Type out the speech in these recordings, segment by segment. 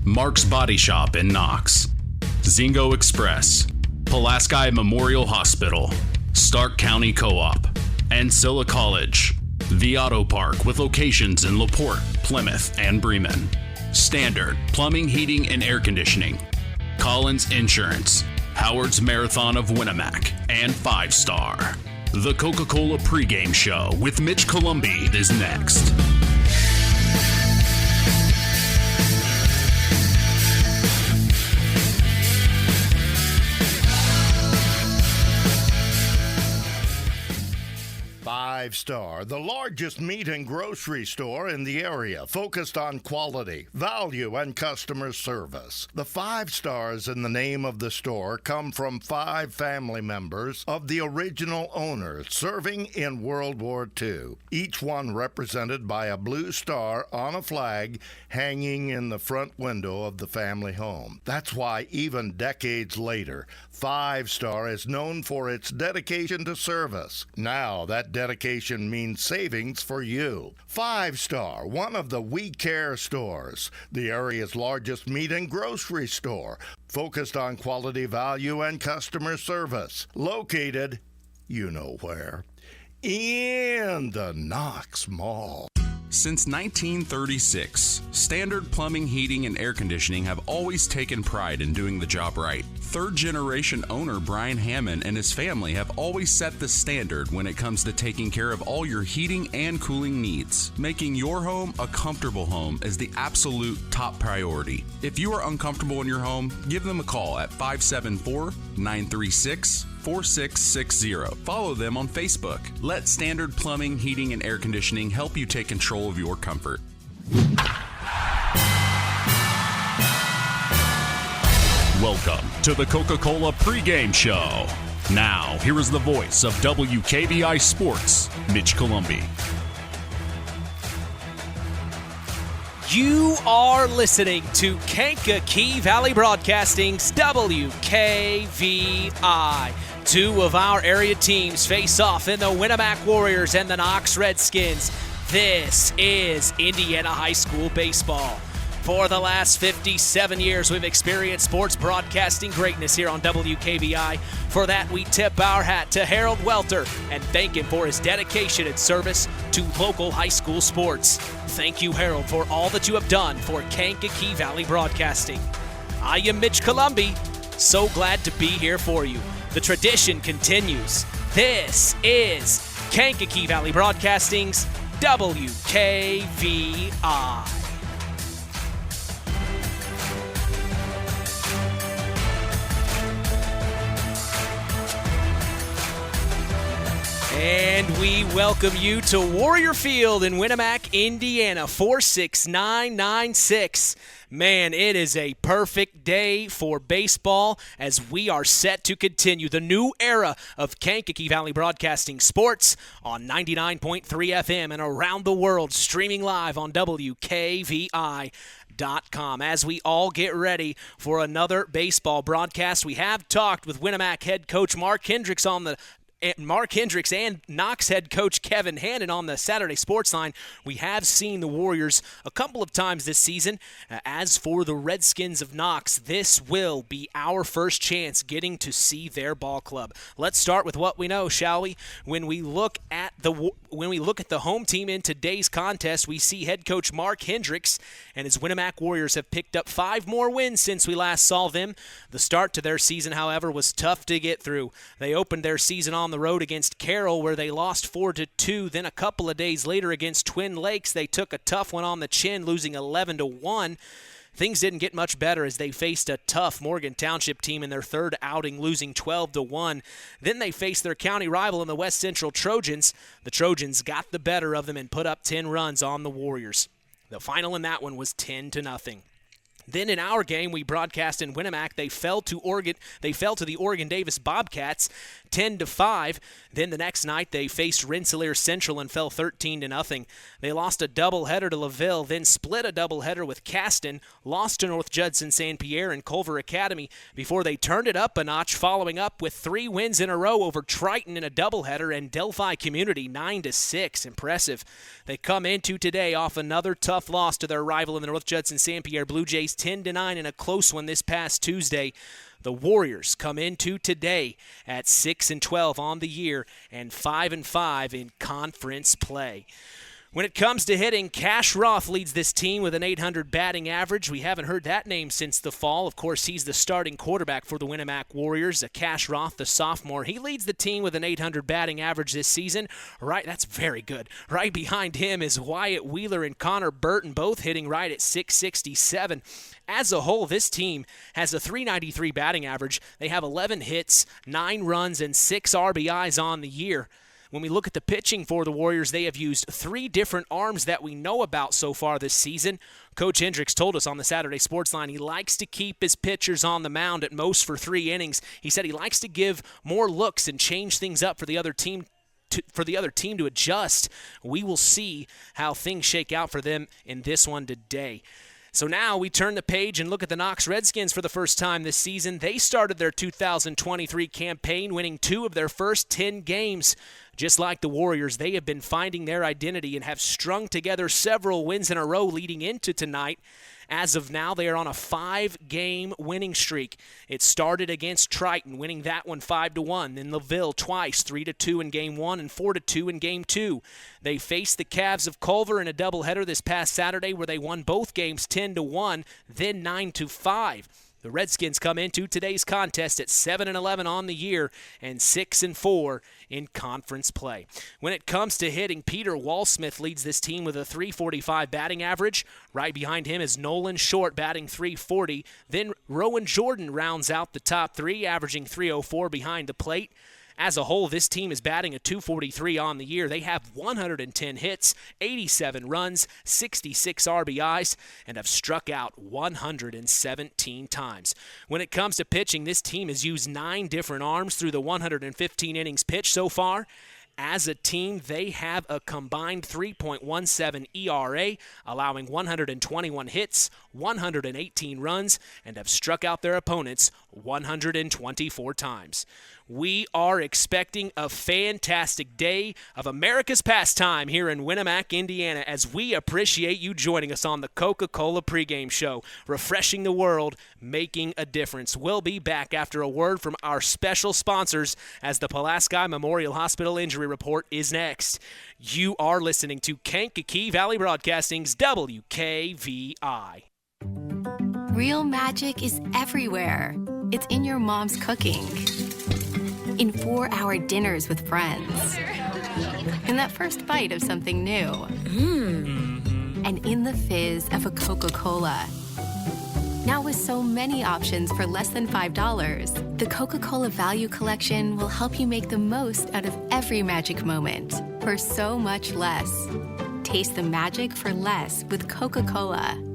Mark's Body Shop in Knox, Zingo Express, Pulaski Memorial Hospital, Stark County Co-op, Ancilla College, The Auto Park with locations in LaPorte, Plymouth, and Bremen, Standard Plumbing, Heating, and Air Conditioning, Collins Insurance, Howard's Marathon of Winamac, and 5 Star. The Coca-Cola pregame show with Mitch Columbi is next. Five Star, the largest meat and grocery store in the area, focused on quality, value, and customer service. The 5 stars in the name of the store come from 5 family members of the original owners serving in World War II, each one represented by a blue star on a flag hanging in the front window of the family home. That's why even decades later, 5 Star is known for its dedication to service. Now that dedication means savings for you. 5 Star, one of the We Care stores, the area's largest meat and grocery store, focused on quality, value, and customer service. Located, you know where, in the Knox Mall. Since 1936, Standard Plumbing, Heating, and Air Conditioning have always taken pride in doing the job right. Third-generation owner Brian Hammond and his family have always set the standard when it comes to taking care of all your heating and cooling needs. Making your home a comfortable home is the absolute top priority. If you are uncomfortable in your home, give them a call at 574-936-4660. Follow them on Facebook. Let Standard Plumbing, Heating, and Air Conditioning help you take control of your comfort. Welcome to the Coca-Cola pregame show. Now, here is the voice of WKBI Sports, Mitch Columbi. You are listening to Kankakee Valley Broadcasting's WKVI. 2 of our area teams face off in the Winamac Warriors and the Knox Redskins. This is Indiana High School baseball. For the last 57 years, we've experienced sports broadcasting greatness here on WKVI. For that, we tip our hat to Harold Welter and thank him for his dedication and service to local high school sports. Thank you, Harold, for all that you have done for Kankakee Valley Broadcasting. I am Mitch Columbi, so glad to be here for you. The tradition continues. This is Kankakee Valley Broadcasting's WKVI. And we welcome you to Warrior Field in Winamac, Indiana, 46996. Man, it is a perfect day for baseball as we are set to continue the new era of Kankakee Valley Broadcasting Sports on 99.3 FM and around the world, streaming live on WKVI.com. As we all get ready for another baseball broadcast, we have talked with Winamac head coach Mark Hendricks and Knox head coach Kevin Hannon on the Saturday Sports Line. We have seen the Warriors a couple of times this season. As for the Redskins of Knox, this will be our first chance getting to see their ball club. Let's start with what we know, shall we? When we look at the home team in today's contest, we see head coach Mark Hendricks and his Winamac Warriors have picked up 5 more wins since we last saw them. The start to their season, however, was tough to get through. They opened their season on the road against Carroll, where they lost 4-2. Then a couple of days later against Twin Lakes, they took a tough one on the chin, losing 11-1. Things didn't get much better as they faced a tough Morgan Township team in their third outing, losing 12-1. Then they faced their county rival in the West Central Trojans. The Trojans got the better of them and put up 10 runs on the Warriors. The final in that one was 10-0. Then in our game, we broadcast in Winamac. They fell to the Oregon Davis Bobcats 10-5. Then the next night, they faced Rensselaer Central and fell 13-0. They lost a doubleheader to LaVille, then split a doubleheader with Caston, lost to North Judson St. Pierre and Culver Academy before they turned it up a notch, following up with 3 wins in a row over Triton in a doubleheader and Delphi Community 9-6. Impressive. They come into today off another tough loss to their rival in the North Judson St. Pierre Blue Jays Yankees 10-9 in a close one this past Tuesday. The Warriors come into today at 6-12 on the year and 5-5 in conference play. When it comes to hitting, Cash Roth leads this team with an .800 batting average. We haven't heard that name since the fall. Of course, he's the starting quarterback for the Winamac Warriors. Cash Roth, the sophomore, he leads the team with an .800 batting average this season. Right, that's very good. Right behind him is Wyatt Wheeler and Connor Burton, both hitting right at .667. As a whole, this team has a .393 batting average. They have 11 hits, 9 runs, and 6 RBIs on the year. When we look at the pitching for the Warriors, they have used 3 different arms that we know about so far this season. Coach Hendricks told us on the Saturday Sports Line he likes to keep his pitchers on the mound at most for 3 innings. He said he likes to give more looks and change things up for the other team to adjust. We will see how things shake out for them in this one today. So now we turn the page and look at the Knox Redskins for the first time this season. They started their 2023 campaign winning 2 of their first 10 games. Just like the Warriors, they have been finding their identity and have strung together several wins in a row leading into tonight. As of now, they are on a 5-game winning streak. It started against Triton, winning that one 5-1. Then LaVille twice, 3-2 in Game 1 and 4-2 in Game 2. They faced the Cavs of Culver in a doubleheader this past Saturday where they won both games 10-1, then 9-5. The Redskins come into today's contest at 7-11 on the year and 6-4 in conference play. When it comes to hitting, Peter Walsmith leads this team with a .345 batting average. Right behind him is Nolan Short batting .340. Then Rowan Jordan rounds out the top 3, averaging .304 behind the plate. As a whole, this team is batting a .243 on the year. They have 110 hits, 87 runs, 66 RBIs, and have struck out 117 times. When it comes to pitching, this team has used 9 different arms through the 115 innings pitched so far. As a team, they have a combined 3.17 ERA, allowing 121 hits, 118 runs, and have struck out their opponents 124 times. We are expecting a fantastic day of America's pastime here in Winamac, Indiana, as we appreciate you joining us on the Coca-Cola pregame show, refreshing the world, making a difference. We'll be back after a word from our special sponsors as the Pulaski Memorial Hospital Injury Report is next. You are listening to Kankakee Valley Broadcasting's WKVI. Real magic is everywhere. It's in your mom's cooking, in 4-hour dinners with friends, in that first bite of something new, and in the fizz of a Coca-Cola. Now with so many options for less than $5, the Coca-Cola Value Collection will help you make the most out of every magic moment for so much less. Taste the magic for less with Coca-Cola.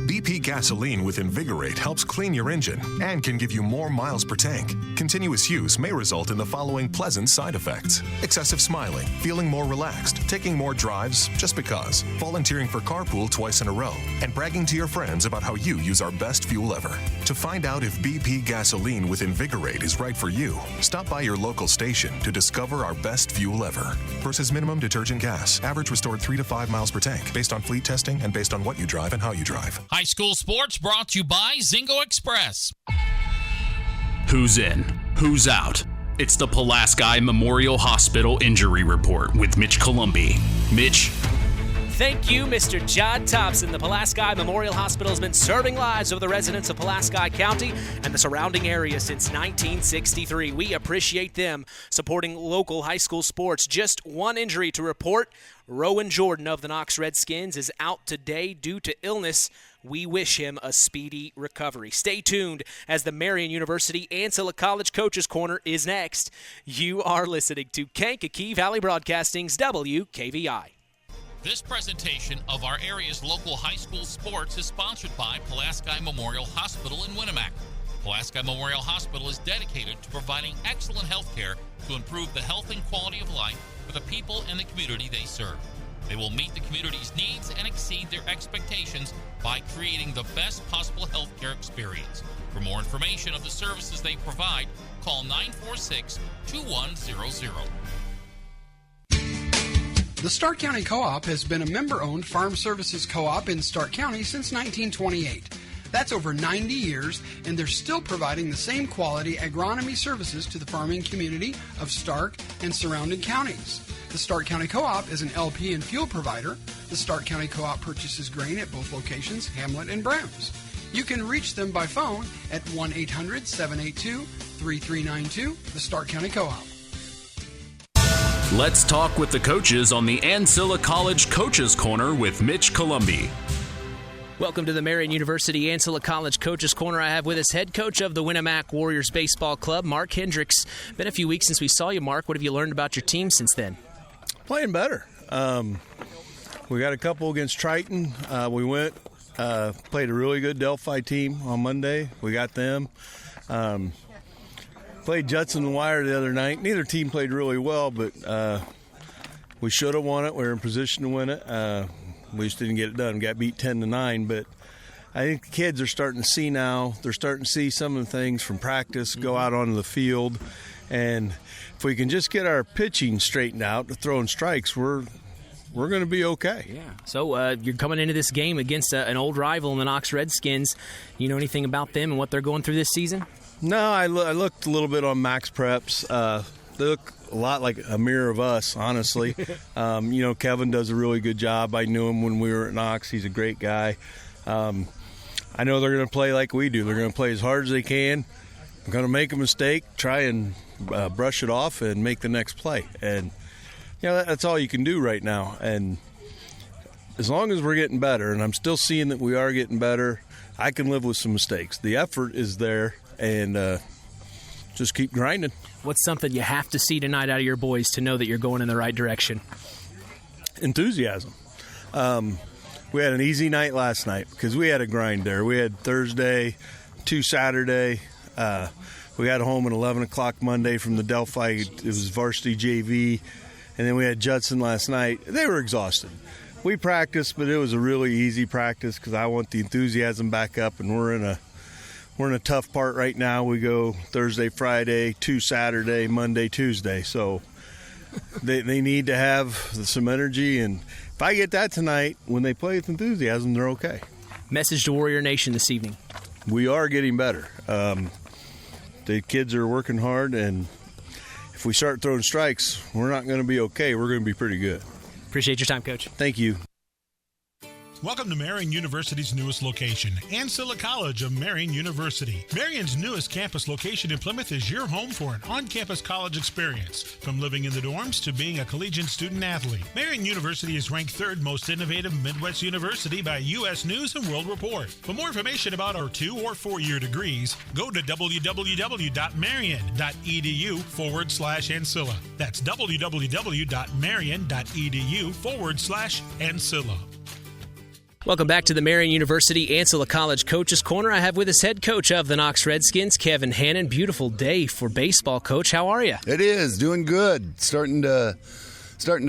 BP gasoline with Invigorate helps clean your engine and can give you more miles per tank. Continuous use may result in the following pleasant side effects: excessive smiling, feeling more relaxed, taking more drives just because, volunteering for carpool twice in a row, and bragging to your friends about how you use our best fuel ever. To find out if BP gasoline with Invigorate is right for you, stop by your local station to discover our best fuel ever. Versus minimum detergent gas. Average restored 3 to 5 miles per tank, based on fleet testing and based on what you drive and how you drive. High school sports brought to you by Zingo Express. Who's in? Who's out? It's the Pulaski Memorial Hospital Injury Report with Mitch Columbi. Mitch? Thank you, Mr. John Thompson. The Pulaski Memorial Hospital has been serving lives of the residents of Pulaski County and the surrounding area since 1963. We appreciate them supporting local high school sports. Just one injury to report. Rowan Jordan of the Knox Redskins is out today due to illness. We wish him a speedy recovery. Stay tuned as the Marian University Ancilla College Coaches Corner is next. You are listening to Kankakee Valley Broadcasting's WKVI. This presentation of our area's local high school sports is sponsored by Pulaski Memorial Hospital in Winamac. Pulaski Memorial Hospital is dedicated to providing excellent health care to improve the health and quality of life for the people and the community they serve. They will meet the community's needs and exceed their expectations by creating the best possible health care experience. For more information of the services they provide, call 946-2100. The Stark County Co-op has been a member-owned farm services co-op in Stark County since 1928. That's over 90 years, and they're still providing the same quality agronomy services to the farming community of Stark and surrounding counties. The Stark County Co-op is an LP and fuel provider. The Stark County Co-op purchases grain at both locations, Hamlet and Browns. You can reach them by phone at 1-800-782-3392, the Stark County Co-op. Let's talk with the coaches on the Ancilla College Coaches Corner with Mitch Columbi. Welcome to the Marian University Ancilla College Coaches Corner. I have with us head coach of the Winamac Warriors Baseball Club, Mark Hendricks. Been a few weeks since we saw you, Mark. What have you learned about your team since then? Playing better. We got a couple against Triton. We went, played a really good Delphi team on Monday. We got them. Played Judson and Wire the other night. Neither team played really well, but we should have won it. We were in position to win it. We just didn't get it done. Got beat 10-9, but I think the kids are starting to see now. They're starting to see some of the things from practice, go out onto the field, and if we can just get our pitching straightened out, throwing strikes, we're going to be okay. Yeah. So you're coming into this game against an old rival in the Knox Redskins. You know anything about them and what they're going through this season? No, I looked a little bit on Max Preps. They look a lot like a mirror of us, honestly. Kevin does a really good job. I knew him when we were at Knox. He's a great guy. I know they're going to play like we do. They're going to play as hard as they can. They're going to make a mistake, try and brush it off, and make the next play. And that's all you can do right now. And as long as we're getting better, and I'm still seeing that we are getting better, I can live with some mistakes. The effort is there, and just keep grinding. What's something you have to see tonight out of your boys to know that you're going in the right direction? Enthusiasm. We had an easy night last night because we had a grind there. We had Thursday, 2 Saturday. We got home at 11 o'clock Monday from the Delphi. It was varsity JV. And then we had Judson last night. They were exhausted. We practiced, but it was a really easy practice because I want the enthusiasm back up, and we're in a tough part right now. We go Thursday, Friday, 2 Saturday, Monday, Tuesday. So they need to have some energy, and if I get that tonight, when they play with enthusiasm, they're okay. Message to Warrior Nation this evening. We are getting better. The kids are working hard, and if we start throwing strikes, we're not going to be okay. We're going to be pretty good. Appreciate your time, Coach. Thank you. Welcome to Marian University's newest location, Ancilla College of Marian University. Marian's newest campus location in Plymouth is your home for an on-campus college experience. From living in the dorms to being a collegiate student-athlete, Marian University is ranked 3rd most innovative Midwest university by U.S. News & World Report. For more information about our 2- or 4-year degrees, go to www.marian.edu/Ancilla. That's www.marian.edu/Ancilla. Welcome back to the Marian University Ancilla College Coaches Corner. I have with us head coach of the Knox Redskins, Kevin Hannon. Beautiful day for baseball, Coach. How are you? It is. Doing good. Starting to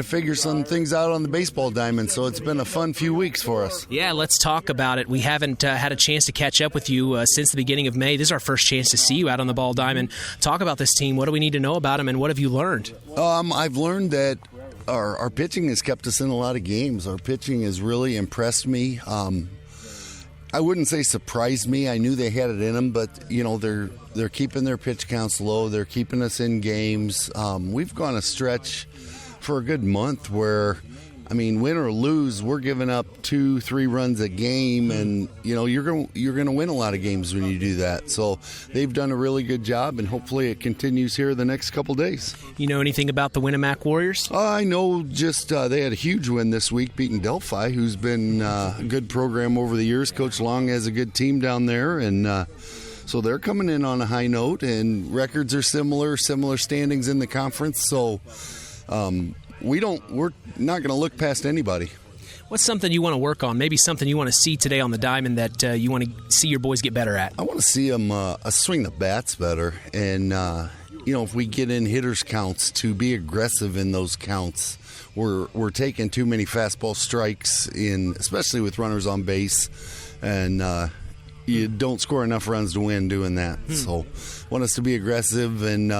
figure some things out on the baseball diamond, so it's been a fun few weeks for us. Yeah, let's talk about it. We haven't had a chance to catch up with you since the beginning of May. This is our first chance to see you out on the ball diamond. Talk about this team. What do we need to know about them, and what have you learned? I've learned that our pitching has kept us in a lot of games. Our pitching has really impressed me. I wouldn't say surprised me. I knew they had it in them, but they're keeping their pitch counts low. They're keeping us in games. We've gone a stretch for a good month where, win or lose, we're giving up 2-3 runs a game, and you're going to win a lot of games when you do that. So they've done a really good job, and hopefully it continues here the next couple days. You know anything about the Winamac Warriors? I know just they had a huge win this week, beating Delphi, who's been a good program over the years. Coach Long has a good team down there, and so they're coming in on a high note, and records are similar standings in the conference. So we're not going to look past anybody. What's something you want to work on? Maybe something you want to see today on the diamond that you want to see your boys get better at? I want to see them swing the bats better, and if we get in hitters counts, to be aggressive in those counts. We're taking too many fastball strikes especially with runners on base, and you don't score enough runs to win doing that. So want us to be aggressive and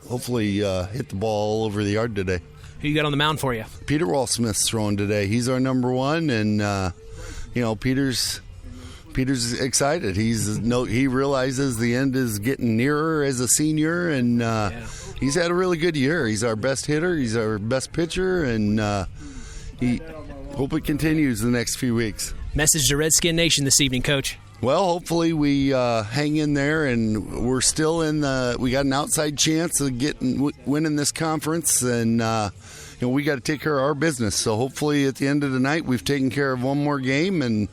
hopefully hit the ball all over the yard today. Who you got on the mound for you? Peter Walsmith's throwing today. He's our number one, and Peter's excited. He realizes the end is getting nearer as a senior, and he's had a really good year. He's our best hitter. He's our best pitcher, and he hope it continues the next few weeks. Message to Redskin Nation this evening, Coach. Well, hopefully we hang in there, and we're still we got an outside chance of winning this conference, and we got to take care of our business. So hopefully at the end of the night we've taken care of one more game and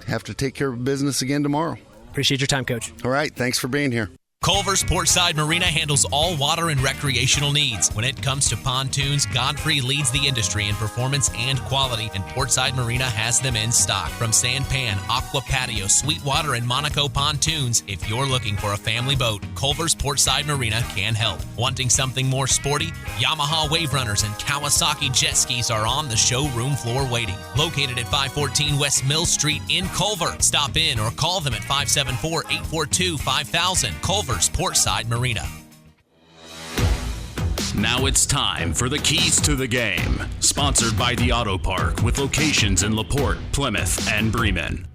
have to take care of business again tomorrow. Appreciate your time, Coach. All right, thanks for being here. Culver's Portside Marina handles all water and recreational needs. When it comes to pontoons, Godfrey leads the industry in performance and quality, and Portside Marina has them in stock. From Sanpan, Aqua Patio, Sweetwater, and Monaco pontoons, if you're looking for a family boat, Culver's Portside Marina can help. Wanting something more sporty? Yamaha Wave Runners and Kawasaki jet skis are on the showroom floor waiting. Located at 514 West Mill Street in Culver. Stop in or call them at 574-842-5000. Culver's Portside Marina. Now it's time for the Keys to the Game, sponsored by the Auto Park with locations in LaPorte, Plymouth, and Bremen.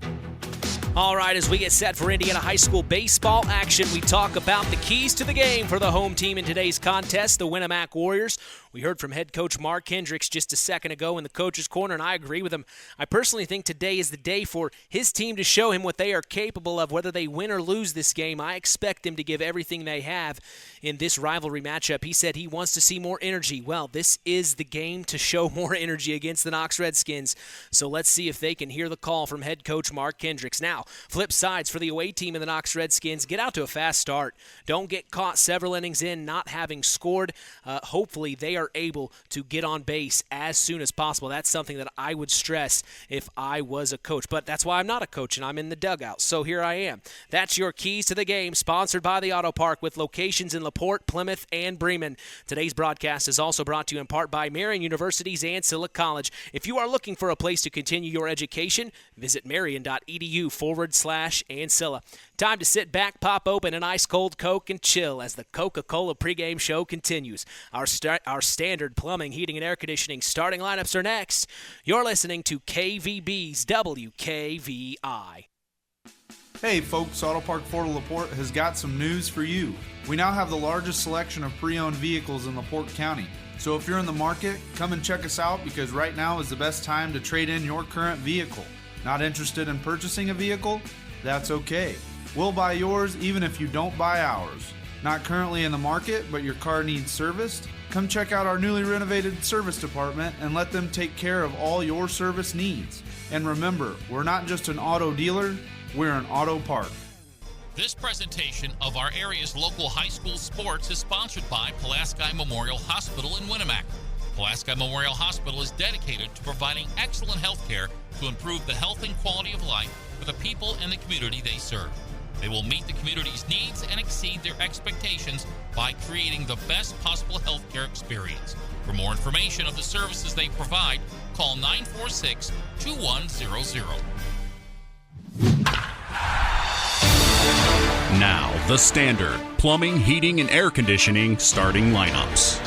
All right, as we get set for Indiana High School baseball action, we talk about the keys to the game for the home team in today's contest, the Winamac Warriors. We heard from head coach Mark Hendricks just a second ago in the coach's corner, and I agree with him. I personally think today is the day for his team to show him what they are capable of, whether they win or lose this game. I expect them to give everything they have in this rivalry matchup. He said he wants to see more energy. Well, this is the game to show more energy against the Knox Redskins. So let's see if they can hear the call from head coach Mark Hendricks. Now, flip sides for the away team in the Knox Redskins. Get out to a fast start. Don't get caught several innings in not having scored. Hopefully they are able to get on base as soon as possible. That's something that I would stress if I was a coach. But that's why I'm not a coach and I'm in the dugout. So here I am. That's your keys to the game, sponsored by the Auto Park with locations in LaPorte, Plymouth, and Bremen. Today's broadcast is also brought to you in part by Marian University's Ancilla College. If you are looking for a place to continue your education, visit marian.edu/Ancilla. Time to sit back, pop open an ice-cold Coke, and chill as the Coca-Cola pregame show continues. Our standard plumbing, heating, and air conditioning starting lineups are next. You're listening to KVB's WKVI. Hey folks, Auto Park Fort LaPorte has got some news for you. We now have the largest selection of pre-owned vehicles in LaPorte County. So if you're in the market, come and check us out because right now is the best time to trade in your current vehicle. Not interested in purchasing a vehicle? That's okay. We'll buy yours even if you don't buy ours. Not currently in the market, but your car needs serviced? Come check out our newly renovated service department and let them take care of all your service needs. And remember, we're not just an auto dealer, we're an auto park. This presentation of our area's local high school sports is sponsored by Pulaski Memorial Hospital in Winamac. Pulaski Memorial Hospital is dedicated to providing excellent health care to improve the health and quality of life for the people and the community they serve. They will meet the community's needs and exceed their expectations by creating the best possible healthcare experience. For more information of the services they provide, call 946-2100. Now, the standard plumbing, heating, and air conditioning starting lineups.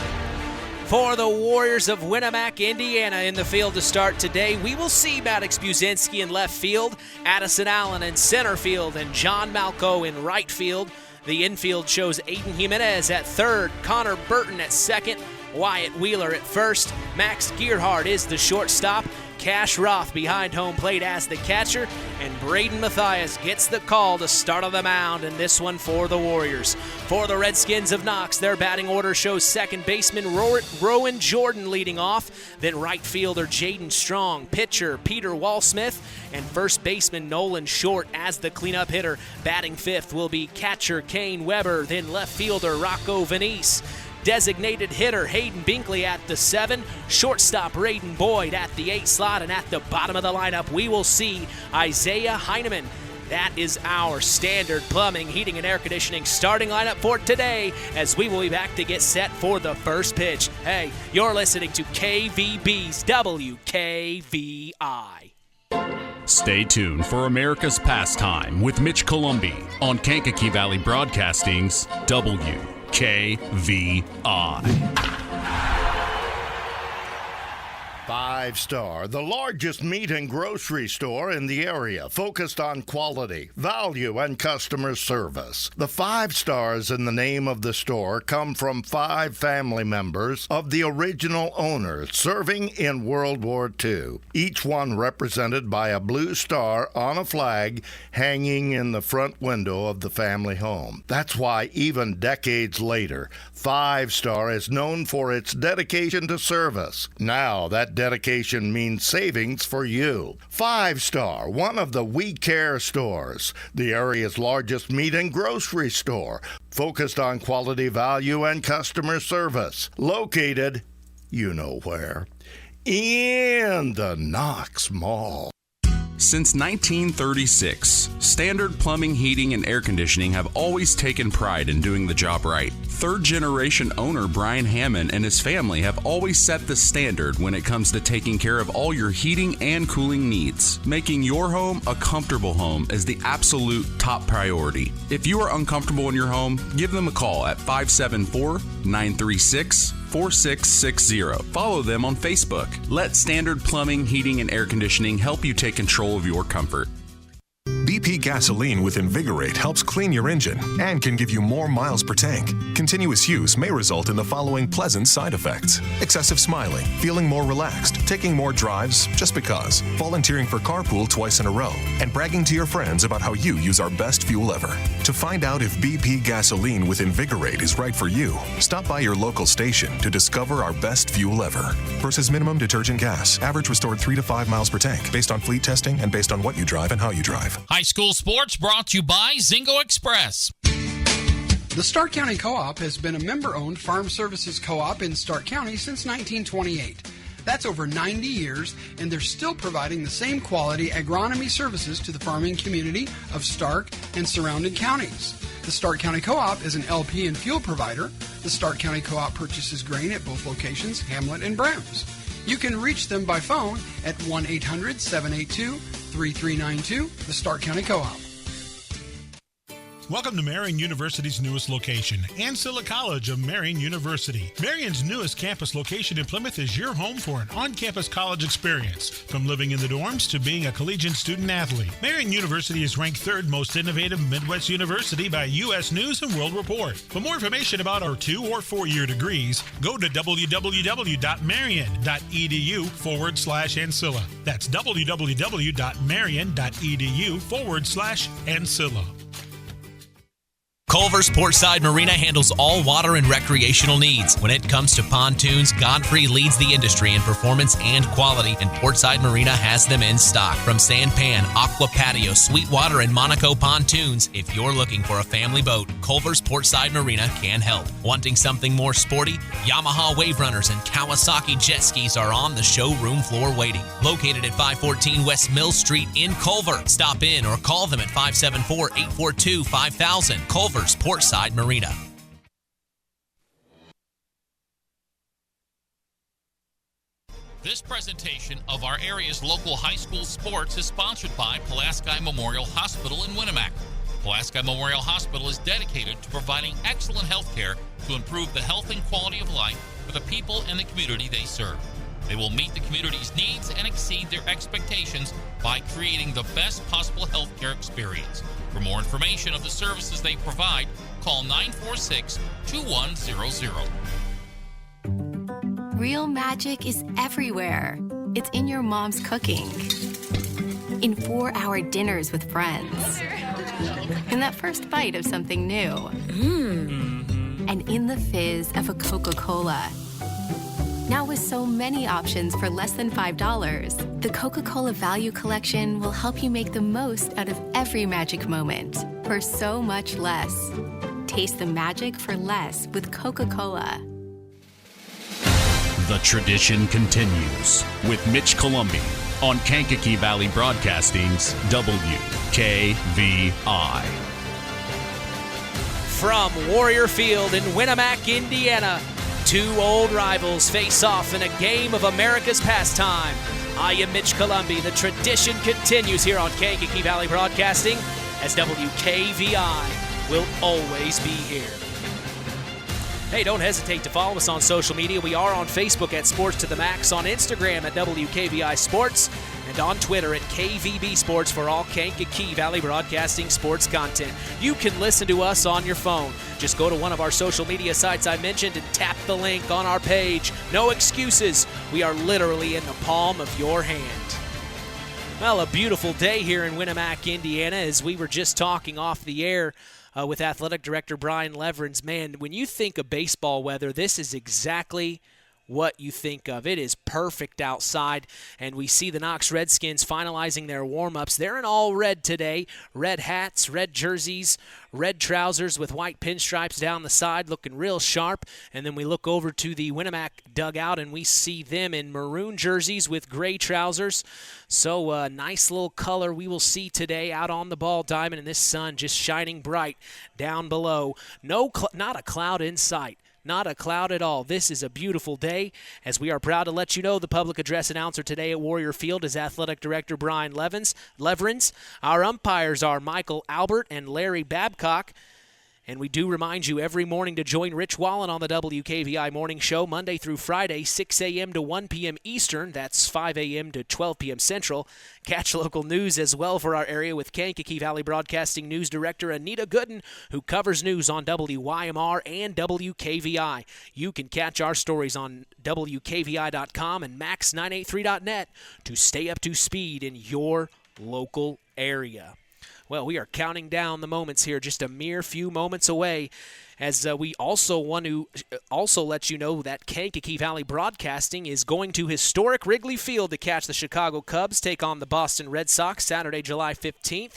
For the Warriors of Winamac, Indiana in the field to start today, we will see Maddox Buzinski in left field, Addison Allen in center field, and John Malco in right field. The infield shows Aiden Jimenez at third, Connor Burton at second, Wyatt Wheeler at first, Max Gearhart is the shortstop, Cash Roth behind home plate as the catcher, and Braden Mathias gets the call to start on the mound in this one for the Warriors. For the Redskins of Knox, their batting order shows second baseman Rowan Jordan leading off, then right fielder Jaden Strong, pitcher Peter Walsmith, and first baseman Nolan Short as the cleanup hitter. Batting fifth will be catcher Kane Weber, then left fielder Rocco Venice. Designated hitter Hayden Binkley at the 7, shortstop Raiden Boyd at the 8 slot, and at the bottom of the lineup we will see Isaiah Heineman. That is our standard plumbing, heating, and air conditioning starting lineup for today as we will be back to get set for the first pitch. Hey, you're listening to KVB's WKVI. Stay tuned for America's Pastime with Mitch Columbi on Kankakee Valley Broadcasting's WKVI. 5 Star, the largest meat and grocery store in the area, focused on quality, value, and customer service. The 5 stars in the name of the store come from 5 family members of the original owners serving in World War II, each one represented by a blue star on a flag hanging in the front window of the family home. That's why even decades later, 5 Star is known for its dedication to service. Now that dedication means savings for you. 5 Star, one of the We Care stores, the area's largest meat and grocery store, focused on quality, value, and customer service. Located, you know where, in the Knox Mall. Since 1936, Standard Plumbing, Heating, and Air Conditioning have always taken pride in doing the job right. Third-generation owner Brian Hammond and his family have always set the standard when it comes to taking care of all your heating and cooling needs. Making your home a comfortable home is the absolute top priority. If you are uncomfortable in your home, give them a call at 574-936-4660. Follow them on Facebook. Let Standard Plumbing, Heating, and Air Conditioning help you take control of your comfort. BP gasoline with Invigorate helps clean your engine and can give you more miles per tank. Continuous use may result in the following pleasant side effects: excessive smiling, feeling more relaxed, taking more drives just because, volunteering for carpool twice in a row, and bragging to your friends about how you use our best fuel ever. To find out if BP gasoline with Invigorate is right for you, stop by your local station to discover our best fuel ever. Versus minimum detergent gas, average restored 3 to 5 miles per tank, based on fleet testing and based on what you drive and how you drive. High school sports brought to you by Zingo Express. The Stark County Co-op has been a member-owned farm services co-op in Stark County since 1928. That's over 90 years, and they're still providing the same quality agronomy services to the farming community of Stark and surrounding counties. The Stark County Co-op is an LP and fuel provider. The Stark County Co-op purchases grain at both locations, Hamlet and Browns. You can reach them by phone at 1-800-782-3392, the Stark County Co-op. Welcome to Marian University's newest location, Ancilla College of Marian University. Marian's newest campus location in Plymouth is your home for an on-campus college experience. From living in the dorms to being a collegiate student-athlete, Marian University is ranked 3rd most innovative Midwest university by U.S. News and World Report. For more information about our 2- or 4-year degrees, go to www.marian.edu/Ancilla. That's www.marian.edu/Ancilla. Culver's Portside Marina handles all water and recreational needs. When it comes to pontoons, Godfrey leads the industry in performance and quality, and Portside Marina has them in stock. From Sanpan, Aqua Patio, Sweetwater, and Monaco pontoons, if you're looking for a family boat, Culver's Portside Marina can help. Wanting something more sporty? Yamaha Wave Runners and Kawasaki jet skis are on the showroom floor waiting. Located at 514 West Mill Street in Culver. Stop in or call them at 574-842-5000. Culver's Portside Marina. This presentation of our area's local high school sports is sponsored by Pulaski Memorial Hospital in Winamac. Pulaski Memorial Hospital is dedicated to providing excellent health care to improve the health and quality of life for the people and the community they serve. They will meet the community's needs and exceed their expectations by creating the best possible health care experience. For more information of the services they provide, call 946-2100. Real magic is everywhere. It's in your mom's cooking, in 4-hour dinners with friends, in that first bite of something new, and in the fizz of a Coca-Cola. Now with so many options for less than $5, the Coca-Cola Value Collection will help you make the most out of every magic moment for so much less. Taste the magic for less with Coca-Cola. The tradition continues with Mitch Columbi on Kankakee Valley Broadcasting's WKVI. From Warrior Field in Winamac, Indiana, 2 old rivals face off in a game of America's pastime. I am Mitch Columbi. The tradition continues here on Kankakee Valley Broadcasting as WKVI will always be here. Hey, don't hesitate to follow us on social media. We are on Facebook at Sports to the Max, on Instagram at WKVI Sports, and on Twitter at KVB Sports for all Kankakee Valley Broadcasting sports content. You can listen to us on your phone. Just go to one of our social media sites I mentioned and tap the link on our page. No excuses. We are literally in the palm of your hand. Well, a beautiful day here in Winamac, Indiana, as we were just talking off the air with Athletic Director Brian Leverins. Man, when you think of baseball weather, this is exactly what you think of. It is perfect outside, and we see the Knox Redskins finalizing their warm-ups. They're in all red today. Red hats, red jerseys, red trousers with white pinstripes down the side, looking real sharp. And then we look over to the Winamac dugout, and we see them in maroon jerseys with gray trousers. So nice little color we will see today out on the ball diamond, and this sun just shining bright down below. Not a cloud in sight. Not a cloud at all. This is a beautiful day, as we are proud to let you know the public address announcer today at Warrior Field is Athletic Director Brian Leverins. Our umpires are Michael Albert and Larry Babcock. And we do remind you every morning to join Rich Wallen on the WKVI Morning Show, Monday through Friday, 6 a.m. to 1 p.m. Eastern. That's 5 a.m. to 12 p.m. Central. Catch local news as well for our area with Kankakee Valley Broadcasting News Director Anita Gooden, who covers news on WYMR and WKVI. You can catch our stories on WKVI.com and Max983.net to stay up to speed in your local area. Well, we are counting down the moments here, just a mere few moments away, as we also want to let you know that Kankakee Valley Broadcasting is going to historic Wrigley Field to catch the Chicago Cubs take on the Boston Red Sox Saturday, July 15th.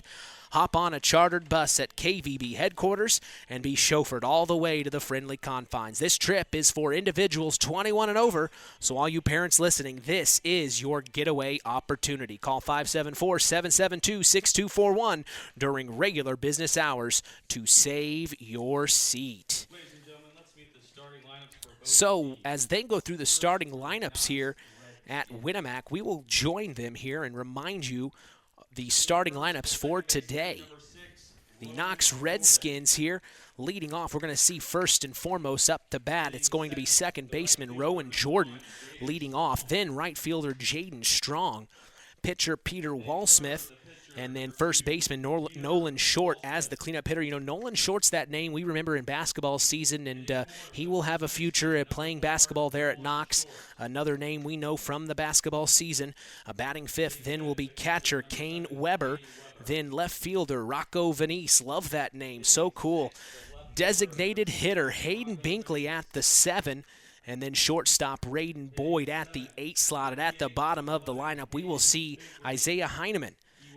Hop on a chartered bus at KVB headquarters and be chauffeured all the way to the friendly confines. This trip is for individuals 21 and over, so all you parents listening, this is your getaway opportunity. Call 574-772-6241 during regular business hours to save your seat. Ladies and gentlemen, let's meet the starting lineups for both So as they go through the starting lineups here at Winamac, we will join them here and remind you the starting lineups for today. The Knox Redskins here leading off. We're going to see first and foremost up to bat, it's going to be second baseman Rowan Jordan leading off. Then right fielder Jaden Strong, pitcher Peter Walsmith, and then first baseman Nolan Short as the cleanup hitter. You know, Nolan Short's that name we remember in basketball season, and he will have a future at playing basketball there at Knox. Another name we know from the basketball season. Batting fifth then will be catcher Kane Weber. Then left fielder Rocco Venice. Love that name. So cool. Designated hitter Hayden Binkley at the 7. And then shortstop Raiden Boyd at the 8 slot. And at the bottom of the lineup, we will see Isaiah Heineman,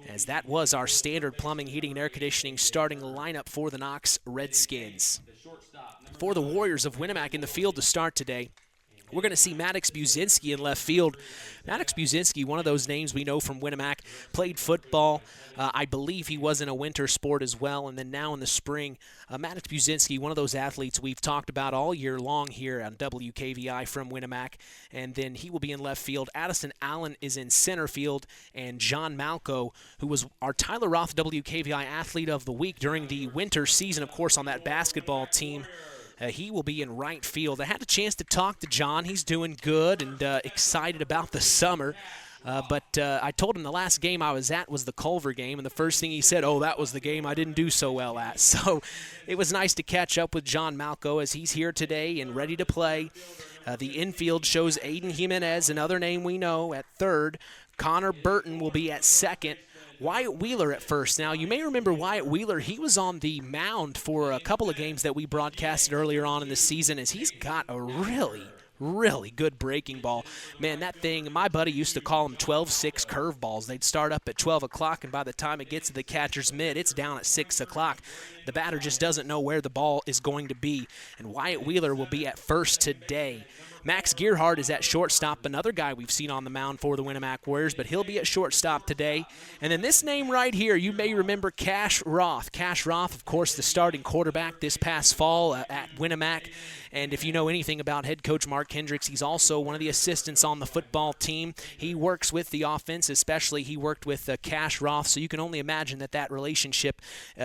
as that was our standard plumbing, heating, and air conditioning starting lineup for the Knox Redskins. For the Warriors of Winamac in the field to start today, we're going to see Maddox Buzinski in left field. Maddox Buzinski, one of those names we know from Winamac, played football. I believe he was in a winter sport as well, and then now in the spring. Maddox Buzinski, one of those athletes we've talked about all year long here on WKVI from Winamac, and then he will be in left field. Addison Allen is in center field, and John Malco, who was our Tyler Roth WKVI Athlete of the Week during the winter season, of course, on that basketball team. He will be in right field. I had a chance to talk to John. He's doing good and excited about the summer. But I told him the last game I was at was the Culver game, and the first thing he said, oh, that was the game I didn't do so well at. So it was nice to catch up with John Malco as he's here today and ready to play. The infield shows Aiden Jimenez, another name we know, at third. Connor Burton will be at second. Wyatt Wheeler at first. Now, you may remember Wyatt Wheeler. He was on the mound for a couple of games that we broadcasted earlier on in the season, as he's got a really good breaking ball. Man, that thing, my buddy used to call them 12-6 curveballs. They'd start up at 12 o'clock, and by the time it gets to the catcher's mitt, it's down at 6 o'clock. The batter just doesn't know where the ball is going to be, and Wyatt Wheeler will be at first today. Max Gearhart is at shortstop, another guy we've seen on the mound for the Winamac Warriors, but he'll be at shortstop today. And then this name right here, you may remember Cash Roth. Cash Roth, of course, the starting quarterback this past fall at Winamac. And if you know anything about head coach Mark Hendricks, he's also one of the assistants on the football team. He works with the offense, especially he worked with Cash Roth, so you can only imagine that relationship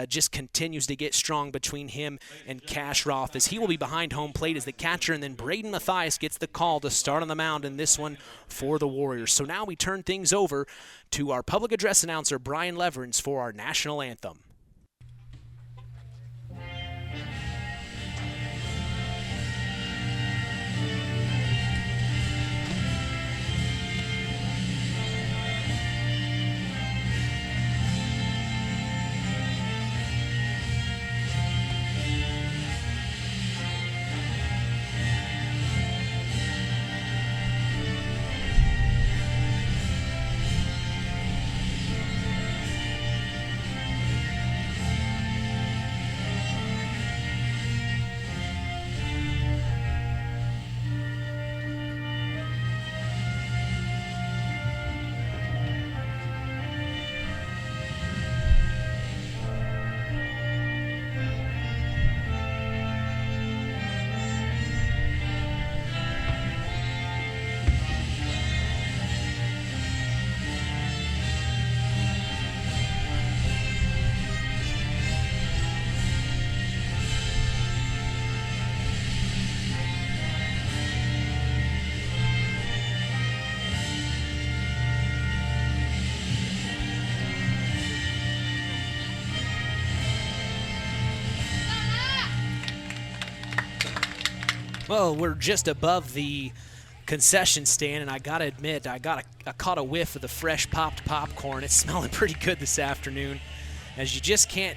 just continues to get strong between him and Cash Roth, as he will be behind home plate as the catcher, and then Braden Mathias gets the call to start on the mound in this one for the Warriors. So now we turn things over to our public address announcer, Brian Leverins, for our national anthem. Well, we're just above the concession stand, and I gotta admit, I caught a whiff of the fresh popped popcorn. It's smelling pretty good this afternoon, as you just can't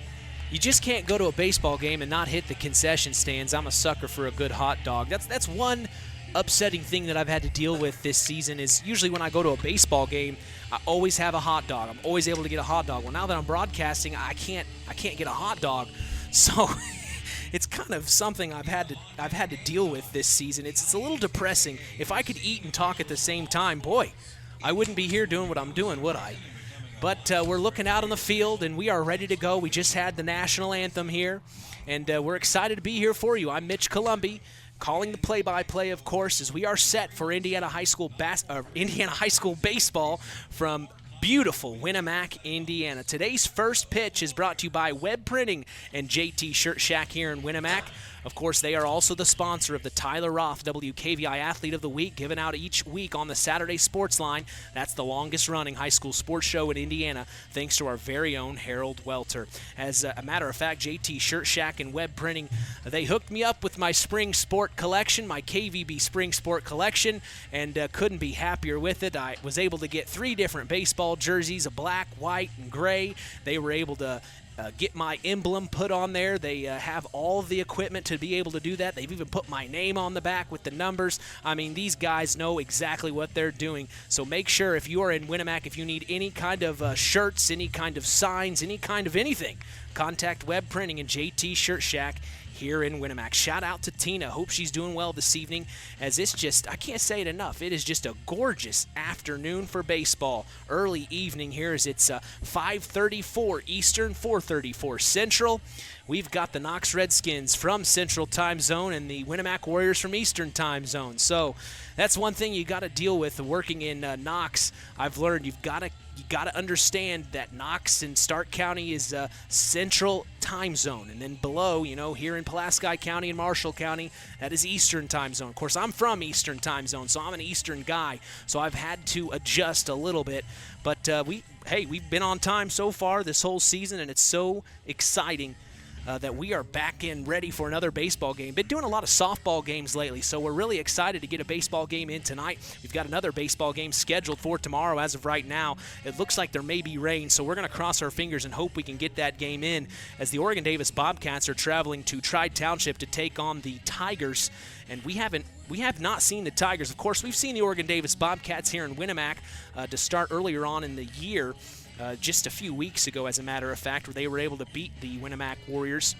go to a baseball game and not hit the concession stands. I'm a sucker for a good hot dog. That's one upsetting thing that I've had to deal with this season. Is usually when I go to a baseball game, I always have a hot dog. I'm always able to get a hot dog. Well, now that I'm broadcasting, I can't get a hot dog, so. It's kind of something I've had to deal with this season. It's a little depressing. If I could eat and talk at the same time, boy, I wouldn't be here doing what I'm doing, would I? But we're looking out on the field, and we are ready to go. We just had the national anthem here, and we're excited to be here for you. I'm Mitch Columbi, calling the play-by-play, of course, as we are set for Indiana High School baseball from beautiful Winamac, Indiana. Today's first pitch is brought to you by Web Printing and JT Shirt Shack here in Winamac. Of course, they are also the sponsor of the Tyler Roth WKVI Athlete of the Week, given out each week on the Saturday Sports Line. That's the longest-running high school sports show in Indiana, thanks to our very own Harold Welter. As a matter of fact, JT Shirt Shack and Web Printing, they hooked me up with my spring sport collection, my KVB spring sport collection, and couldn't be happier with it. I was able to get 3 different baseball jerseys, a black, white, and gray. They were able to get my emblem put on there. They have all of the equipment to be able to do that. They've even put my name on the back with the numbers. I mean, these guys know exactly what they're doing. So make sure, if you are in Winamac, if you need any kind of shirts, any kind of signs, any kind of anything, contact Web Printing and JT Shirt Shack here in Winamac. Shout out to Tina. Hope she's doing well this evening, as it's just, I can't say it enough, it is just a gorgeous afternoon for baseball. Early evening here, as it's 5:34 Eastern, 4:34 Central. We've got the Knox Redskins from Central Time Zone and the Winamac Warriors from Eastern Time Zone. So that's one thing you got to deal with working in Knox. I've learned you got to understand that Knox and Stark County is Central Time Zone, and then below, here in Pulaski County and Marshall County, that is Eastern Time Zone. Of course, I'm from Eastern Time Zone, so I'm an Eastern guy, so I've had to adjust a little bit. But we've been on time so far this whole season, and it's so exciting that we are back in ready for another baseball game. Been doing a lot of softball games lately, so we're really excited to get a baseball game in tonight. We've got another baseball game scheduled for tomorrow. As of right now, it looks like there may be rain, so we're going to cross our fingers and hope we can get that game in, as the Oregon Davis Bobcats are traveling to Tri Township to take on the Tigers. And we have not seen the Tigers. Of course, we've seen the Oregon Davis Bobcats here in Winamac to start earlier on in the year. Just a few weeks ago, as a matter of fact, where they were able to beat the Winamac Warriors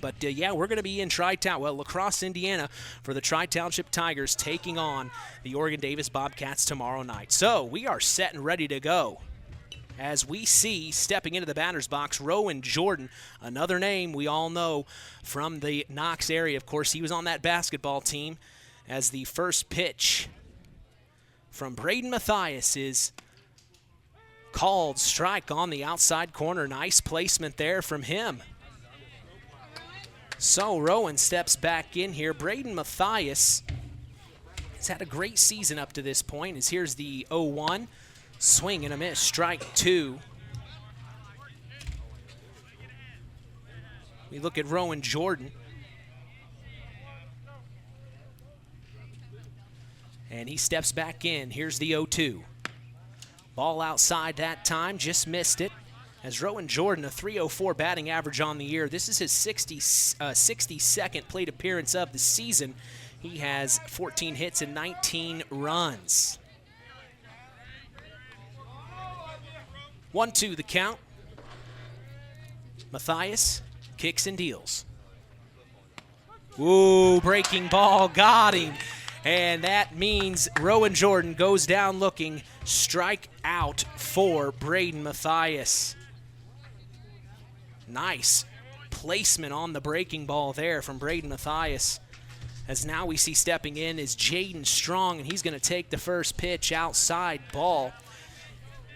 But, yeah, we're going to be in Tri-Town, La Crosse, Indiana, for the Tri-Township Tigers taking on the Oregon Davis Bobcats tomorrow night. So we are set and ready to go. As we see, stepping into the batter's box, Rowan Jordan, another name we all know from the Knox area. Of course, he was on that basketball team. As the first pitch from Braden Mathias is called, strike on the outside corner. Nice placement there from him. So Rowan steps back in here. Braden Mathias has had a great season up to this point. As here's the 0-1. Swing and a miss, strike 2. We look at Rowan Jordan. And he steps back in. Here's the 0-2. Ball outside that time, just missed it. As Rowan Jordan, a .304 batting average on the year. This is his 62nd plate appearance of the season. He has 14 hits and 19 runs. 1-2 the count. Mathias kicks and deals. Ooh, breaking ball, got him. And that means Rowan Jordan goes down looking. Strike out for Braden Mathias. Nice placement on the breaking ball there from Braden Mathias. As now we see stepping in is Jaden Strong, and he's going to take the first pitch outside ball.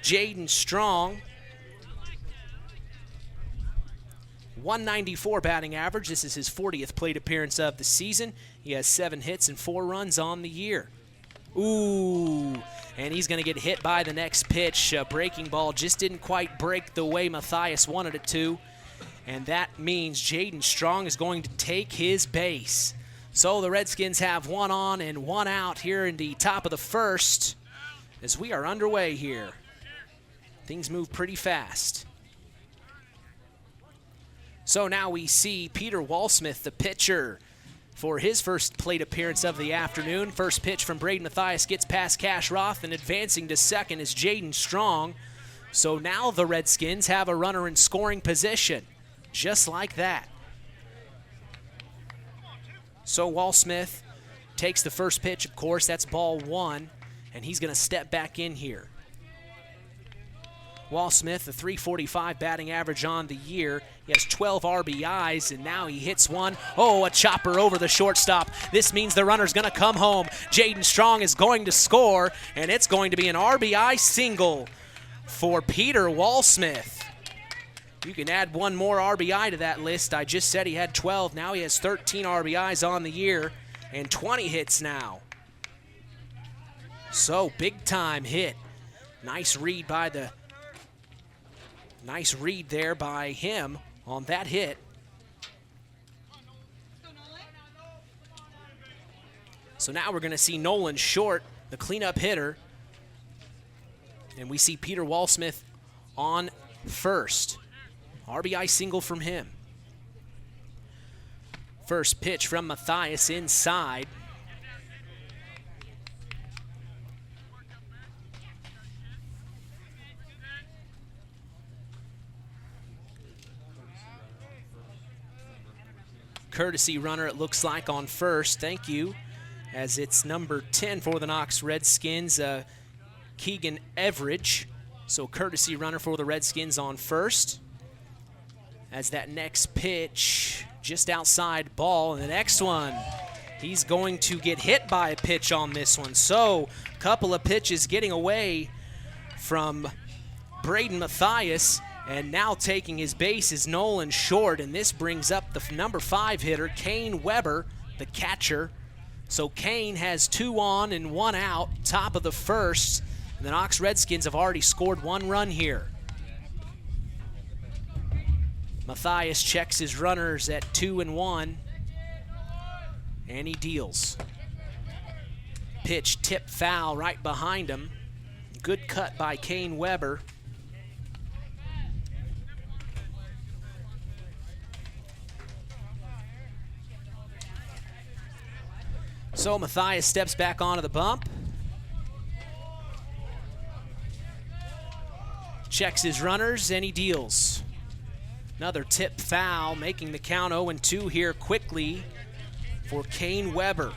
Jaden Strong, 194 batting average. This is his 40th plate appearance of the season. He has 7 hits and 4 runs on the year. Ooh, and he's going to get hit by the next pitch. Breaking ball just didn't quite break the way Mathias wanted it to, and that means Jaden Strong is going to take his base. So the Redskins have 1 on and 1 out here in the top of the first as we are underway here. Things move pretty fast. So now we see Peter Walsmith, the pitcher, for his first plate appearance of the afternoon. First pitch from Braden Mathias gets past Cash Roth, and advancing to second is Jaden Strong. So now the Redskins have a runner in scoring position, just like that. So Walsmith takes the first pitch, of course, that's ball 1, and he's going to step back in here. Walsmith, a .345 batting average on the year. He has 12 RBIs, and now he hits one. Oh, a chopper over the shortstop. This means the runner's going to come home. Jaden Strong is going to score, and it's going to be an RBI single for Peter Walsmith. You can add one more RBI to that list. I just said he had 12. Now he has 13 RBIs on the year and 20 hits now. So, big-time hit. Nice read there by him on that hit. So now we're going to see Nolan Short, the cleanup hitter. And we see Peter Walsmith on first. RBI single from him. First pitch from Mathias inside. Courtesy runner, it looks like, on first. Thank you. As it's number 10 for the Knox Redskins, Keegan Everidge. So courtesy runner for the Redskins on first. As that next pitch, just outside ball. And the next one, he's going to get hit by a pitch on this one. So a couple of pitches getting away from Braden Mathias. And now taking his base is Nolan Short, and this brings up the number 5 hitter, Kane Weber, the catcher. So Kane has 2 on and 1 out, top of the first. And the Knox Redskins have already scored 1 run here. Mathias checks his runners at 2 and 1, and he deals. Pitch tip foul right behind him. Good cut by Kane Weber. So Mathias steps back onto the bump. Checks his runners, and he deals. Another tip foul, making the count 0-2 here quickly for Kane Weber,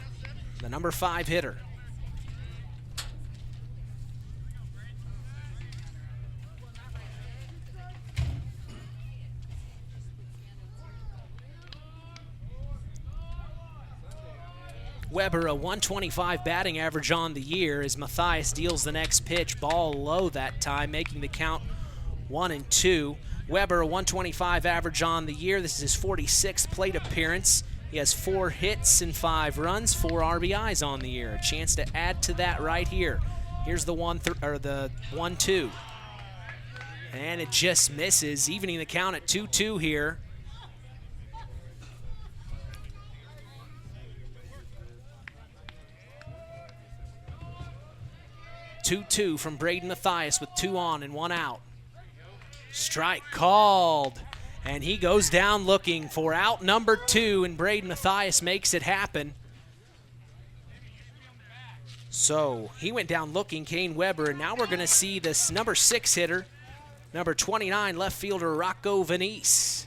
the number 5 hitter. Weber, a 125 batting average on the year as Matthias deals the next pitch. Ball low that time, making the count 1-2. Weber, a 125 average on the year. This is his 46th plate appearance. He has 4 hits and 5 runs, 4 RBIs on the year. A chance to add to that right here. Here's the 1-2. And it just misses, evening the count at 2-2 here. Two from Braden Matthias with 2 on and 1 out. Strike called, and he goes down looking for out number 2, and Braden Matthias makes it happen. So he went down looking, Kane Weber, and now we're going to see this number 6 hitter, number 29 left fielder Rocco Venice.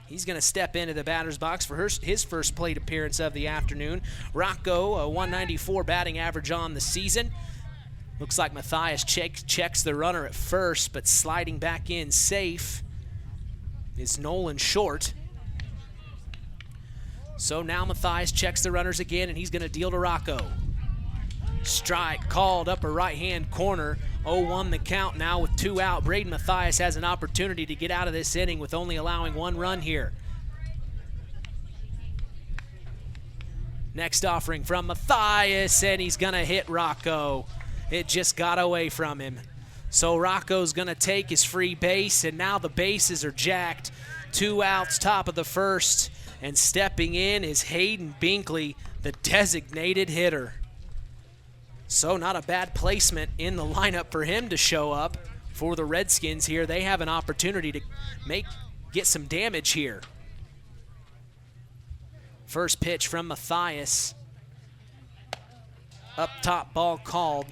He's going to step into the batter's box for his first plate appearance of the afternoon. Rocco, a 194 batting average on the season. Looks like Matthias checks the runner at first, but sliding back in safe is Nolan Short. So now Matthias checks the runners again, and he's going to deal to Rocco. Strike called, upper right-hand corner. 0-1 the count now with 2 out. Braden Matthias has an opportunity to get out of this inning with only allowing 1 run here. Next offering from Matthias, and he's going to hit Rocco. It just got away from him. So Rocco's going to take his free base, and now the bases are jacked. 2 outs, top of the first, and stepping in is Hayden Binkley, the designated hitter. So not a bad placement in the lineup for him to show up for the Redskins here. They have an opportunity to get some damage here. First pitch from Matthias. Up top, ball called.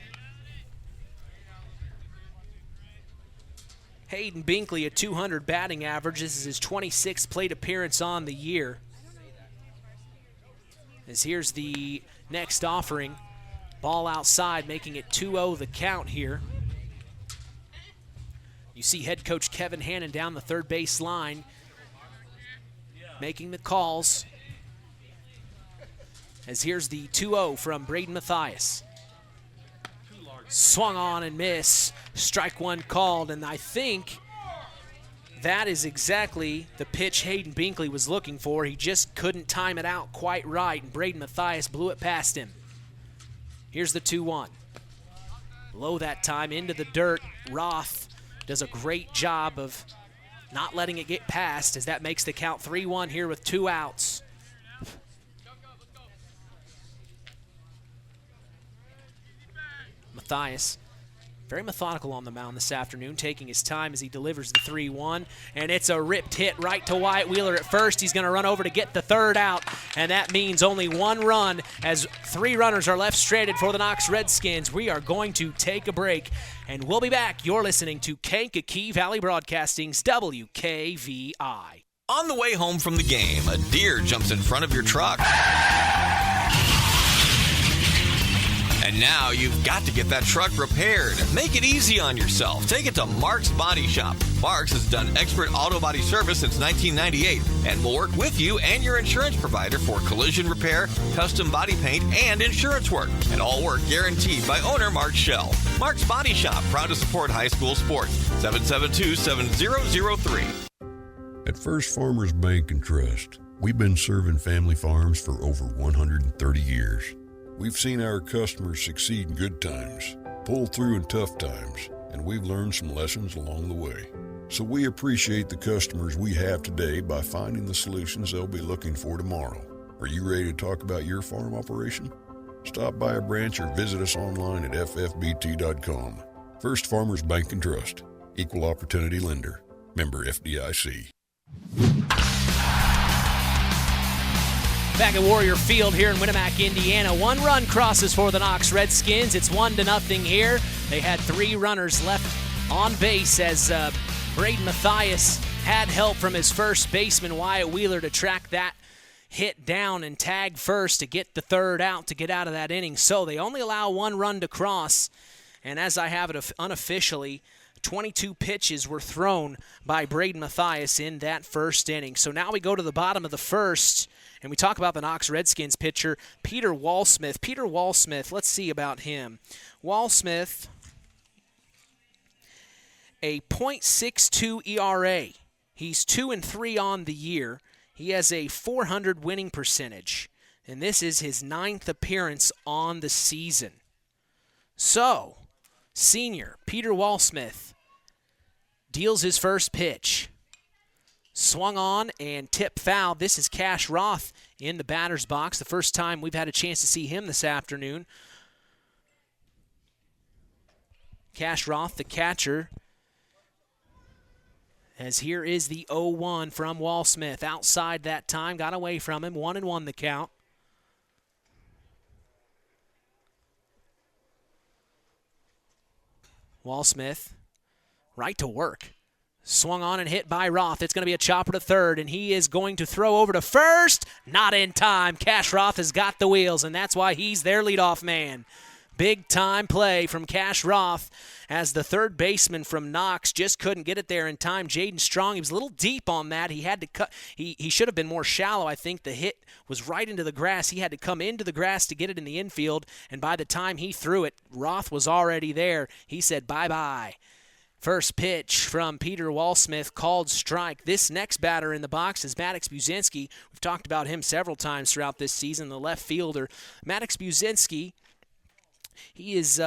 Hayden Binkley, a 200 batting average. This is his 26th plate appearance on the year. As here's the next offering. Ball outside, making it 2-0 the count here. You see head coach Kevin Hannon down the third base line, making the calls. As here's the 2-0 from Braden Matthias. Swung on and miss. Strike 1 called, and I think that is exactly the pitch Hayden Binkley was looking for. He just couldn't time it out quite right, and Braden Matthias blew it past him. Here's the 2-1. Low that time, into the dirt. Roth does a great job of not letting it get past, as that makes the count 3-1 here with 2 outs. Matthias, very methodical on the mound this afternoon, taking his time as he delivers the 3-1, and it's a ripped hit right to Wyatt Wheeler at first. He's going to run over to get the 3rd out, and that means only 1 run as 3 runners are left stranded for the Knox Redskins. We are going to take a break, and we'll be back. You're listening to Kankakee Valley Broadcasting's WKVI. On the way home from the game, a deer jumps in front of your truck. And now you've got to get that truck repaired. Make it easy on yourself. Take it to Mark's Body Shop. Mark's has done expert auto body service since 1998 and will work with you and your insurance provider for collision repair, custom body paint, and insurance work. And all work guaranteed by owner Mark Schell. Mark's Body Shop, proud to support high school sports. 772-7003. At First Farmers Bank and Trust, we've been serving family farms for over 130 years. We've seen our customers succeed in good times, pull through in tough times, and we've learned some lessons along the way. So we appreciate the customers we have today by finding the solutions they'll be looking for tomorrow. Are you ready to talk about your farm operation? Stop by a branch or visit us online at ffbt.com. First Farmers Bank and Trust. Equal Opportunity Lender. Member FDIC. Back at Warrior Field here in Winamac, Indiana. 1 run crosses for the Knox Redskins. It's 1-0 here. They had 3 runners left on base as Braden Matthias Had help from his first baseman, Wyatt Wheeler, to track that hit down and tag first to get the third out to get out of that inning. So they only allow one run to cross. And as I have it unofficially, 22 pitches were thrown by Braden Mathias in that first inning. So now we go to the bottom of the first, and we talk about the Knox Redskins pitcher, Peter Walsmith. Peter Walsmith, let's see about him. Walsmith, a .62 ERA. He's 2-3 on the year. He has a .400 winning percentage, and this is his 9th appearance on the season. So, senior Peter Walsmith deals his first pitch. Swung on and tipped foul. This is Cash Roth in the batter's box. The first time we've had a chance to see him this afternoon. Cash Roth, the catcher. As here is the 0-1 from Walsmith. Outside that time, got away from him. 1-1 the count. Walsmith, right to work. Swung on and hit by Roth. It's going to be a chopper to third, and he is going to throw over to first. Not in time. Cash Roth has got the wheels, and that's why he's their leadoff man. Big time play from Cash Roth as the third baseman from Knox just couldn't get it there in time. Jaden Strong, he was a little deep on that. He had to cut. He should have been more shallow. I think the hit was right into the grass. He had to come into the grass to get it in the infield, and by the time he threw it, Roth was already there. He said bye-bye. First pitch from Peter Walsmith, called strike. This next batter in the box is Maddox Buzinski. We've talked about him several times throughout this season, the left fielder. Maddox Buzinski, he is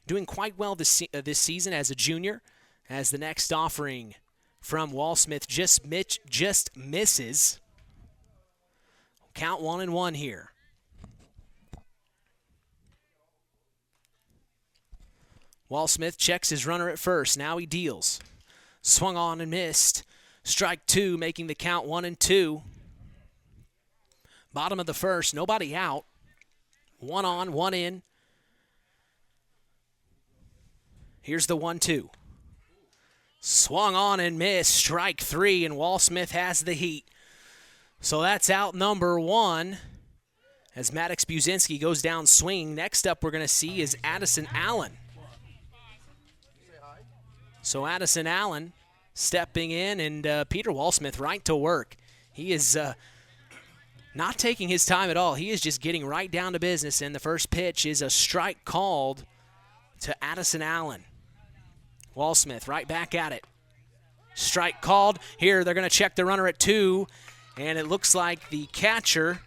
doing quite well this season as a junior, as the next offering from Walsmith just misses. Count 1-1 here. Walsmith checks his runner at first. Now he deals. Swung on and missed. Strike two, making the count 1-2. Bottom of the first, nobody out. 1 on, 1 in. Here's the 1-2. Swung on and missed. Strike three, and Walsmith has the heat. So that's out number 1 as Maddox Buzinski goes down swinging. Next up we're going to see is Addison Allen. So Addison Allen stepping in, and Peter Walsmith right to work. He is not taking his time at all. He is just getting right down to business, and the first pitch is a strike called to Addison Allen. Walsmith right back at it. Strike called. Here they're going to check the runner at 2, and it looks like the catcher,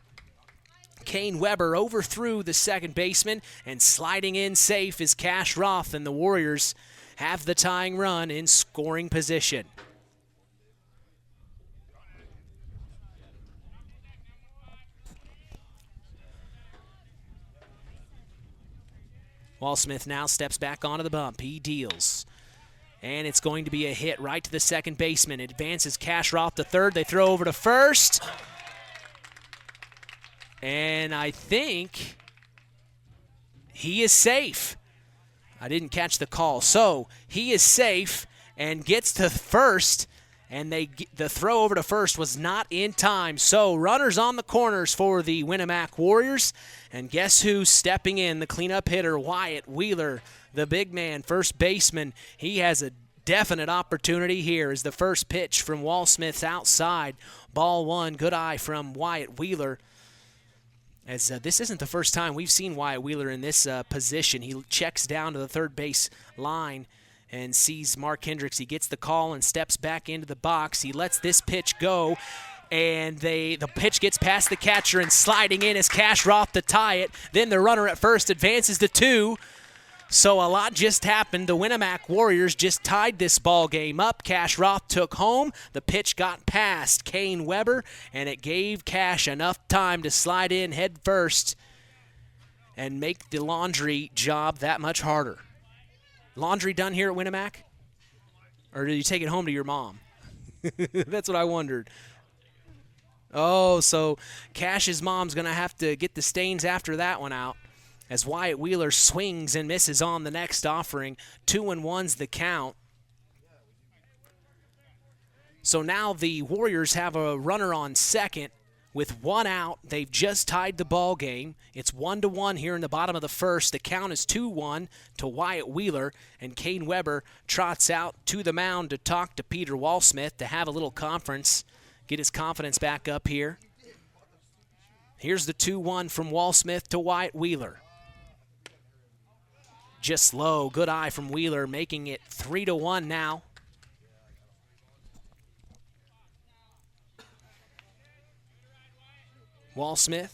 Kane Weber, overthrew the second baseman, and sliding in safe is Cash Roth, and the Warriors have the tying run in scoring position. Walsmith now steps back onto the bump. He deals. And it's going to be a hit right to the second baseman. It advances Cash Roth to third. They throw over to first. And I think he is safe. I didn't catch the call. So he is safe and gets to first, and the throw over to first was not in time. So runners on the corners for the Winamac Warriors. And guess who's stepping in? The cleanup hitter, Wyatt Wheeler, the big man, first baseman. He has a definite opportunity here as the first pitch from Walsmith's outside. Ball one, good eye from Wyatt Wheeler. As this isn't the first time we've seen Wyatt Wheeler in this position. He checks down to the third base line and sees Mark Hendricks. He gets the call and steps back into the box. He lets this pitch go, and the pitch gets past the catcher, and sliding in is Cash Roth to tie it. Then the runner at first advances to 2. So a lot just happened. The Winamac Warriors just tied this ball game up. Cash Roth took home. The pitch got past Kane Weber, and it gave Cash enough time to slide in head first and make the laundry job that much harder. Laundry done here at Winamac? Or did you take it home to your mom? That's what I wondered. Oh, so Cash's mom's going to have to get the stains after that one out. As Wyatt Wheeler swings and misses on the next offering. 2-1's the count. So now the Warriors have a runner on second with one out. They've just tied the ball game. It's 1-1 here in the bottom of the first. The count is 2-1 to Wyatt Wheeler, and Kane Weber trots out to the mound to talk to Peter Walsmith to have a little conference, get his confidence back up here. Here's the 2-1 from Walsmith to Wyatt Wheeler. Just low, good eye from Wheeler, making it 3-1 now. Walsmith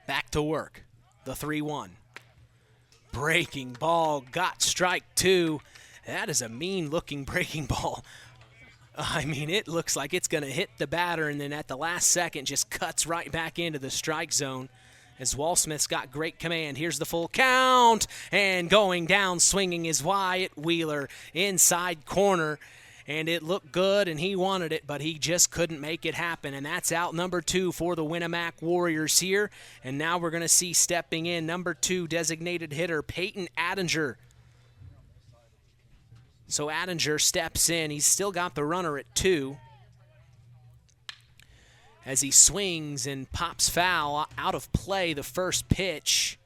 back to work. The 3-1. Breaking ball, got strike two. That is a mean-looking breaking ball. I mean, it looks like it's going to hit the batter, and then at the last second just cuts right back into the strike zone as Walsmith's got great command. Here's the full count, and going down swinging is Wyatt Wheeler, inside corner. And it looked good, and he wanted it, but he just couldn't make it happen. And that's out number 2 for the Winamac Warriors here. And now we're going to see stepping in number 2 designated hitter, Peyton Addinger. So Addinger steps in. He's still got the runner at 2. As he swings and pops foul out of play the first pitch.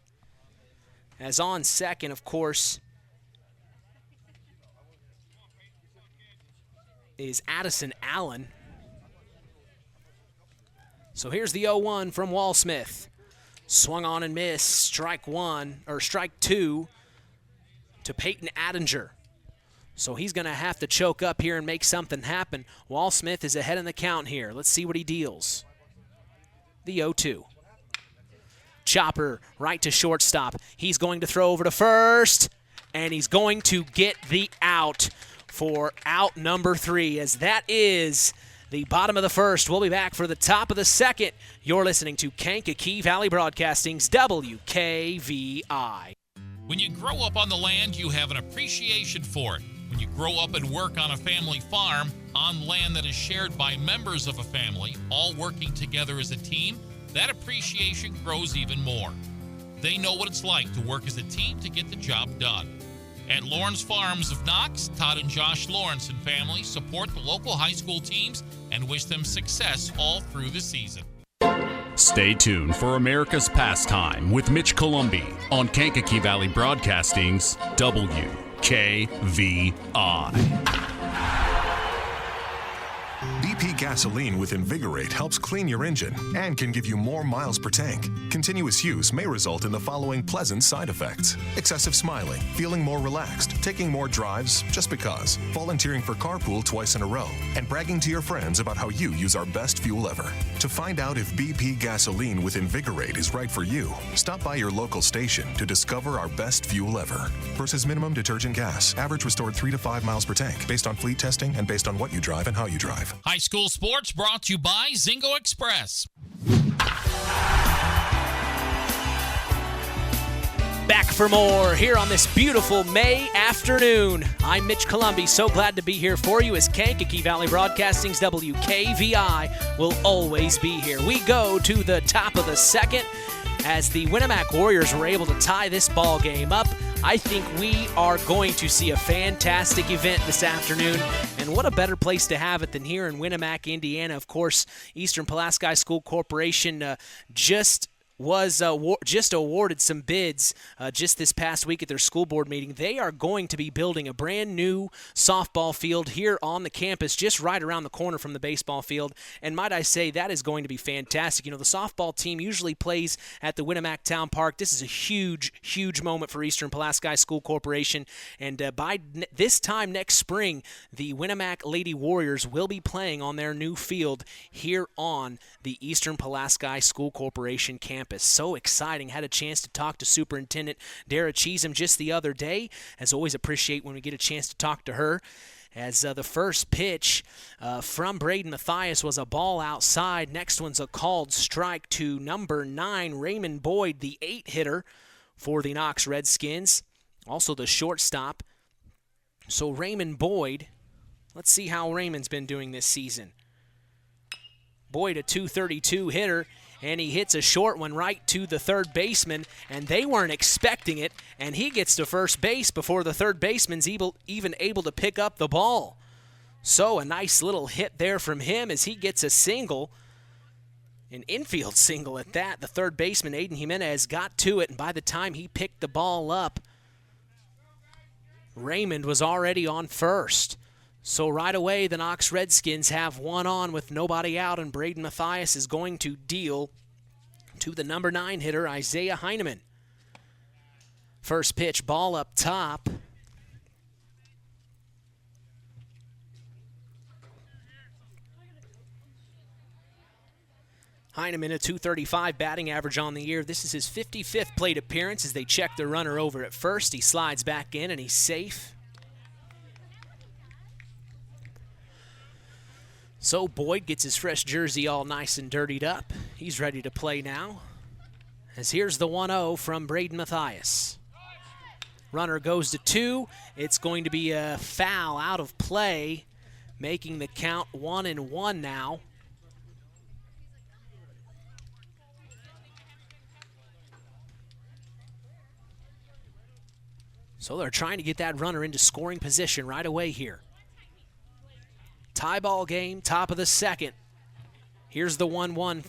As on second, of course, is Addison Allen. So here's the 0-1 from Walsmith. Swung on and missed. Strike 2 to Peyton Addinger. So he's going to have to choke up here and make something happen. Walsmith is ahead in the count here. Let's see what he deals. The 0-2. Chopper right to shortstop. He's going to throw over to first, and he's going to get the out for out number 3, as that is the bottom of the first. We'll be back for the top of the second. You're listening to Kankakee Valley Broadcasting's WKVI. When you grow up on the land, you have an appreciation for it. When you grow up and work on a family farm, on land that is shared by members of a family, all working together as a team, that appreciation grows even more. They know what it's like to work as a team to get the job done. At Lawrence Farms of Knox, Todd and Josh Lawrence and family support the local high school teams and wish them success all through the season. Stay tuned for America's Pastime with Mitch Columbi on Kankakee Valley Broadcasting's WKVI. BP gasoline with Invigorate helps clean your engine and can give you more miles per tank. Continuous use may result in the following pleasant side effects: excessive smiling, feeling more relaxed, taking more drives just because, volunteering for carpool twice in a row, and bragging to your friends about how you use our best fuel ever. To find out if BP gasoline with Invigorate is right for you, stop by your local station to discover our best fuel ever. Versus minimum detergent gas. Average restored 3 to 5 miles per tank, based on fleet testing and based on what you drive and how you drive. High school sports brought to you by Zingo Express. Back for more here on this beautiful May afternoon. I'm Mitch Columbi, so glad to be here for you as Kankakee Valley Broadcasting's WKVI will always be here. We go to the top of the second as the Winamac Warriors were able to tie this ball game up. I think we are going to see a fantastic event this afternoon, and what a better place to have it than here in Winamac, Indiana. Of course, Eastern Pulaski School Corporation just awarded some bids just this past week at their school board meeting. They are going to be building a brand new softball field here on the campus, just right around the corner from the baseball field. And might I say, that is going to be fantastic. You know, the softball team usually plays at the Winamac Town Park. This is a huge, huge moment for Eastern Pulaski School Corporation. And by this time next spring, the Winamac Lady Warriors will be playing on their new field here on the Eastern Pulaski School Corporation campus. So exciting. Had a chance to talk to Superintendent Dara Cheesem just the other day. As always, appreciate when we get a chance to talk to her. As the first pitch from Braden Mathias was a ball outside. Next one's a called strike to number 9, Raymond Boyd, the 8-hitter for the Knox Redskins. Also the shortstop. So Raymond Boyd, let's see how Raymond's been doing this season. Boyd, a .232 hitter, and he hits a short one right to the third baseman, and they weren't expecting it, and he gets to first base before the third baseman's even able to pick up the ball. So a nice little hit there from him as he gets a single, an infield single at that. The third baseman, Aiden Jimenez, got to it, and by the time he picked the ball up, Raymond was already on first. So right away, the Knox Redskins have one on with nobody out, and Braden Mathias is going to deal to the number 9 hitter, Isaiah Heineman. First pitch, ball up top. Heineman, a .235 batting average on the year. This is his 55th plate appearance as they check the runner over at first. He slides back in, and he's safe. So Boyd gets his fresh jersey all nice and dirtied up. He's ready to play now. As here's the 1-0 from Braden Mathias. Runner goes to 2. It's going to be a foul out of play, making the count 1-1 now. So they're trying to get that runner into scoring position right away here. Tie ball game, top of the second. Here's the 1-1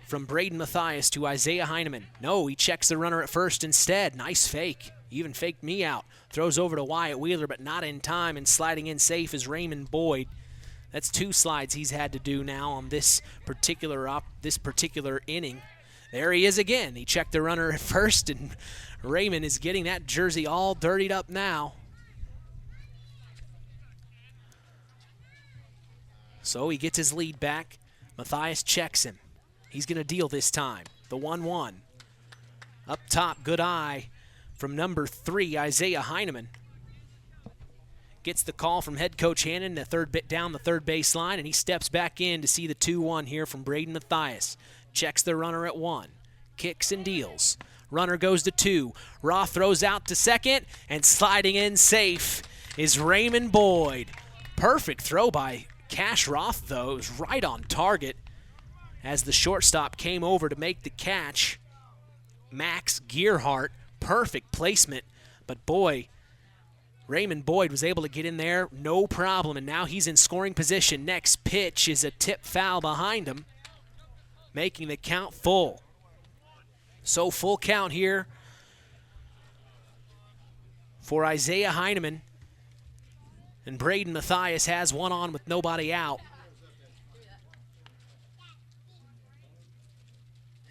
from Braden Mathias to Isaiah Heineman. No, he checks the runner at first instead. Nice fake. Even faked me out. Throws over to Wyatt Wheeler, but not in time, and sliding in safe is Raymond Boyd. That's 2 slides he's had to do now on this particular inning. There he is again. He checked the runner at first, and Raymond is getting that jersey all dirtied up now. So he gets his lead back. Mathias checks him. He's going to deal this time. The 1-1. Up top, good eye from number 3, Isaiah Heineman. Gets the call from head coach Hannon down the third base line, and he steps back in to see the 2-1 here from Braden Mathias. Checks the runner at 1. Kicks and deals. Runner goes to 2. Roth throws out to second, and sliding in safe is Raymond Boyd. Perfect throw by Cash Roth, though. It was right on target as the shortstop came over to make the catch. Max Gearhart, perfect placement, but boy, Raymond Boyd was able to get in there, no problem, and now he's in scoring position. Next pitch is a tip foul behind him, making the count full. So full count here for Isaiah Heineman. And Braden Mathias has one on with nobody out.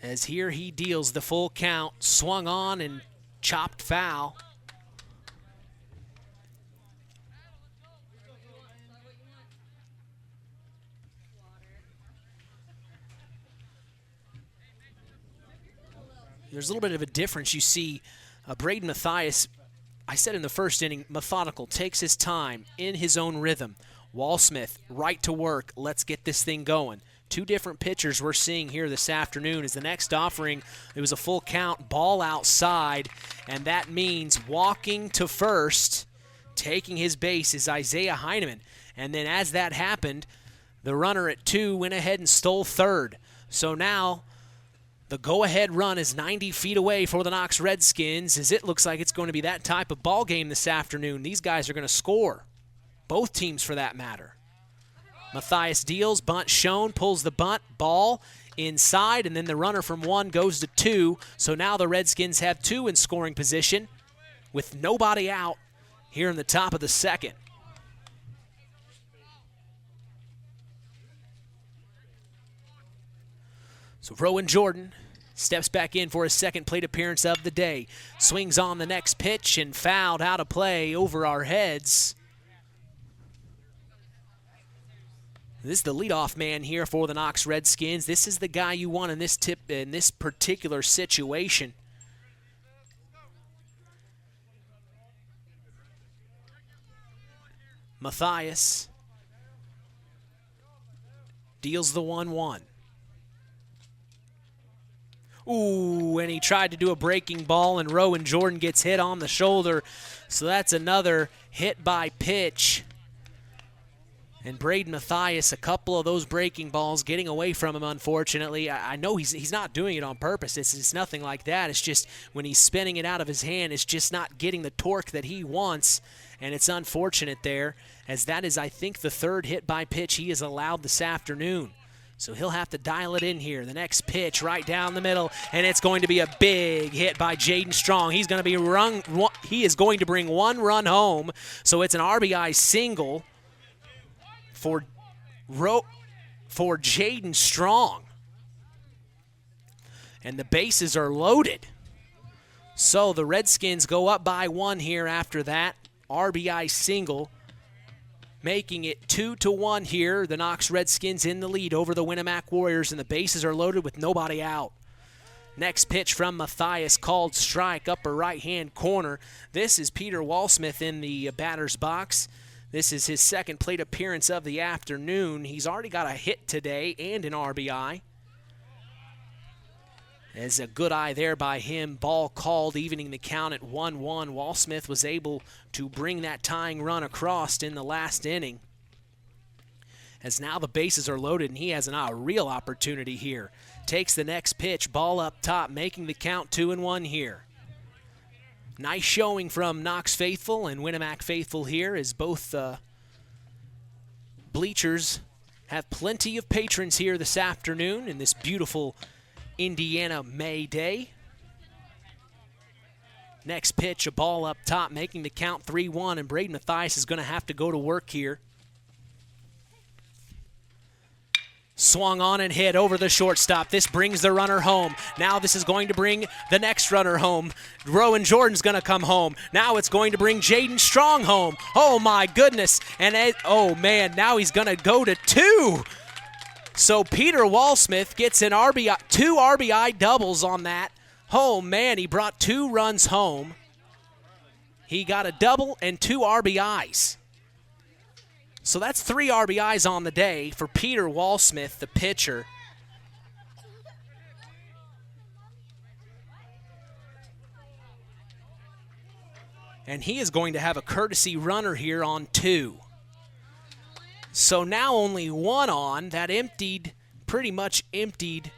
As here he deals the full count, swung on and chopped foul. There's a little bit of a difference. You see Braden Mathias, I said in the first inning, methodical, takes his time, in his own rhythm. Walsmith, right to work, let's get this thing going. 2 different pitchers we're seeing here this afternoon. As the next offering, it was a full count, ball outside, and that means walking to first, taking his base is Isaiah Heineman. And then as that happened, the runner at 2 went ahead and stole third. So now the go-ahead run is 90 feet away for the Knox Redskins, as it looks like it's going to be that type of ball game this afternoon. These guys are going to score. Both teams, for that matter. Mathias deals, bunt shown, pulls the bunt, ball inside, and then the runner from 1 goes to 2. So now the Redskins have 2 in scoring position with nobody out here in the top of the second. So Rowan Jordan steps back in for his second plate appearance of the day. Swings on the next pitch and fouled out of play over our heads. This is the leadoff man here for the Knox Redskins. This is the guy you want in this particular situation. Mathias deals the 1-1. Ooh, and he tried to do a breaking ball, and Rowan Jordan gets hit on the shoulder. So that's another hit by pitch. And Braden Mathias, a couple of those breaking balls getting away from him, unfortunately. I know he's not doing it on purpose. It's nothing like that. It's just when he's spinning it out of his hand, it's just not getting the torque that he wants, and it's unfortunate there, as that is, I think, the third hit by pitch he has allowed this afternoon. So he'll have to dial it in here. The next pitch right down the middle, and it's going to be a big hit by Jaden Strong. He is going to bring one run home, so it's an RBI single for Jaden Strong. And the bases are loaded. So the Redskins go up by one here after that RBI single, making it 2-1 here. The Knox Redskins in the lead over the Winamac Warriors, and the bases are loaded with nobody out. Next pitch from Mathias, called strike, upper right-hand corner. This is Peter Walsmith in the batter's box. This is his second plate appearance of the afternoon. He's already got a hit today and an RBI. As a good eye there by him. Ball called, evening the count at 1-1. Walsmith was able to bring that tying run across in the last inning. As now the bases are loaded and he has a real opportunity here. Takes the next pitch, ball up top, making the count 2-1 here. Nice showing from Knox faithful and Winamac faithful here, as both bleachers have plenty of patrons here this afternoon in this beautiful Indiana May day. Next pitch, a ball up top, making the count 3-1, and Braden Mathias is going to have to go to work here. Swung on and hit over the shortstop. This brings the runner home. Now this is going to bring the next runner home. Rowan Jordan's going to come home. Now it's going to bring Jaden Strong home. Oh, my goodness. And, oh, man, now he's going to go to 2. So Peter Walsmith gets an RBI, 2 RBI doubles on that. Oh, man, he brought 2 runs home. He got a double and 2 RBIs. So that's 3 RBIs on the day for Peter Walsmith, the pitcher. And he is going to have a courtesy runner here on 2. So now only 1 on. That pretty much emptied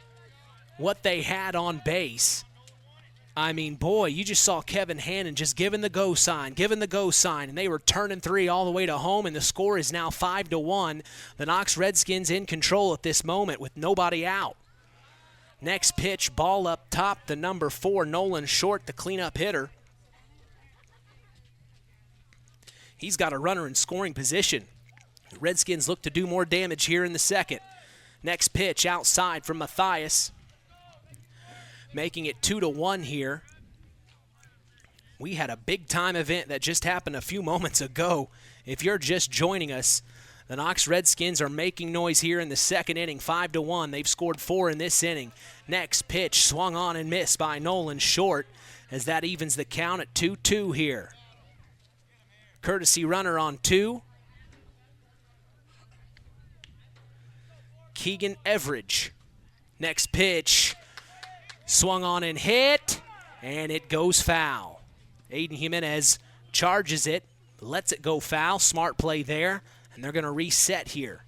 what they had on base. I mean, boy, you just saw Kevin Hannon just giving the go sign, and they were turning 3 all the way to home, and the score is now 5-1. The Knox Redskins in control at this moment with nobody out. Next pitch, ball up top, the number 4, Nolan Short, the cleanup hitter. He's got a runner in scoring position. The Redskins look to do more damage here in the second. Next pitch, outside from Mathias, making it 2-1 here. We had a big-time event that just happened a few moments ago. If you're just joining us, the Knox Redskins are making noise here in the second inning, 5-1. They've scored 4 in this inning. Next pitch, swung on and missed by Nolan Short, as that evens the count at 2-2 here. Courtesy runner on 2. Keegan Everidge. Next pitch, swung on and hit, and it goes foul. Aiden Jimenez charges it, lets it go foul. Smart play there, and they're going to reset here.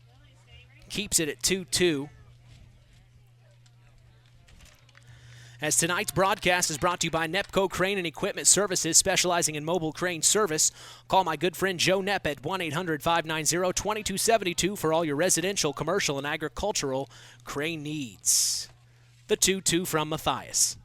Keeps it at 2-2. As tonight's broadcast is brought to you by Nepco Crane and Equipment Services, specializing in mobile crane service. Call my good friend Joe Nepp at 1-800-590-2272 for all your residential, commercial, and agricultural crane needs. The 2-2 from Mathias.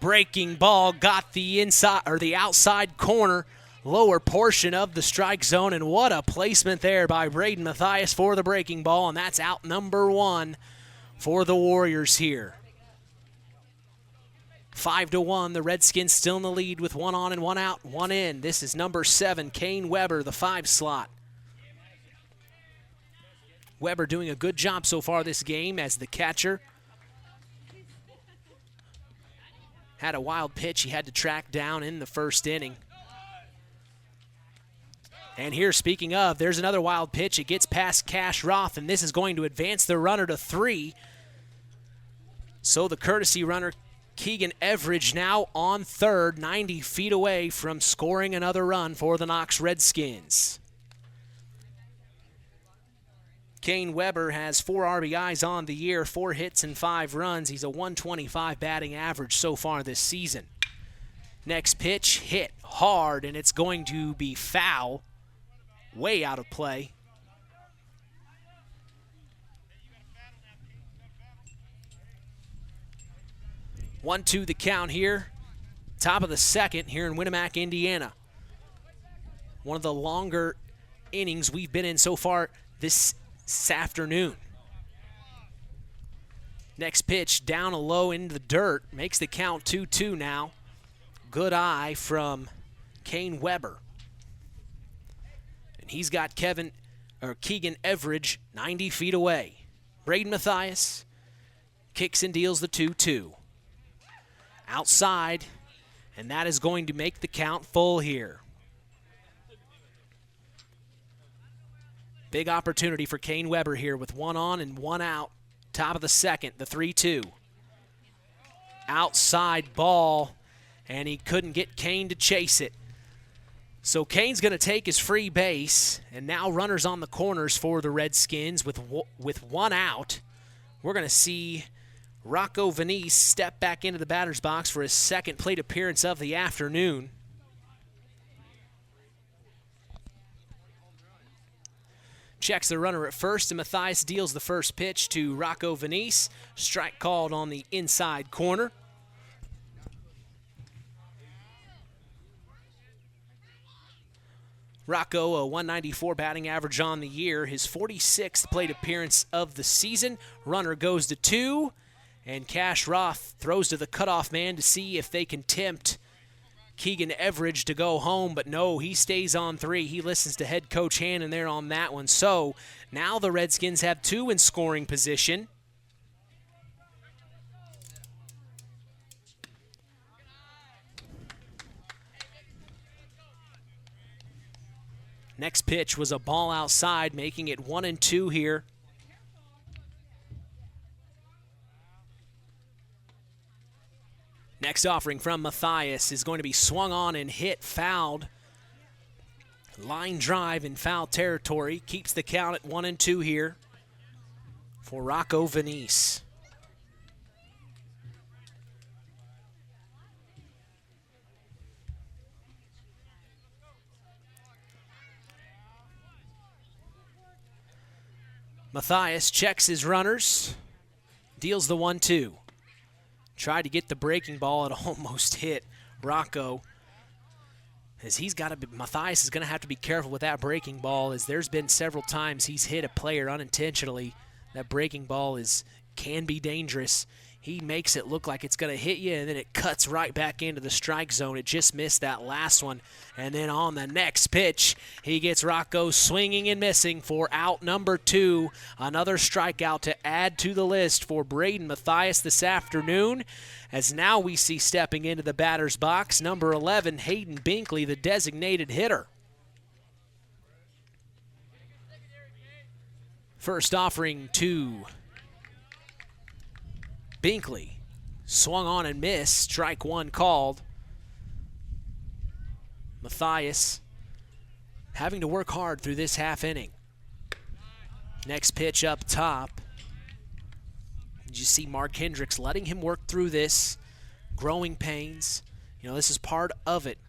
Breaking ball got the inside or the outside corner, lower portion of the strike zone, and what a placement there by Braden Mathias for the breaking ball, and that's out number 1 for the Warriors here. 5-1, the Redskins still in the lead with 1 on and 1 out, 1 in. This is number 7, Kane Weber, the 5 slot. Weber doing a good job so far this game as the catcher. Had a wild pitch he had to track down in the first inning. And here, speaking of, there's another wild pitch. It gets past Cash Roth, and this is going to advance the runner to 3. So the courtesy runner, Keegan Everidge, now on third, 90 feet away from scoring another run for the Knox Redskins. Kane Weber has 4 RBIs on the year, 4 hits and 5 runs. He's a 125 batting average so far this season. Next pitch, hit hard, and it's going to be foul. Way out of play. One, two, the count here. Top of the second here in Winamac, Indiana. One of the longer innings we've been in so far this afternoon. Next pitch, down a low into the dirt. Makes the count 2-2 now. Good eye from Kane Weber. And he's got Keegan Everidge 90 feet away. Braden Mathias kicks and deals the 2-2. Outside, and that is going to make the count full here. Big opportunity for Kane Weber here with 1 on and 1 out. Top of the second, the 3-2. Outside ball, and he couldn't get Kane to chase it. So Kane's going to take his free base, and now runners on the corners for the Redskins with 1 out. We're going to see Rocco Venice step back into the batter's box for his second plate appearance of the afternoon. Checks the runner at first, and Mathias deals the first pitch to Rocco Venice. Strike called on the inside corner. Rocco, a 194 batting average on the year, his 46th plate appearance of the season. Runner goes to 2, and Cash Roth throws to the cutoff man to see if they can tempt Keegan Everidge to go home, but no, he stays on 3. He listens to head coach Hannon there on that one. So now the Redskins have 2 in scoring position. Next pitch was a ball outside, making it 1-2 here. Next offering from Mathias is going to be swung on and hit, fouled. Line drive in foul territory. Keeps the count at 1-2 here for Rocco Venice. Mathias checks his runners, deals the 1-2. Tried to get the breaking ball. It almost hit Rocco. As Mathias is going to have to be careful with that breaking ball, as there's been several times he's hit a player unintentionally. That breaking ball can be dangerous. He makes it look like it's going to hit you, and then it cuts right back into the strike zone. It just missed that last one. And then on the next pitch, he gets Rocco swinging and missing for out number 2. Another strikeout to add to the list for Braden Mathias this afternoon, as now we see stepping into the batter's box, number 11, Hayden Binkley, the designated hitter. First offering to Binkley, swung on and missed, strike 1 called. Mathias having to work hard through this half inning. Next pitch up top. Did you see Mark Hendricks letting him work through this? Growing pains. You know, this is part of it.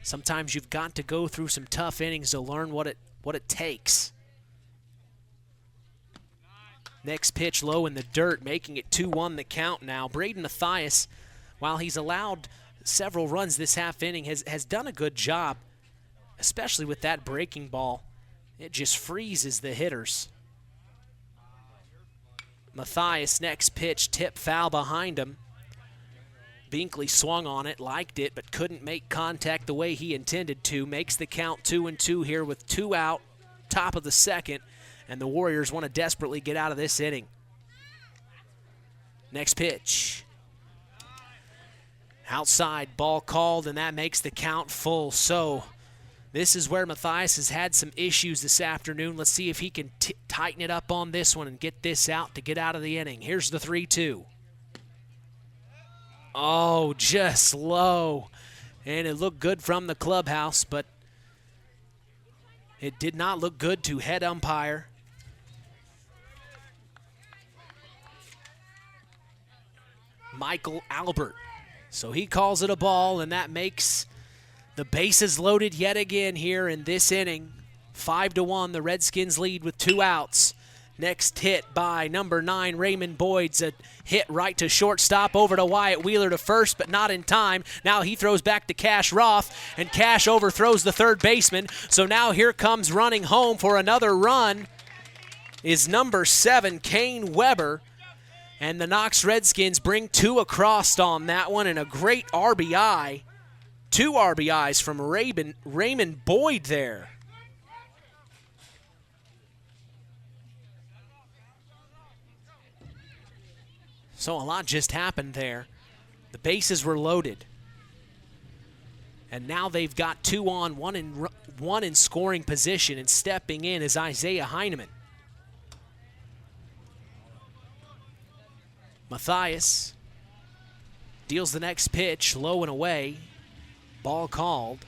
Sometimes you've got to go through some tough innings to learn what it takes. Next pitch low in the dirt, making it 2-1 the count now. Braden Mathias, while he's allowed several runs this half inning, has done a good job, especially with that breaking ball. It just freezes the hitters. Mathias, next pitch, tip foul behind him. Binkley swung on it, liked it, but couldn't make contact the way he intended to. Makes the count 2-2 here with 2 out, top of the second. And the Warriors want to desperately get out of this inning. Next pitch. Outside, ball called, and that makes the count full. So this is where Mathias has had some issues this afternoon. Let's see if he can tighten it up on this one and get this out to get out of the inning. Here's the 3-2. Oh, just low. And it looked good from the clubhouse, but it did not look good to head umpire. Michael Albert. So he calls it a ball, and that makes the bases loaded yet again here in this inning. 5-1, the Redskins lead with 2 outs. Next hit by number 9, Raymond Boyd's a hit right to shortstop, over to Wyatt Wheeler to first, but not in time. Now he throws back to Cash Roth, and Cash overthrows the third baseman. So now here comes running home for another run is number 7, Kane Weber. And the Knox Redskins bring 2 across on that one, and a great RBI. 2 RBIs from Raymond Boyd there. So a lot just happened there. The bases were loaded. And now they've got 2 on, one in scoring position, and stepping in is Isaiah Heineman. Matthias deals the next pitch, low and away. Ball called.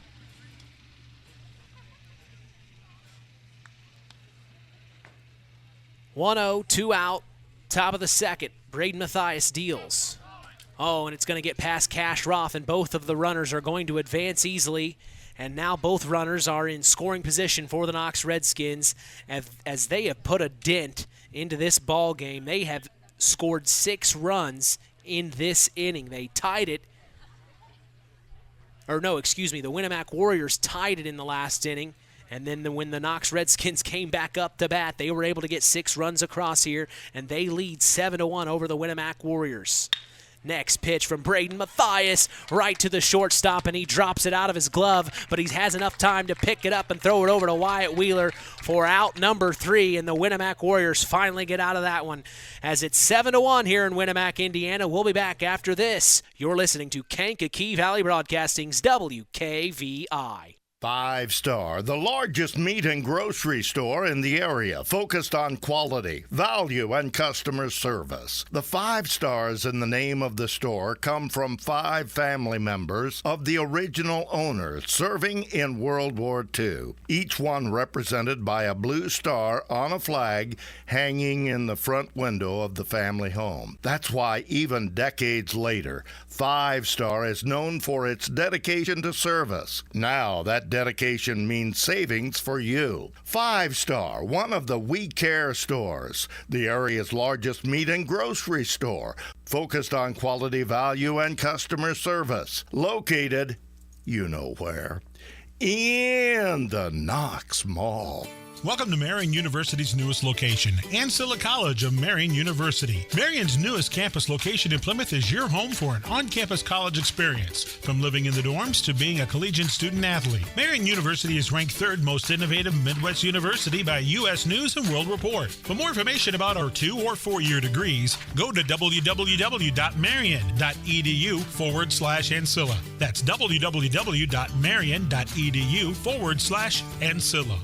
(1-0), 2 out, top of the second. Braden Matthias deals. Oh, and it's going to get past Cash Roth, and both of the runners are going to advance easily. And now both runners are in scoring position for the Knox Redskins as they have put a dent into this ball game. They have scored 6 runs in this inning. They tied it. The Winamac Warriors tied it in the last inning. And then when the Knox Redskins came back up to bat, they were able to get 6 runs across here, and they lead 7-1 over the Winamac Warriors. Next pitch from Braden Matthias, right to the shortstop, and he drops it out of his glove, but he has enough time to pick it up and throw it over to Wyatt Wheeler for out number 3, and the Winamac Warriors finally get out of that one. As it's 7-1 here in Winamac, Indiana. We'll be back after this. You're listening to Kankakee Valley Broadcasting's WKVI. 5 Star, the largest meat and grocery store in the area, focused on quality, value, and customer service. The 5 stars in the name of the store come from 5 family members of the original owner serving in World War II, each one represented by a blue star on a flag hanging in the front window of the family home. That's why even decades later, 5 Star is known for its dedication to service. Now that dedication means savings for you. 5 Star, one of the We Care stores, the area's largest meat and grocery store, focused on quality, value, and customer service. Located, you know where, in the Knox Mall. Welcome to Marian University's newest location, Ancilla College of Marian University. Marian's newest campus location in Plymouth is your home for an on-campus college experience. From living in the dorms to being a collegiate student-athlete, Marian University is ranked 3rd most innovative Midwest university by U.S. News & World Report. For more information about our 2- or 4-year degrees, go to www.marian.edu/Ancilla. That's www.marian.edu/Ancilla.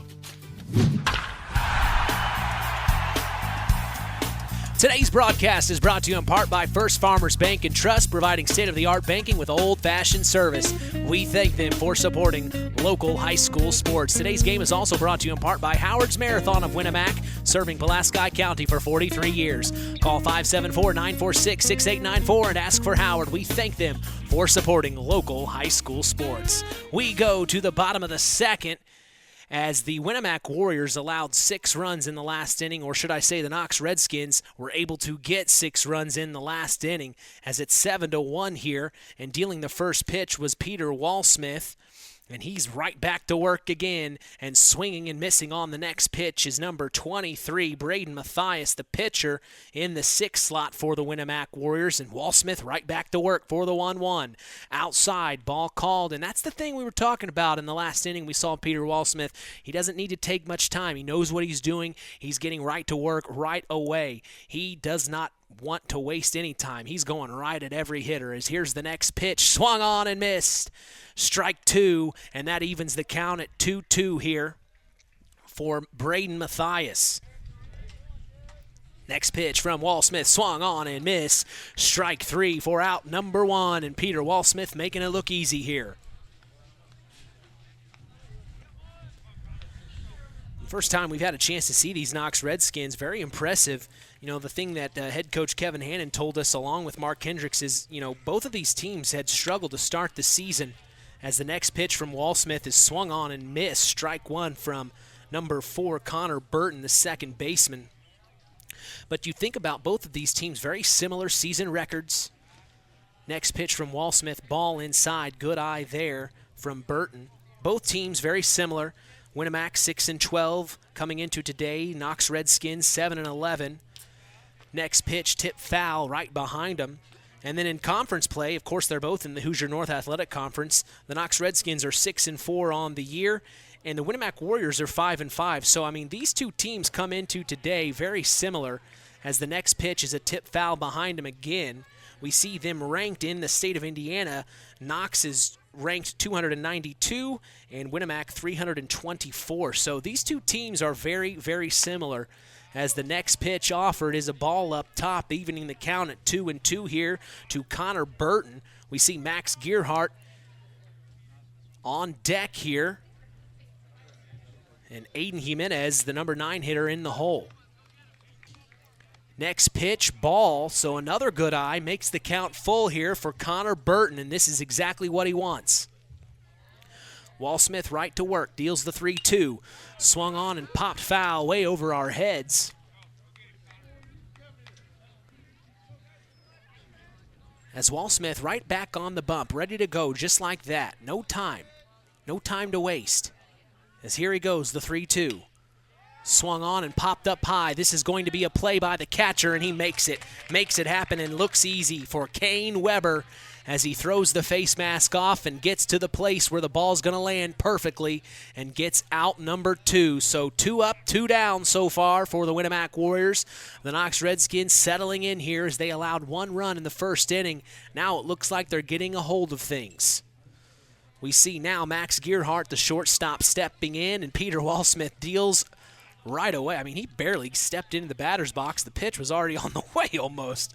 Today's broadcast is brought to you in part by First Farmers Bank and Trust, providing state-of-the-art banking with old-fashioned service. We thank them for supporting local high school sports. Today's game is also brought to you in part by Howard's Marathon of Winamac, serving Pulaski County for 43 years. Call 574-946-6894 and ask for Howard. We thank them for supporting local high school sports. We go to the bottom of the second, as the Winamac Warriors allowed 6 runs in the last inning, or should I say the Knox Redskins were able to get 6 runs in the last inning, as it's 7-1 here, and dealing the first pitch was Peter Walsmith. And he's right back to work again, and swinging and missing on the next pitch is number 23, Braden Matthias, the pitcher, in the 6th slot for the Winamac Warriors. And Walsmith right back to work for the 1-1. Outside, ball called, and that's the thing we were talking about in the last inning. We saw Peter Walsmith. He doesn't need to take much time. He knows what he's doing. He's getting right to work right away. He does not want to waste any time. He's going right at every hitter. As here's the next pitch, swung on and missed. Strike 2, and that evens the count at 2-2 here for Braden Matthias. Next pitch from Walsmith, swung on and missed. Strike 3 for out number 1, and Peter Walsmith making it look easy here. First time we've had a chance to see these Knox Redskins. Very impressive. The thing that head coach Kevin Hannon told us along with Mark Hendricks is, both of these teams had struggled to start the season as the next pitch from Walsmith is swung on and missed. Strike one from number 4, Connor Burton, the second baseman. But you think about both of these teams, very similar season records. Next pitch from Walsmith, ball inside, good eye there from Burton. Both teams very similar. Winamac 6-12 coming into today. Knox Redskins 7-11. Next pitch, tip foul right behind them. And then in conference play, of course, they're both in the Hoosier North Athletic Conference. The Knox Redskins are 6-4 on the year, and the Winamac Warriors are 5-5. So, these two teams come into today very similar, as the next pitch is a tip foul behind them again. We see them ranked in the state of Indiana. Knox is ranked 292, and Winamac 324. So these two teams are very, very similar, as the next pitch offered is a ball up top, evening the count at 2-2 here to Connor Burton. We see Max Gearhart on deck here, and Aiden Jimenez, the number 9 hitter, in the hole. Next pitch, ball, so another good eye, makes the count full here for Connor Burton, and this is exactly what he wants. Walsmith right to work, deals the 3-2. Swung on and popped foul way over our heads. As Walsmith right back on the bump, ready to go just like that. No time to waste. As here he goes, the 3-2. Swung on and popped up high. This is going to be a play by the catcher, and he makes it happen and looks easy for Kane Weber as he throws the face mask off and gets to the place where the ball's going to land perfectly and gets out number 2. So 2 up, 2 down so far for the Winamac Warriors. The Knox Redskins settling in here as they allowed 1 run in the first inning. Now it looks like they're getting a hold of things. We see now Max Gearhart, the shortstop, stepping in, and Peter Walsmith deals right away. He barely stepped into the batter's box. The pitch was already on the way almost.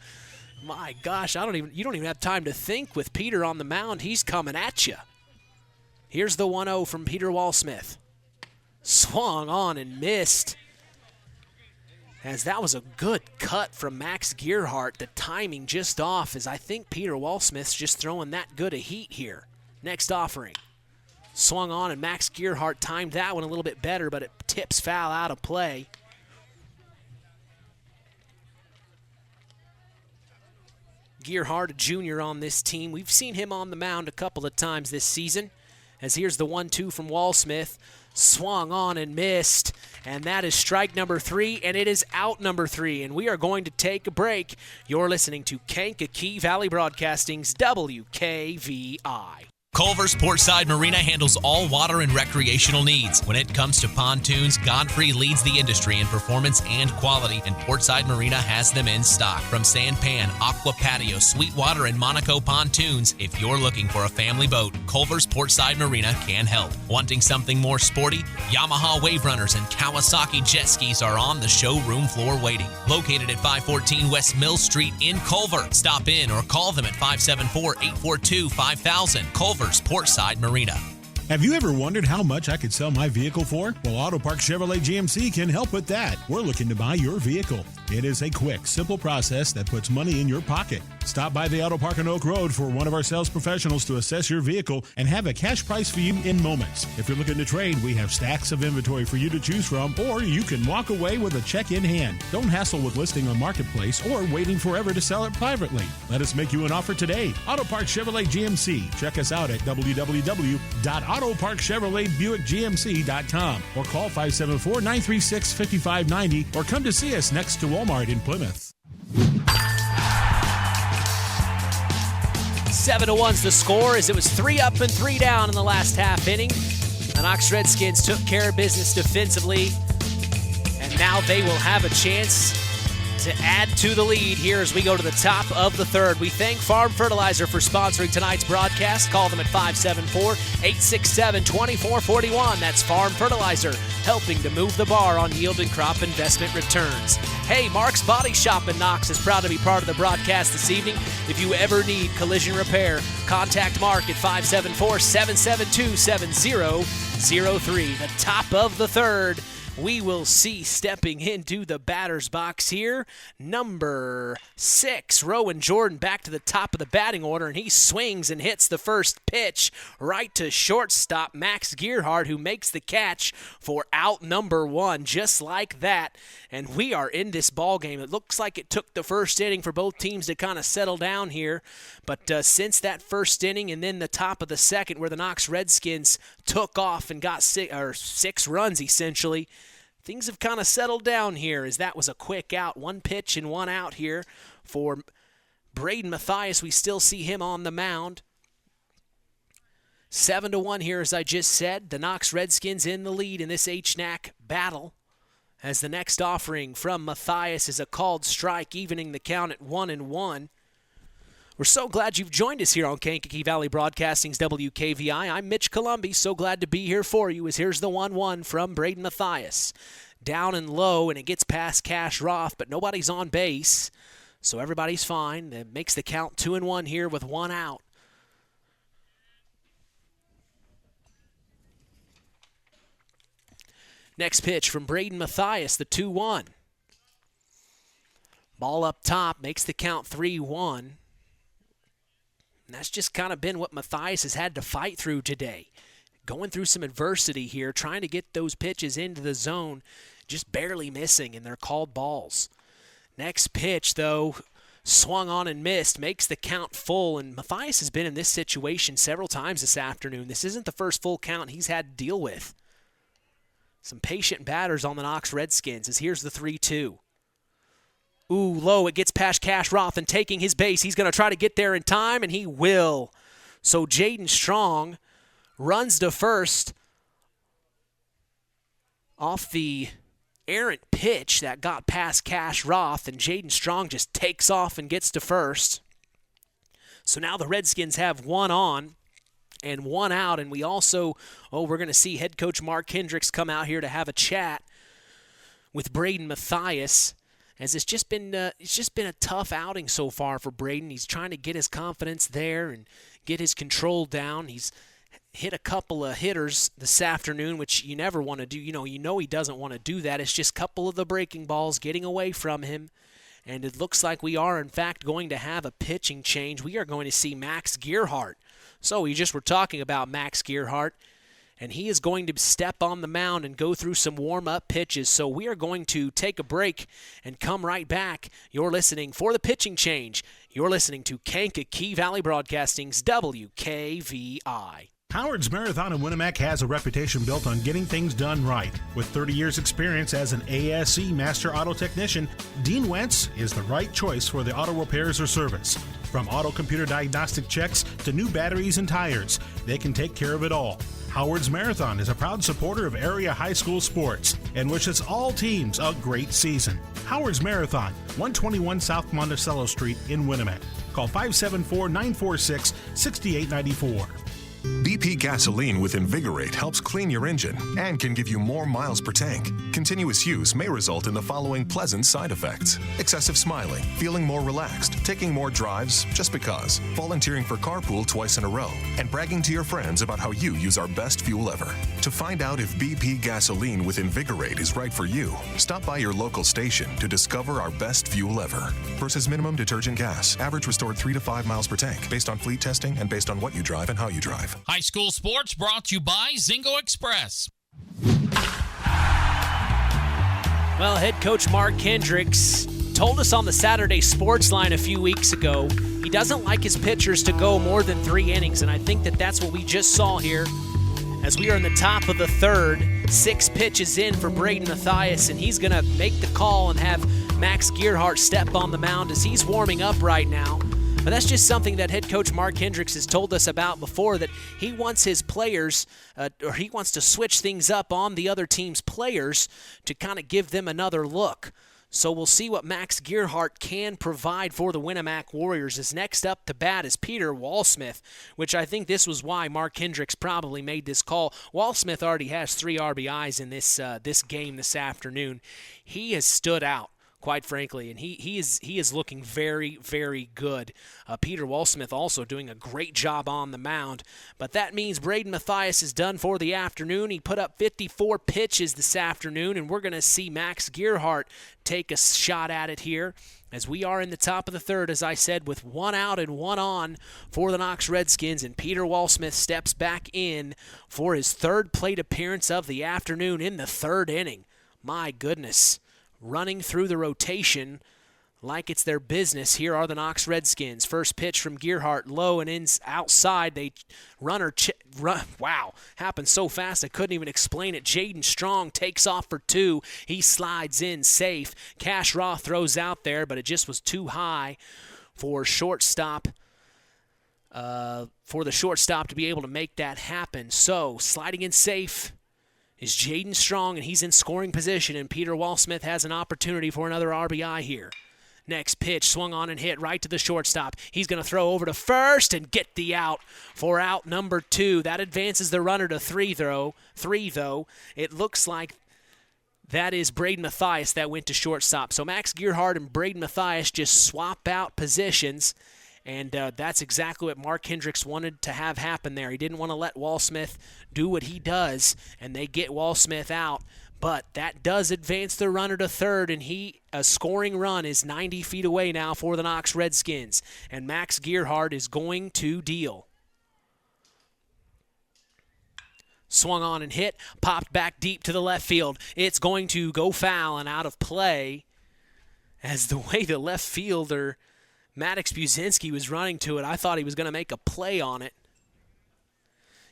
My gosh, you don't even have time to think with Peter on the mound. He's coming at you. Here's the 1-0 from Peter Walsmith. Swung on and missed. As that was a good cut from Max Gearhart. The timing just off, as I think Peter Walsmith's just throwing that good a heat here. Next offering. Swung on, and Max Gearhart timed that one a little bit better, but it tips foul out of play. Gearhart, a junior on this team. We've seen him on the mound a couple of times this season. As here's the 1-2 from Walsmith. Swung on and missed. And that is strike number 3, and it is out number 3. And we are going to take a break. You're listening to Kankakee Valley Broadcasting's WKVI. Culver's Portside Marina handles all water and recreational needs. When it comes to pontoons, Godfrey leads the industry in performance and quality, and Portside Marina has them in stock. From Sanpan, Aqua Patio, Sweetwater, and Monaco pontoons, if you're looking for a family boat, Culver's Portside Marina can help. Wanting something more sporty? Yamaha Wave Runners and Kawasaki jet skis are on the showroom floor waiting. Located at 514 West Mill Street in Culver. Stop in or call them at 574-842-5000. Culver's Portside Marina. Have you ever wondered how much I could sell my vehicle for? Well, Auto Park Chevrolet GMC can help with that. We're looking to buy your vehicle. It is a quick, simple process that puts money in your pocket. Stop by the Auto Park on Oak Road for one of our sales professionals to assess your vehicle and have a cash price for you in moments. If you're looking to trade, we have stacks of inventory for you to choose from, or you can walk away with a check in hand. Don't hassle with listing on Marketplace or waiting forever to sell it privately. Let us make you an offer today. Auto Park Chevrolet GMC. Check us out at www.autoparkchevroletbuickgmc.com or call 574-936-5590 or come to see us next to Walmart in Plymouth. 7-1's the score, as it was 3 up and 3 down in the last half inning. The Knox Redskins took care of business defensively, and now they will have a chance to add to the lead here as we go to the top of the third. We thank Farm Fertilizer for sponsoring tonight's broadcast. Call them at 574-867-2441. That's Farm Fertilizer, helping to move the bar on yield and crop investment returns. Hey, Mark's Body Shop in Knox is proud to be part of the broadcast this evening. If you ever need collision repair, contact Mark at 574-772-7003. The top of the third. we will see stepping into the batter's box here, number 6, Rowan Jordan, back to the top of the batting order, and he swings and hits the first pitch right to shortstop Max Gearhart, who makes the catch for out number 1, just like that. And we are in this ball game. It looks like it took the first inning for both teams to kind of settle down here, but since that first inning and then the top of the second where the Knox Redskins took off and got 6 runs essentially, things have kind of settled down here as that was a quick out. 1 pitch and 1 out here for Braden Mathias. We still see him on the mound. 7-1 here, as I just said. The Knox Redskins in the lead in this HNAC battle, as the next offering from Mathias is a called strike, evening the count at 1-1. We're so glad you've joined us here on Kankakee Valley Broadcasting's WKVI. I'm Mitch Columbi, so glad to be here for you, as here's the 1-1 from Braden Mathias. Down and low, and it gets past Cash Roth, but nobody's on base, so everybody's fine. That makes the count 2-1 here with 1 out. Next pitch from Braden Mathias, the 2-1. Ball up top, makes the count 3-1. And that's just kind of been what Mathias has had to fight through today. Going through some adversity here, trying to get those pitches into the zone, just barely missing, and they're called balls. Next pitch, though, swung on and missed, makes the count full, and Mathias has been in this situation several times this afternoon. This isn't the first full count he's had to deal with. Some patient batters on the Knox Redskins, as here's the 3-2. Ooh, low, it gets past Cash Roth, and taking his base, he's going to try to get there in time, and he will. So Jaden Strong runs to first off the errant pitch that got past Cash Roth, and Jaden Strong just takes off and gets to first. So now the Redskins have 1 on and 1 out, and we also, we're going to see head coach Mark Hendricks come out here to have a chat with Braden Mathias. As it's just been a tough outing so far for Braden. He's trying to get his confidence there and get his control down. He's hit a couple of hitters this afternoon, which you never want to do. You know he doesn't want to do that. It's just a couple of the breaking balls getting away from him. And it looks like we are, in fact, going to have a pitching change. We are going to see Max Gearhart. So we just were talking about Max Gearhart, and he is going to step on the mound and go through some warm-up pitches. So we are going to take a break and come right back. You're listening for the pitching change. You're listening to Kankakee Valley Broadcasting's WKVI. Howard's Marathon in Winamac has a reputation built on getting things done right. With 30 years' experience as an ASE Master Auto Technician, Dean Wentz is the right choice for the auto repairs or service. From auto computer diagnostic checks to new batteries and tires, they can take care of it all. Howard's Marathon is a proud supporter of area high school sports and wishes all teams a great season. Howard's Marathon, 121 South Monticello Street in Winamac. Call 574-946-6894. BP gasoline with Invigorate helps clean your engine and can give you more miles per tank. Continuous use may result in the following pleasant side effects: excessive smiling, feeling more relaxed, taking more drives just because, volunteering for carpool twice in a row, and bragging to your friends about how you use our best fuel ever. To find out if BP gasoline with Invigorate is right for you, stop by your local station to discover our best fuel ever. Versus minimum detergent gas, average restored 3 to 5 miles per tank, based on fleet testing and based on what you drive and how you drive. High school sports brought to you by Zingo Express. Well, head coach Mark Hendricks told us on the Saturday Sports Line a few weeks ago he doesn't like his pitchers to go more than 3 innings, and I think that's what we just saw here as we are in the top of the third. 6 pitches in for Braden Mathias, and he's going to make the call and have Max Gearhart step on the mound as he's warming up right now. But that's just something that head coach Mark Hendricks has told us about before, that he wants his players, or he wants to switch things up on the other team's players to kind of give them another look. So we'll see what Max Gearhart can provide for the Winamac Warriors. As next up to bat is Peter Walsmith, which I think this was why Mark Hendricks probably made this call. Walsmith already has 3 RBIs in this game this afternoon. He has stood out quite frankly, and he is looking very, very good. Peter Walsmith also doing a great job on the mound, but that means Braden Mathias is done for the afternoon. He put up 54 pitches this afternoon, and we're going to see Max Gearhart take a shot at it here as we are in the top of the third, as I said, with 1 out and 1 on for the Knox Redskins, and Peter Walsmith steps back in for his third plate appearance of the afternoon in the third inning. My goodness. Running through the rotation like it's their business. Here are the Knox Redskins. First pitch from Gearhart, low and in outside. They run. Wow, happened so fast I couldn't even explain it. Jaden Strong takes off for 2. He slides in safe. Cash Roth throws out there, but it just was too high for shortstop. For the shortstop to be able to make that happen. So sliding in safe is Jaden Strong, and he's in scoring position, and Peter Walsmith has an opportunity for another RBI here. Next pitch, swung on and hit right to the shortstop. He's going to throw over to first and get the out for out number 2. That advances the runner to 3, though. It looks like that is Braden Mathias that went to shortstop. So Max Gearhart and Braden Mathias just swap out positions, and that's exactly what Mark Hendricks wanted to have happen there. He didn't want to let Walsmith do what he does, and they get Walsmith out. But that does advance the runner to third, and a scoring run is 90 feet away now for the Knox Redskins. And Max Gearhart is going to deal. Swung on and hit, popped back deep to the left field. It's going to go foul and out of play, as the way the left fielder Maddox Buzinski was running to it, I thought he was going to make a play on it.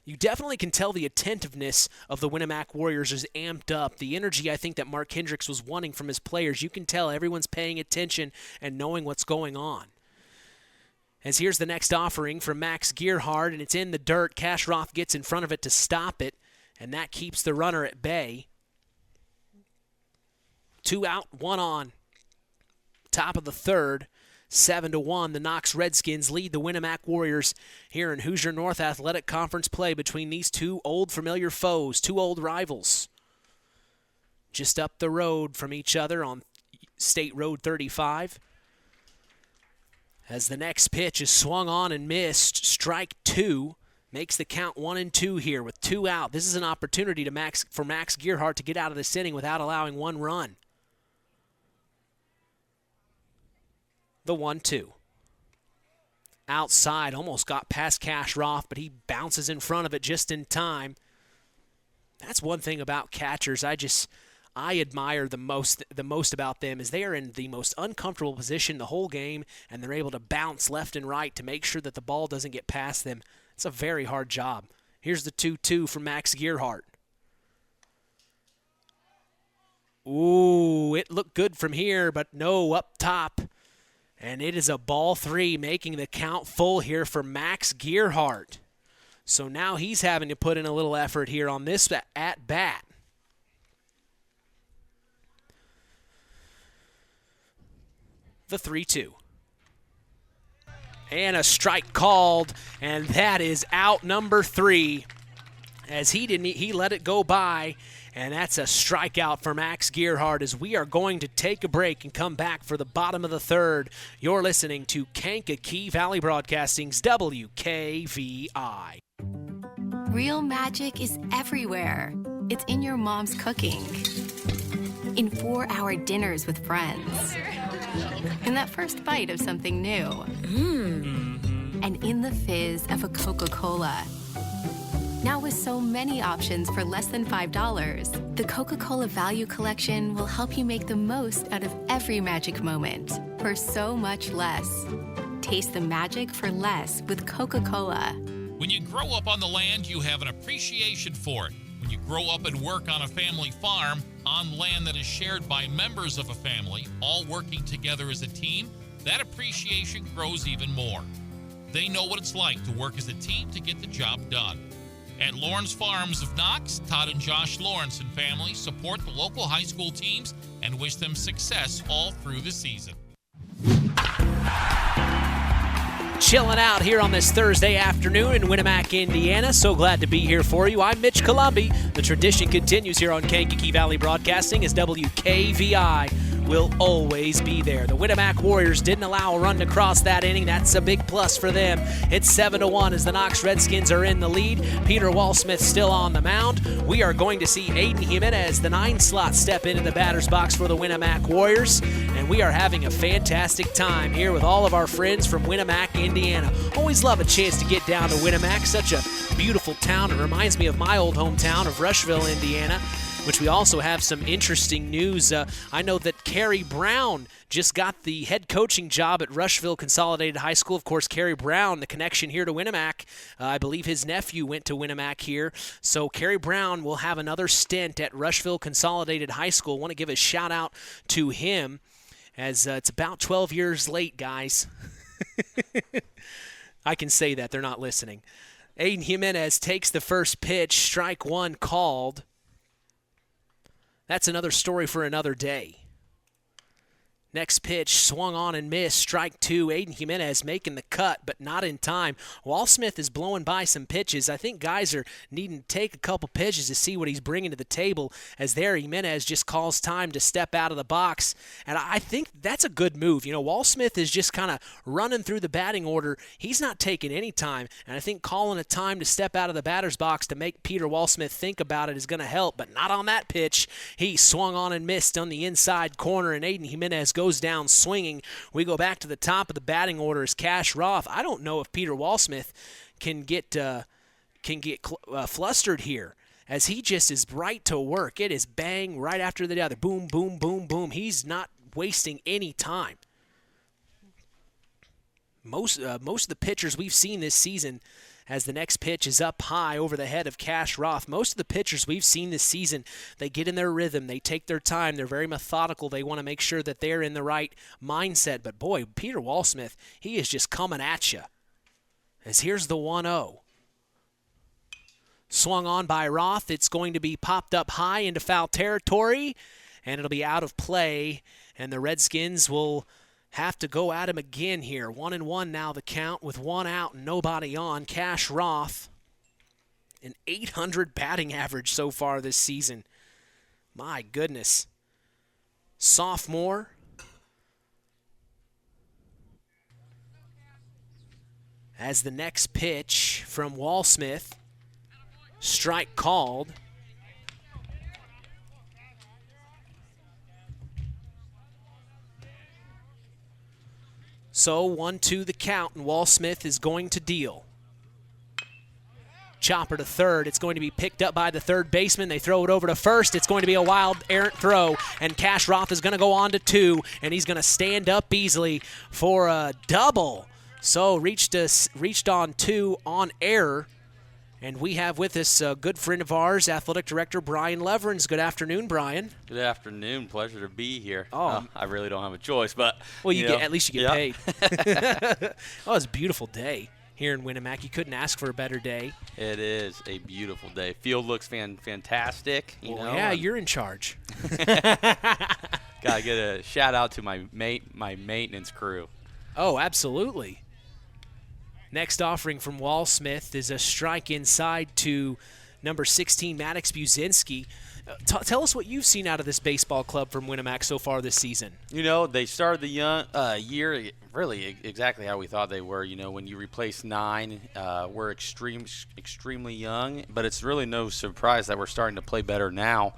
You definitely can tell the attentiveness of the Winamac Warriors is amped up. The energy I think that Mark Hendricks was wanting from his players, you can tell everyone's paying attention and knowing what's going on. As here's the next offering from Max Gearhart, and it's in the dirt. Cash Roth gets in front of it to stop it, and that keeps the runner at bay. 2 out, 1 on. Top of the third. 7-1, the Knox Redskins lead the Winamac Warriors here in Hoosier North Athletic Conference play between these two old familiar foes, two old rivals. Just up the road from each other on State Road 35. As the next pitch is swung on and missed, strike 2 makes the count 1-2 here with 2 out. This is an opportunity for Max Gearhart to get out of this inning without allowing 1 run. The 1-2. Outside, almost got past Cash Roth, but he bounces in front of it just in time. That's one thing about catchers I admire the most about them is they are in the most uncomfortable position the whole game, and they're able to bounce left and right to make sure that the ball doesn't get past them. It's a very hard job. Here's the 2-2 from Max Gearhart. Ooh, it looked good from here, but no, up top. And it is a ball 3, making the count full here for Max Gearhart. So now he's having to put in a little effort here on this at-bat. The 3-2. And a strike called, and that is out number 3. As he let it go by, and that's a strikeout for Max Gearhart as we are going to take a break and come back for the bottom of the third. You're listening to Kankakee Valley Broadcasting's WKVI. Real magic is everywhere. It's in your mom's cooking, in 4-hour dinners with friends, in that first bite of something new, and in the fizz of a Coca-Cola. Now with so many options for less than $5, the Coca-Cola Value Collection will help you make the most out of every magic moment for so much less. Taste the magic for less with Coca-Cola. When you grow up on the land, you have an appreciation for it. When you grow up and work on a family farm, on land that is shared by members of a family, all working together as a team, that appreciation grows even more. They know what it's like to work as a team to get the job done. At Lawrence Farms of Knox, Todd and Josh Lawrence and family support the local high school teams and wish them success all through the season. Chilling out here on this Thursday afternoon in Winamac, Indiana. So glad to be here for you. I'm Mitch Columbi. The tradition continues here on Kankakee Valley Broadcasting as WKVI. will always be there. The Winamac Warriors didn't allow a run to cross that inning. That's a big plus for them. It's 7-1 as the Knox Redskins are in the lead. Peter Walsmith still on the mound. We are going to see Aiden Jimenez, the 9 slot, step into the batter's box for the Winamac Warriors. And we are having a fantastic time here with all of our friends from Winamac, Indiana. Always love a chance to get down to Winamac. Such a beautiful town. It reminds me of my old hometown of Rushville, Indiana, which we also have some interesting news. I know that Kerry Brown just got the head coaching job at Rushville Consolidated High School. Of course, Kerry Brown, the connection here to Winamac. I believe his nephew went to Winamac here. So Kerry Brown will have another stint at Rushville Consolidated High School. I want to give a shout out to him, as it's about 12 years late, guys. I can say that. They're not listening. Aiden Jimenez takes the first pitch. Strike one called. That's another story for another day. Next pitch, swung on and missed. Strike two. Aiden Jimenez making the cut, but not in time. Walsmith is blowing by some pitches. I think guys are needing to take a couple pitches to see what he's bringing to the table, as there Jimenez just calls time to step out of the box. And I think that's a good move. You know, Walsmith is just kind of running through the batting order. He's not taking any time. And I think calling a time to step out of the batter's box to make Peter Walsmith think about it is going to help, but not on that pitch. He swung on and missed on the inside corner, and Aiden Jimenez goes down swinging. We go back to the top of the batting order as Cash Roth. I don't know if Peter Walsmith can get flustered here, as he just is right to work. It is bang right after the other. Boom, boom, boom, boom. He's not wasting any time. Most of the pitchers we've seen this season, as the next pitch is up high over the head of Cash Roth. Most of the pitchers we've seen this season, they get in their rhythm. They take their time. They're very methodical. They want to make sure that they're in the right mindset. But, boy, Peter Walsmith, he is just coming at you. As here's the 1-0. Swung on by Roth. It's going to be popped up high into foul territory, and it'll be out of play. And the Redskins will have to go at him again here. 1-1 now the count with one out and nobody on. Cash Roth, an .800 batting average so far this season. My goodness. Sophomore. As the next pitch from Walsmith. Strike called. So 1-2 the count, and Walsmith is going to deal. Chopper to third. It's going to be picked up by the third baseman. They throw it over to first. It's going to be a wild, errant throw, and Cash Roth is going to go on to 2, and he's going to stand up easily for a double. So reached on 2 on error. And we have with us a good friend of ours, Athletic Director Brian Leverins. Good afternoon, Brian. Good afternoon. Pleasure to be here. Oh. I really don't have a choice, but well, at least you get paid. Oh, it's a beautiful day here in Winamac. You couldn't ask for a better day. It is a beautiful day. Field looks fantastic. Yeah, you're in charge. Gotta get a shout out to my maintenance crew. Oh, absolutely. Next offering from Walsmith is a strike inside to number 16, Maddox Buzinski. Tell us what you've seen out of this baseball club from Winamac so far this season. They started the year really exactly how we thought they were. When you replace 9, we're extremely young, but it's really no surprise that we're starting to play better now.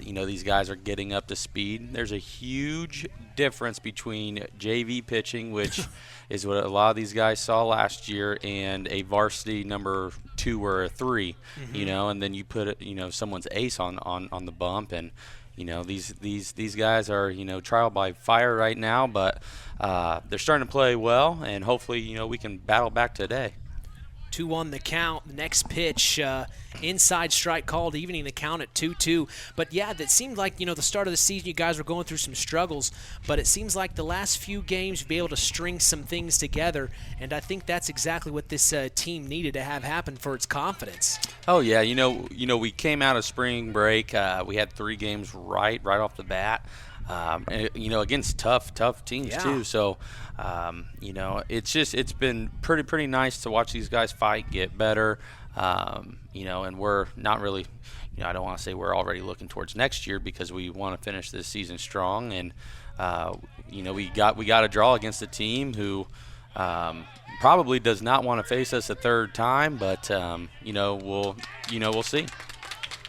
These guys are getting up to speed. There's a huge difference between JV pitching, which is what a lot of these guys saw last year, and a varsity number 2 or a 3. And then you put someone's ace on the bump, and these guys are trial by fire right now, but they're starting to play well, and hopefully we can battle back today. 2-1 the count. The next pitch, inside strike called, evening the count at 2-2. But, yeah, that seemed like, the start of the season you guys were going through some struggles. But it seems like the last few games you'll be able to string some things together. And I think that's exactly what this team needed to have happen for its confidence. Oh, yeah. We came out of spring break. We had 3 games right off the bat. Against tough teams too. So, it's been pretty nice to watch these guys fight, get better. And we're not really, I don't want to say we're already looking towards next year because we want to finish this season strong. And, we got a draw against a team who probably does not want to face us a third time, but, we'll see.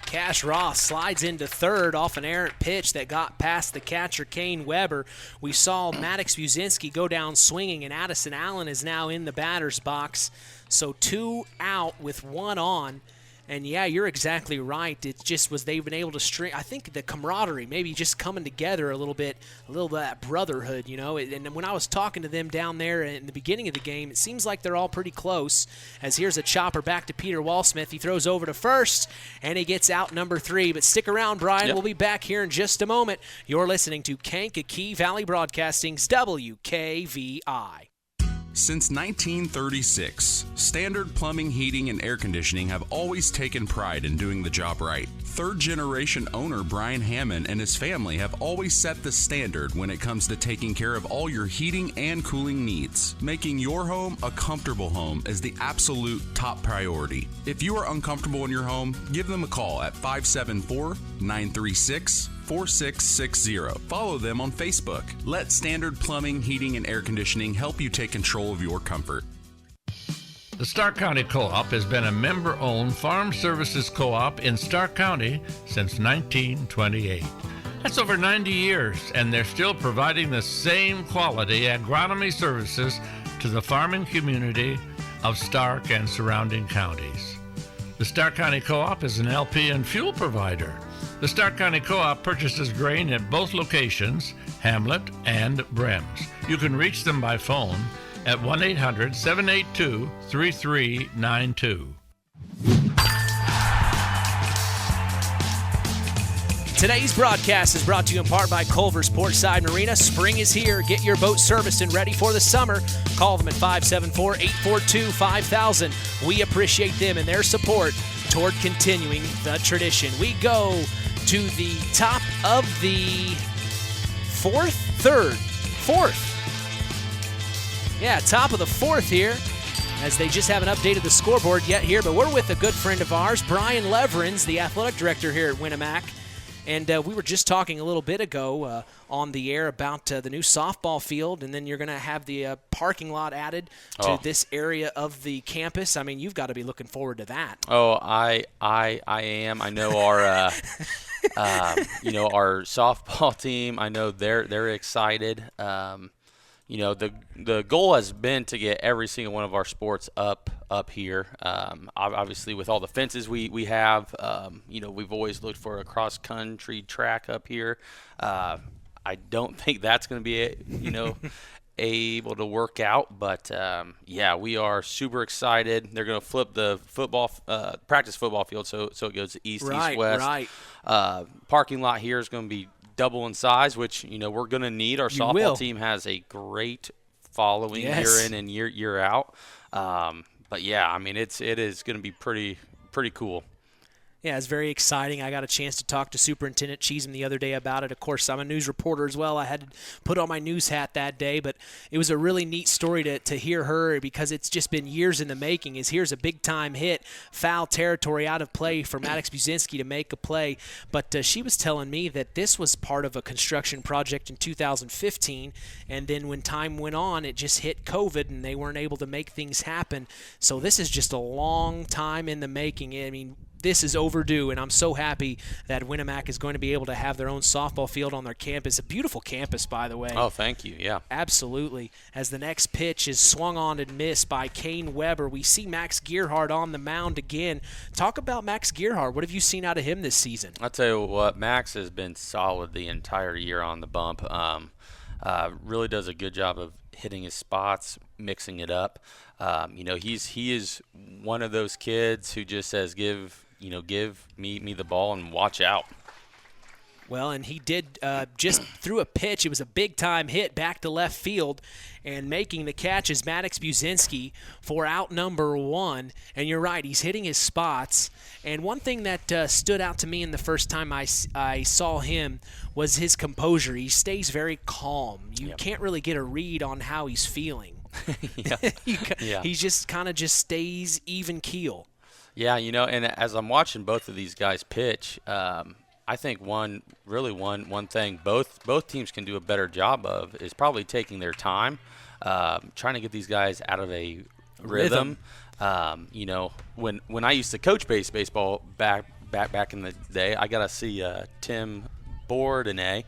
Cash Ross slides into third off an errant pitch that got past the catcher, Kane Weber. We saw Maddox Buzinski go down swinging, and Addison Allen is now in the batter's box. So 2 out with 1 on. And, yeah, you're exactly right. It just was they've been able to string. I think the camaraderie, maybe just coming together a little bit of that brotherhood, And when I was talking to them down there in the beginning of the game, it seems like they're all pretty close. As here's a chopper back to Peter Walsmith. He throws over to first, and he gets out number 3. But stick around, Brian. Yep. We'll be back here in just a moment. You're listening to Kankakee Valley Broadcasting's WKVI. Since 1936, Standard Plumbing, Heating, and Air Conditioning have always taken pride in doing the job right. Third-generation owner Brian Hammond and his family have always set the standard when it comes to taking care of all your heating and cooling needs. Making your home a comfortable home is the absolute top priority. If you are uncomfortable in your home, give them a call at 574-936-4660. Follow them on Facebook. Let Standard Plumbing, Heating, and Air Conditioning help you take control of your comfort. The Stark County Co-op has been a member-owned farm services co-op in Stark County since 1928. That's over 90 years, and they're still providing the same quality agronomy services to the farming community of Stark and surrounding counties. The Stark County Co-op is an LP and fuel provider. The Stark County Co-op purchases grain at both locations, Hamlet and Brems. You can reach them by phone at 1-800-782-3392. Today's broadcast is brought to you in part by Culver's Portside Marina. Spring is here. Get your boat serviced and ready for the summer. Call them at 574-842-5000. We appreciate them and their support toward continuing the tradition. We go to the top of the fourth. Yeah, top of the fourth here, as they just haven't updated the scoreboard yet here, but we're with a good friend of ours, Brian Leverins, the athletic director here at Winamac. And we were just talking a little bit ago on the air about the new softball field, and then you're going to have the parking lot added to this area of the campus. I mean, you've got to be looking forward to that. Oh, I am. I know our our softball team. I know they're excited. The goal has been to get every single one of our sports up here. Obviously, with all the fences we have, we've always looked for a cross-country track up here. I don't think that's going to be, able to work out. But, we are super excited. They're going to flip the practice football field so it goes east, east-west. Right. Parking lot here is going to be double in size, which we're going to need. Our softball team has a great following year in and year out. But yeah, I mean it is going to be pretty cool. Yeah, it's very exciting. I got a chance to talk to Superintendent Cheesem the other day about it. Of course, I'm a news reporter as well. I had to put on my news hat that day, but it was a really neat story to hear her because it's just been years in the making. Here's a big-time hit, foul territory out of play for Maddox Buzinski to make a play. But she was telling me that this was part of a construction project in 2015, and then when time went on, it just hit COVID, and they weren't able to make things happen. So this is just a long time in the making. I mean, this is overdue, and I'm so happy that Winamac is going to be able to have their own softball field on their campus. A beautiful campus, by the way. Oh, thank you, yeah. Absolutely. As the next pitch is swung on and missed by Kane Weber, we see Max Gearhart on the mound again. Talk about Max Gearhart. What have you seen out of him this season? I'll tell you what, Max has been solid the entire year on the bump. Really does a good job of hitting his spots, mixing it up. He is one of those kids who just says, give me the ball and watch out. Well, and he did just threw a pitch. It was a big-time hit back to left field, and making the catch is Maddox Buzinski for out number 1. And you're right, he's hitting his spots. And one thing that stood out to me in the first time I saw him was his composure. He stays very calm. You can't really get a read on how he's feeling. He just kind of just stays even keel. Yeah, and as I'm watching both of these guys pitch, I think one thing both teams can do a better job of is probably taking their time, trying to get these guys out of a rhythm. When I used to coach baseball back in the day, I got to see Tim Bourdonnais.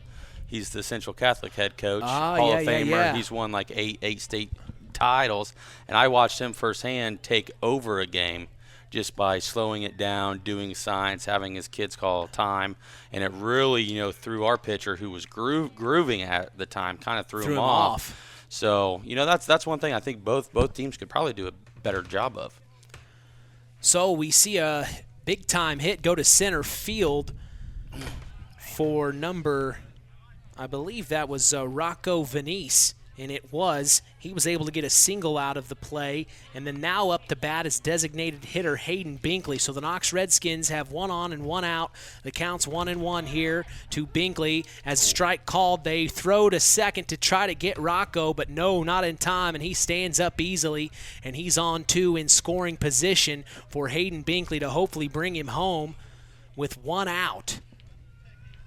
He's the Central Catholic head coach, Hall of Famer. Yeah. He's won like eight state titles, and I watched him firsthand take over a game just by slowing it down, doing signs, having his kids call time, and it really, threw our pitcher who was grooving at the time, kind of threw him off. So, that's one thing I think both teams could probably do a better job of. So we see a big-time hit go to center field for number, I believe that was Rocco Venice, and it was. He was able to get a single out of the play, and then now up to bat is designated hitter Hayden Binkley. So the Knox Redskins have 1 on and 1 out. The count's 1-1 here to Binkley. As strike called, they throw to second to try to get Rocco, but no, not in time, and he stands up easily, and he's on 2 in scoring position for Hayden Binkley to hopefully bring him home with 1 out.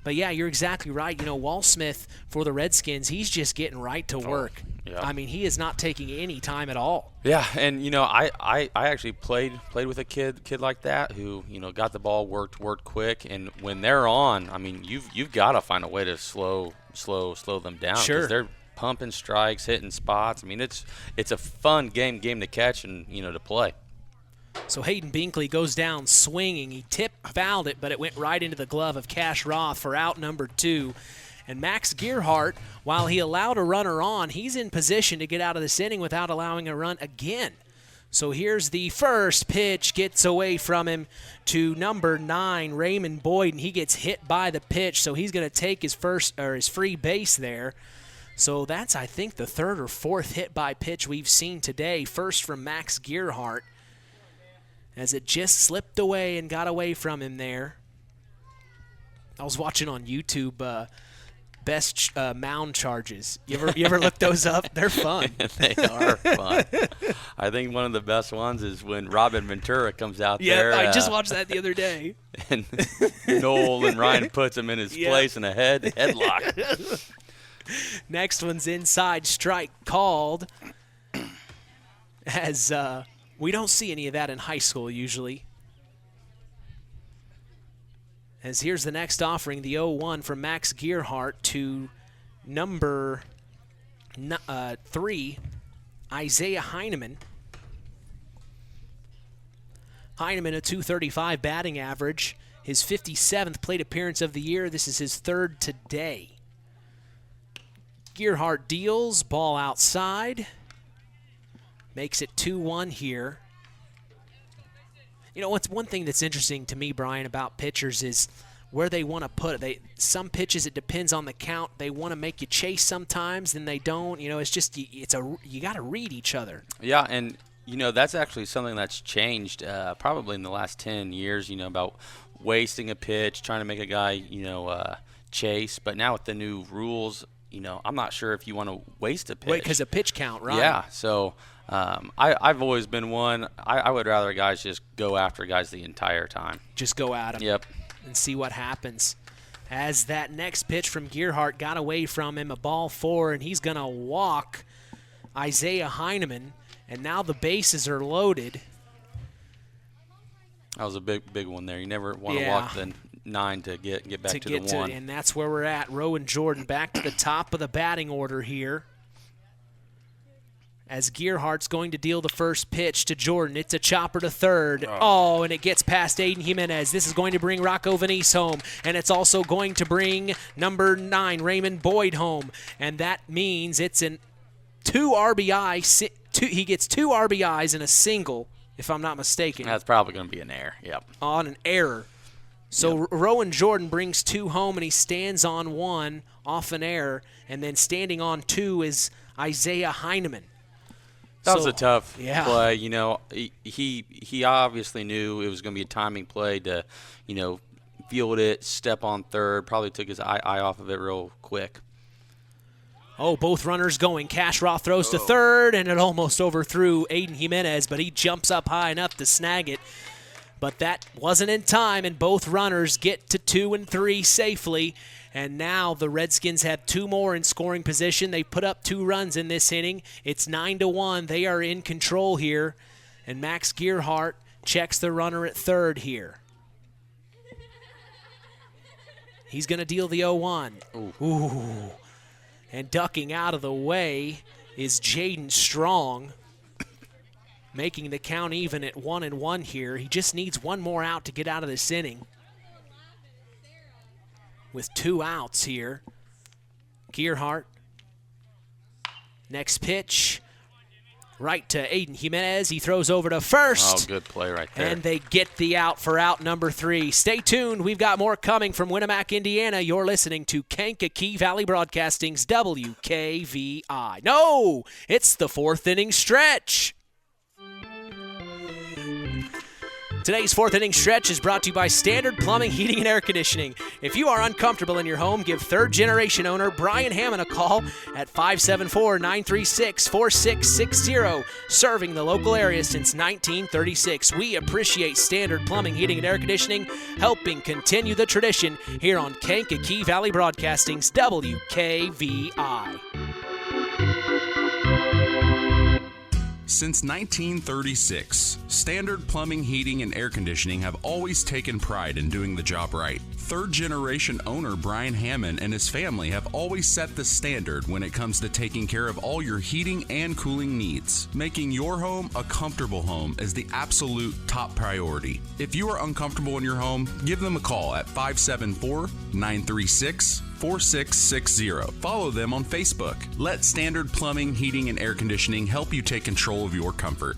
But, yeah, you're exactly right. Wall Smith for the Redskins, he's just getting right to work. Yeah. I mean, he is not taking any time at all. Yeah, and, I actually played with a kid like that who, got the ball, worked quick. And when they're on, I mean, you've got to find a way to slow them down. Sure. Because they're pumping strikes, hitting spots. I mean, it's a fun game to catch and, to play. So Hayden Binkley goes down swinging. He fouled it, but it went right into the glove of Cash Roth for out number 2. And Max Gearhart, while he allowed a runner on, he's in position to get out of this inning without allowing a run again. So here's the first pitch, gets away from him to number 9, Raymond Boyd, and he gets hit by the pitch, so he's going to take his free base there. So that's, I think, the 3rd or 4th hit by pitch we've seen today. First from Max Gearhart, as it just slipped away and got away from him there. I was watching on YouTube best mound charges. You ever look those up? They're fun. They are fun. I think one of the best ones is when Robin Ventura comes out there. Yeah, I just watched that the other day. And Noel and Ryan puts him in his place in a headlock. Next one's inside, strike called. As we don't see any of that in high school usually. As here's the next offering, the 0-1 from Max Gearhart to number 3, Isaiah Heineman. Heineman, a .235 batting average, his 57th plate appearance of the year. This is his 3rd today. Gearhart deals, ball outside. Makes it 2-1 here. What's one thing that's interesting to me, Brian, about pitchers is where they want to put it. Some pitches, it depends on the count. They want to make you chase sometimes, then they don't. It's just you got to read each other. Yeah, and that's actually something that's changed probably in the last 10 years. About wasting a pitch, trying to make a guy chase. But now with the new rules, I'm not sure if you want to waste a pitch. Wait, because of pitch count, right? Yeah, so. I've always been one. I would rather guys just go after guys the entire time. Just go at them. Yep. And see what happens. As that next pitch from Gearhart got away from him, a ball 4, and he's going to walk Isaiah Heineman. And now the bases are loaded. That was a big one there. You never want to walk the 9 to get back to the 1. And that's where we're at. Rowan Jordan back to the top of the batting order here. As Gearhart's going to deal the first pitch to Jordan. It's a chopper to third. Oh, and it gets past Aiden Jimenez. This is going to bring Rocco Venice home, and it's also going to bring number 9, Raymond Boyd, home. And that means it's an 2 RBI. He gets 2 RBIs and a single, if I'm not mistaken. That's probably going to be an error, yep. On an error. So Rowan Jordan brings 2 home, and he stands on 1 off an error, and then standing on 2 is Isaiah Heineman. That was a tough play. He obviously knew it was going to be a timing play to, field it, step on third, probably took his eye off of it real quick. Oh, both runners going. Cash Roth throws to third, and it almost overthrew Aiden Jimenez, but he jumps up high enough to snag it. but that wasn't in time, and both runners get to 2 and 3 safely. And now the Redskins have 2 more in scoring position. They put up 2 runs in this inning. It's 9-1. They are in control here. And Max Gearhart checks the runner at third here. He's going to deal the 0-1. Ooh. And ducking out of the way is Jaden Strong, making the count even at 1-1 here. He just needs 1 more out to get out of this inning. With 2 outs here. Gearhart. Next pitch. Right to Aiden Jimenez. He throws over to first. Oh, good play right there. And they get the out for out number 3. Stay tuned. We've got more coming from Winamac, Indiana. You're listening to Kankakee Valley Broadcasting's WKVI. No, it's the 4th inning stretch. Today's 4th inning stretch is brought to you by Standard Plumbing, Heating, and Air Conditioning. If you are uncomfortable in your home, give third-generation owner Brian Hammond a call at 574-936-4660. Serving the local area since 1936. We appreciate Standard Plumbing, Heating, and Air Conditioning, helping continue the tradition here on Kankakee Valley Broadcasting's WKVI. Since 1936, Standard Plumbing, Heating, and Air Conditioning have always taken pride in doing the job right. Third-generation owner Brian Hammond and his family have always set the standard when it comes to taking care of all your heating and cooling needs. Making your home a comfortable home is the absolute top priority. If you are uncomfortable in your home, give them a call at 574-936-4660. Follow them on Facebook. Let Standard Plumbing, Heating, and Air Conditioning help you take control of your comfort.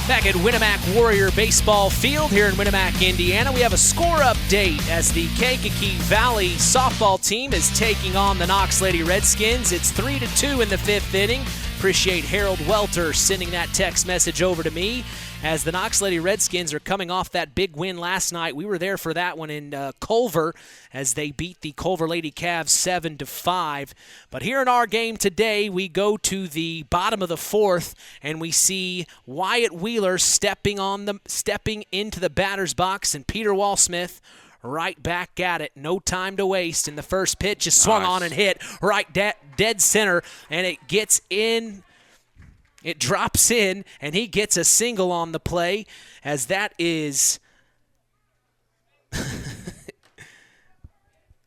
Back at Winamac Warrior Baseball Field here in Winamac, Indiana, we have a score update as the Kankakee Valley softball team is taking on the Knox Lady Redskins. It's 3-2 in the 5th inning. Appreciate Harold Welter sending that text message over to me as the Knox Lady Redskins are coming off that big win last night. We were there for that one in Culver as they beat the Culver Lady Cavs 7-5. But here in our game today, we go to the bottom of the 4th and we see Wyatt Wheeler stepping into the batter's box, and Peter Walsmith right back at it. No time to waste. And the first pitch just swung on and hit right dead center, and it gets in. It drops in, and he gets a single on the play, as that is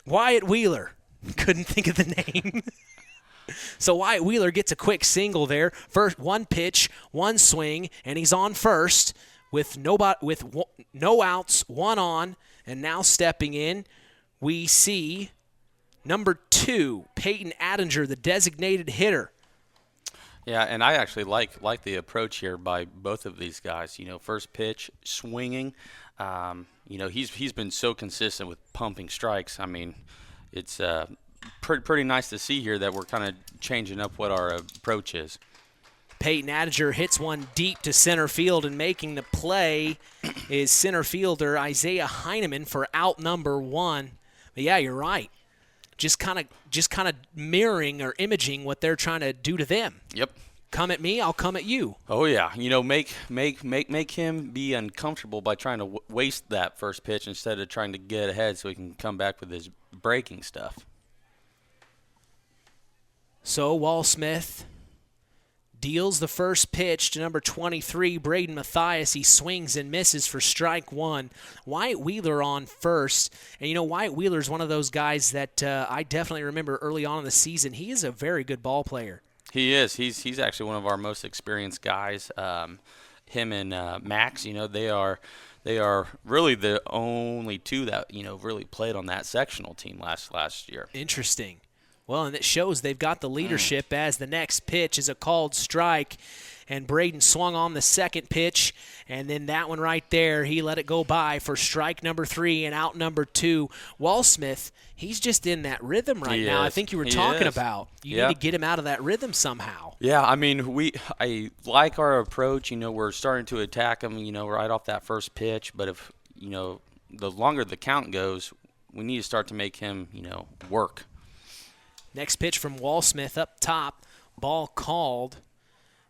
Wyatt Wheeler. Couldn't think of the name. So Wyatt Wheeler gets a quick single there. First, 1 pitch, 1 swing, and he's on first with no outs, 1 on, and now stepping in, we see number 2, Peyton Attinger, the designated hitter. Yeah, and I actually like the approach here by both of these guys. You know, first pitch, swinging. He's been so consistent with pumping strikes. I mean, it's pretty nice to see here that we're kind of changing up what our approach is. Peyton Attinger hits one deep to center field, and making the play is center fielder Isaiah Heineman for out number 1. But yeah, you're right. Just kind of mirroring or imaging what they're trying to do to them. Yep. Come at me, I'll come at you. Oh yeah, make him be uncomfortable by trying to waste that first pitch instead of trying to get ahead so he can come back with his breaking stuff. So Walsmith deals the first pitch to number 23, Braden Mathias. He swings and misses for strike 1. Wyatt Wheeler on first. And, Wyatt Wheeler is one of those guys that I definitely remember early on in the season. He is a very good ball player. He is. He's actually one of our most experienced guys. Him and Max, they are really the only 2 that, really played on that sectional team last year. Interesting. Well, and it shows they've got the leadership as the next pitch is a called strike. And Braden swung on the second pitch, and then that one right there, he let it go by for strike number 3 and out number 2. Walsmith, he's just in that rhythm right now. I think you were talking about. You need to get him out of that rhythm somehow. Yeah, I mean, I like our approach. We're starting to attack him, right off that first pitch. But if, the longer the count goes, we need to start to make him, work. Next pitch from Walsmith up top, ball called.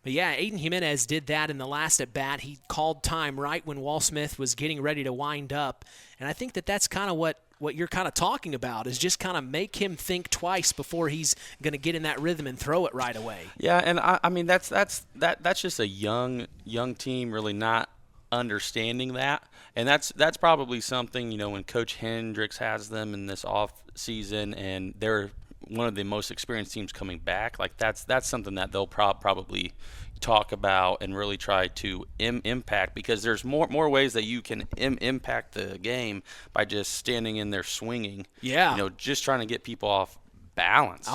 But, yeah, Aiden Jimenez did that in the last at-bat. He called time right when Wall Smith was getting ready to wind up. And I think that that's kind of what you're kind of talking about, is just kind of make him think twice before he's going to get in that rhythm and throw it right away. Yeah, and I mean that's just a young team really not understanding that. And that's probably something, when Coach Hendricks has them in this off season and they're one of the most experienced teams coming back, like that's something that they'll probably talk about and really try to impact, because there's more ways that you can impact the game by just standing in there swinging. Yeah. Just trying to get people off balance.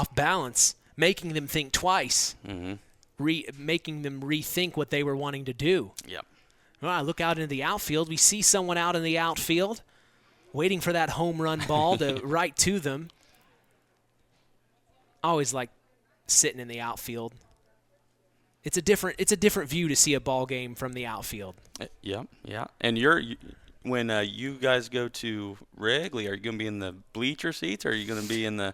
Making them think twice. Mm-hmm. Making them rethink what they were wanting to do. Yep. Well, I look out into the outfield. We see someone out in the outfield waiting for that home run ball to right to them. I always like sitting in the outfield. It's a different view to see a ball game from the outfield. Yeah. And when you guys go to Wrigley, are you going to be in the bleacher seats, or are you going to be in the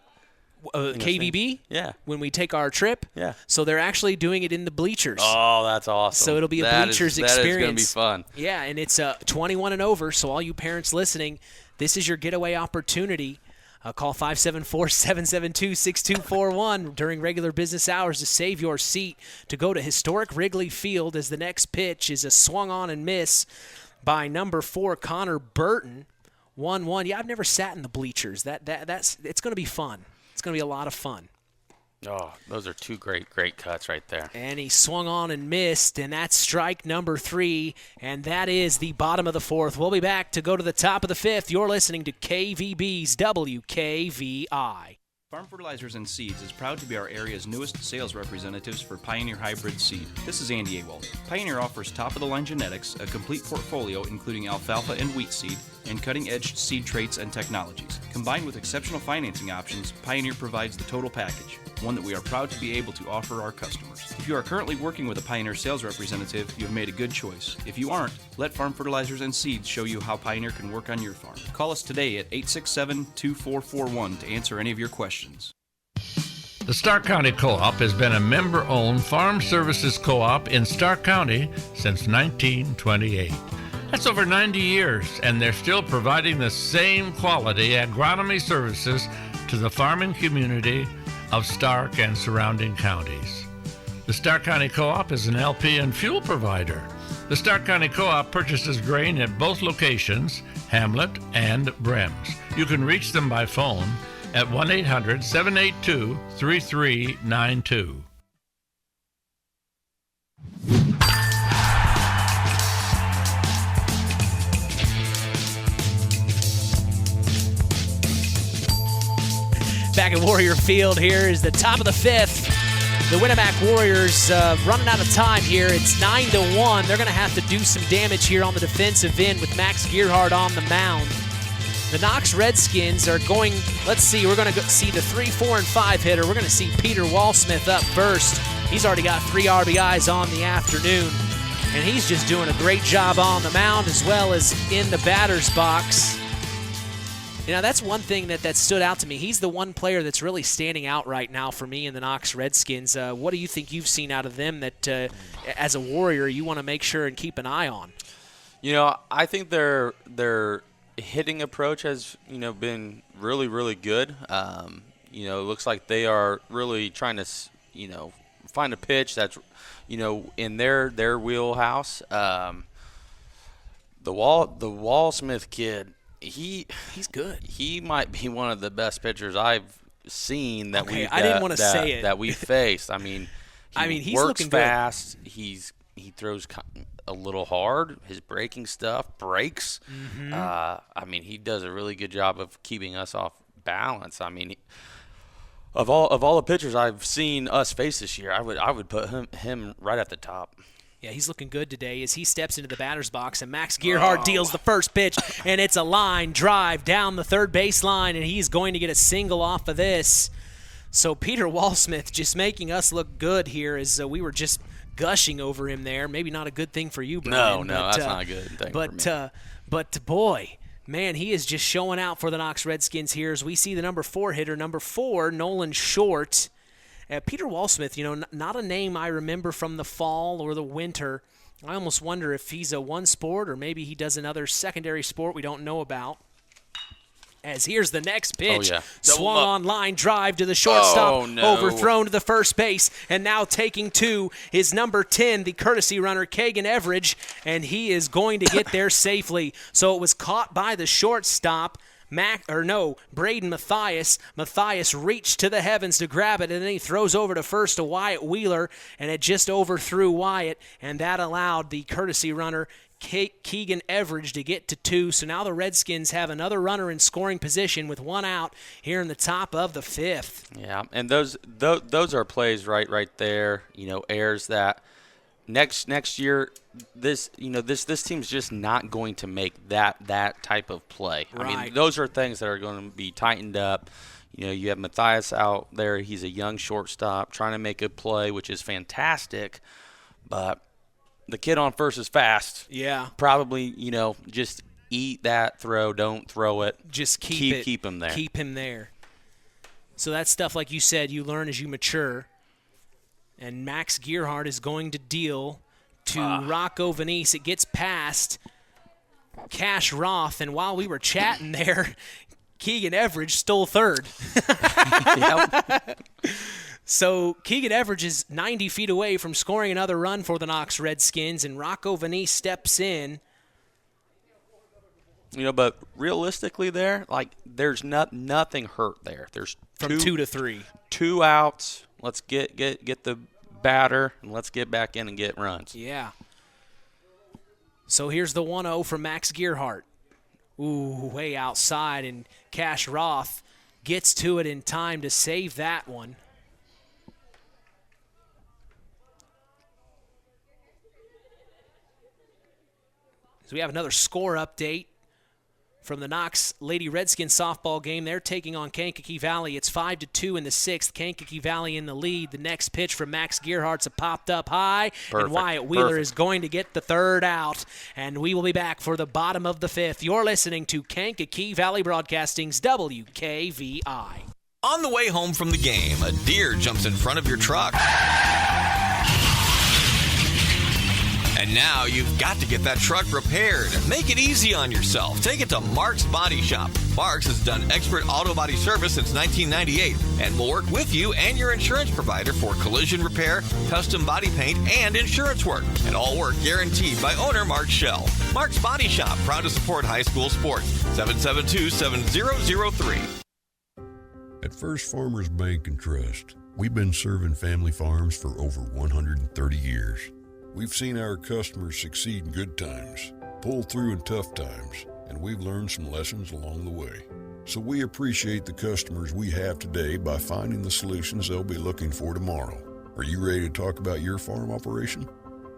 KVB? Yeah. When we take our trip? Yeah. So they're actually doing it in the bleachers. Oh, that's awesome. So it'll be a bleachers experience. That is going to be fun. Yeah, and it's 21 and over, so all you parents listening, this is your getaway opportunity. Call 574-772-6241 during regular business hours to save your seat to go to historic Wrigley Field, as the next pitch is a swung on and miss by number 4, Connor Burton. 1-1. Yeah, I've never sat in the bleachers. It's going to be fun. It's going to be a lot of fun. Oh, those are two great cuts right there. And he swung on and missed, and that's strike number 3, and that is the bottom of the 4th. We'll be back to go to the top of the 5th. You're listening to KVB's WKVI. Farm Fertilizers and Seeds is proud to be our area's newest sales representatives for Pioneer Hybrid Seed. This is Andy Awald. Pioneer offers top-of-the-line genetics, a complete portfolio including alfalfa and wheat seed, and cutting-edge seed traits and technologies. Combined with exceptional financing options, Pioneer provides the total package, one that we are proud to be able to offer our customers. If you are currently working with a Pioneer sales representative, you have made a good choice. If you aren't, let Farm Fertilizers and Seeds show you how Pioneer can work on your farm. Call us today at 867-2441 to answer any of your questions. The Stark County Co-op has been a member-owned farm services co-op in Stark County since 1928. That's over 90 years, and they're still providing the same quality agronomy services to the farming community of Stark and surrounding counties. The Stark County Co-op is an LP and fuel provider. The Stark County Co-op purchases grain at both locations, Hamlet and Brems. You can reach them by phone at 1-800-782-3392. Back at Warrior Field, here is the top of the 5th. The Winamac Warriors running out of time here. It's 9-1. They're going to have to do some damage here on the defensive end with Max Gearhart on the mound. The Knox Redskins are going, let's see, we're going to see the 3, 4, and 5 hitter. We're going to see Peter Walsmith up first. He's already got 3 RBIs on the afternoon, and he's just doing a great job on the mound as well as in the batter's box. You know, that's one thing that stood out to me. He's the one player that's really standing out right now for me in the Knox Redskins. What do you think you've seen out of them that, as a Warrior, you want to make sure and keep an eye on? You know, I think their hitting approach has, been really, really good. It looks like they are really trying to, find a pitch that's, in their wheelhouse. The Walsmith kid, he's good. He might be one of the best pitchers I've seen that we faced. I mean, he's works looking fast. Good. He throws a little hard. His breaking stuff breaks. Mm-hmm. He does a really good job of keeping us off balance. Of all the pitchers I've seen us face this year, I would put him right at the top. Yeah, he's looking good today as he steps into the batter's box, and Max Gearhart deals the first pitch, and it's a line drive down the third baseline, and he's going to get a single off of this. So Peter Walsmith just making us look good here as we were just gushing over him there. Maybe not a good thing for you, Brian. No, that's not a good thing for me. But boy, man, he is just showing out for the Knox Redskins here as we see the number 4 hitter, number 4, Nolan Short. Peter Walsmith, not a name I remember from the fall or the winter. I almost wonder if he's a one sport or maybe he does another secondary sport we don't know about. As here's the next pitch. Swung on line drive to the shortstop. Overthrown to the first base. And now taking to his number 10, the courtesy runner, Kagan Everidge. And he is going to get there safely. So it was caught by the shortstop. Braden Mathias. Mathias reached to the heavens to grab it, and then he throws over to first to Wyatt Wheeler, and it just overthrew Wyatt, and that allowed the courtesy runner, Keegan Everidge, to get to 2. So now the Redskins have another runner in scoring position with 1 out here in the top of the 5th. Yeah, and those are plays right there. Errors that next year this team's just not going to make that type of play. Right. I mean, those are things that are going to be tightened up. You have Mathias out there. He's a young shortstop trying to make a play, which is fantastic, but the kid on first is fast. Yeah. Probably, just eat that throw. Don't throw it. Just keep him there. Keep him there. So that's stuff, like you said, you learn as you mature. And Max Gearhart is going to deal to Rocco Venice. It gets past Cash Roth. And while we were chatting there, Keegan Everidge stole third. So Keegan Everidge is 90 feet away from scoring another run for the Knox Redskins, and Rocco Venice steps in. But realistically there's nothing hurt there. There's from 2 to 3. 2 outs. Let's get the batter, and let's get back in and get runs. Yeah. So here's the 1-0 from Max Gearhart. Ooh, way outside, and Cash Roth gets to it in time to save that one. So we have another score update from the Knox Lady Redskins softball game. They're taking on Kankakee Valley. It's 5-2 in the 6th. Kankakee Valley in the lead. The next pitch from Max Gearhart's a popped up high. Perfect. And Wyatt Wheeler is going to get the 3rd out. And we will be back for the bottom of the 5th. You're listening to Kankakee Valley Broadcasting's WKVI. On the way home from the game, a deer jumps in front of your truck. And now you've got to get that truck repaired. Make it easy on yourself. Take it to Mark's Body Shop. Mark's has done expert auto body service since 1998 and will work with you and your insurance provider for collision repair, custom body paint, and insurance work. And all work guaranteed by owner Mark Schell. Mark's Body Shop, proud to support high school sports. 772-7003. At First Farmers Bank and Trust, we've been serving family farms for over 130 years. We've seen our customers succeed in good times, pull through in tough times, and we've learned some lessons along the way. So we appreciate the customers we have today by finding the solutions they'll be looking for tomorrow. Are you ready to talk about your farm operation?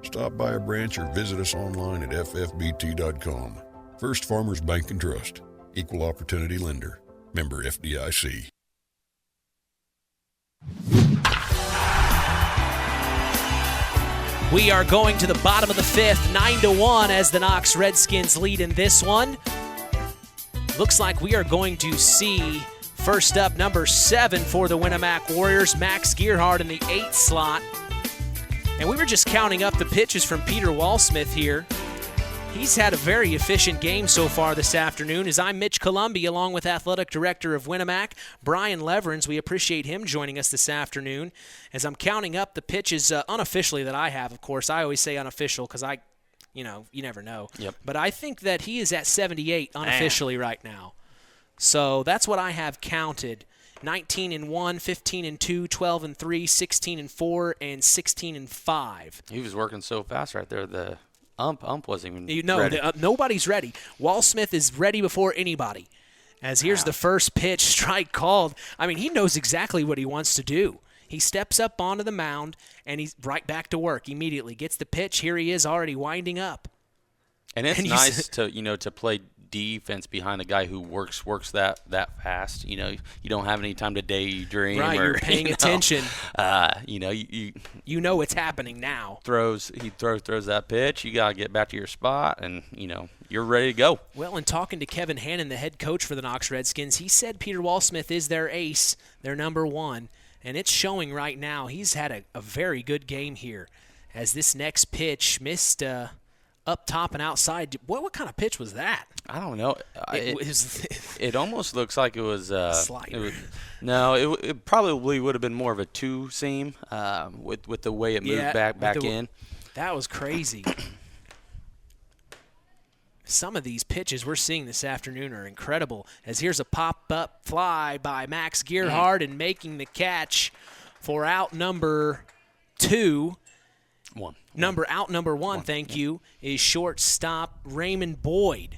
Stop by a branch or visit us online at ffbt.com. First Farmers Bank and Trust. Equal Opportunity Lender. Member FDIC. We are going to the bottom of the 5th, 9-1 as the Knox Redskins lead in this one. Looks like we are going to see first up number 7 for the Winamac Warriors, Max Gearhart in the 8th slot. And we were just counting up the pitches from Peter Walsmith here. He's had a very efficient game so far this afternoon. As I'm Mitch Columbi, along with Athletic Director of Winamac, Brian Leverins. We appreciate him joining us this afternoon. As I'm counting up the pitches unofficially that I have, of course. I always say unofficial because you never know. Yep. But I think that he is at 78 unofficially right now. So that's what I have counted. 19-1, 15-2, 12-3, 16-4, and 16-5. He was working so fast right there. The ump wasn't even ready. Nobody's ready. Walsmith is ready before anybody. As here's the first pitch, strike called. I mean, he knows exactly what he wants to do. He steps up onto the mound, and he's right back to work immediately. Gets the pitch. Here he is already winding up. And it's nice to play defense behind a guy who works that fast. You don't have any time to daydream. Right, you're paying attention. You know it's happening now. He throws that pitch. You gotta get back to your spot, and you're ready to go. Well, in talking to Kevin Hannon, the head coach for the Knox Redskins, he said Peter Walsmith is their ace, their number 1. and it's showing right now. He's had a very good game here as this next pitch missed up top and outside. What kind of pitch was that? I don't know. It almost looks like it was slider. It probably would have been more of a two-seam with the way it moved back in. That was crazy. Some of these pitches we're seeing this afternoon are incredible, as here's a pop-up fly by Max Gerhardt and making the catch for out number 2. Number one, thank you, is shortstop Raymond Boyd.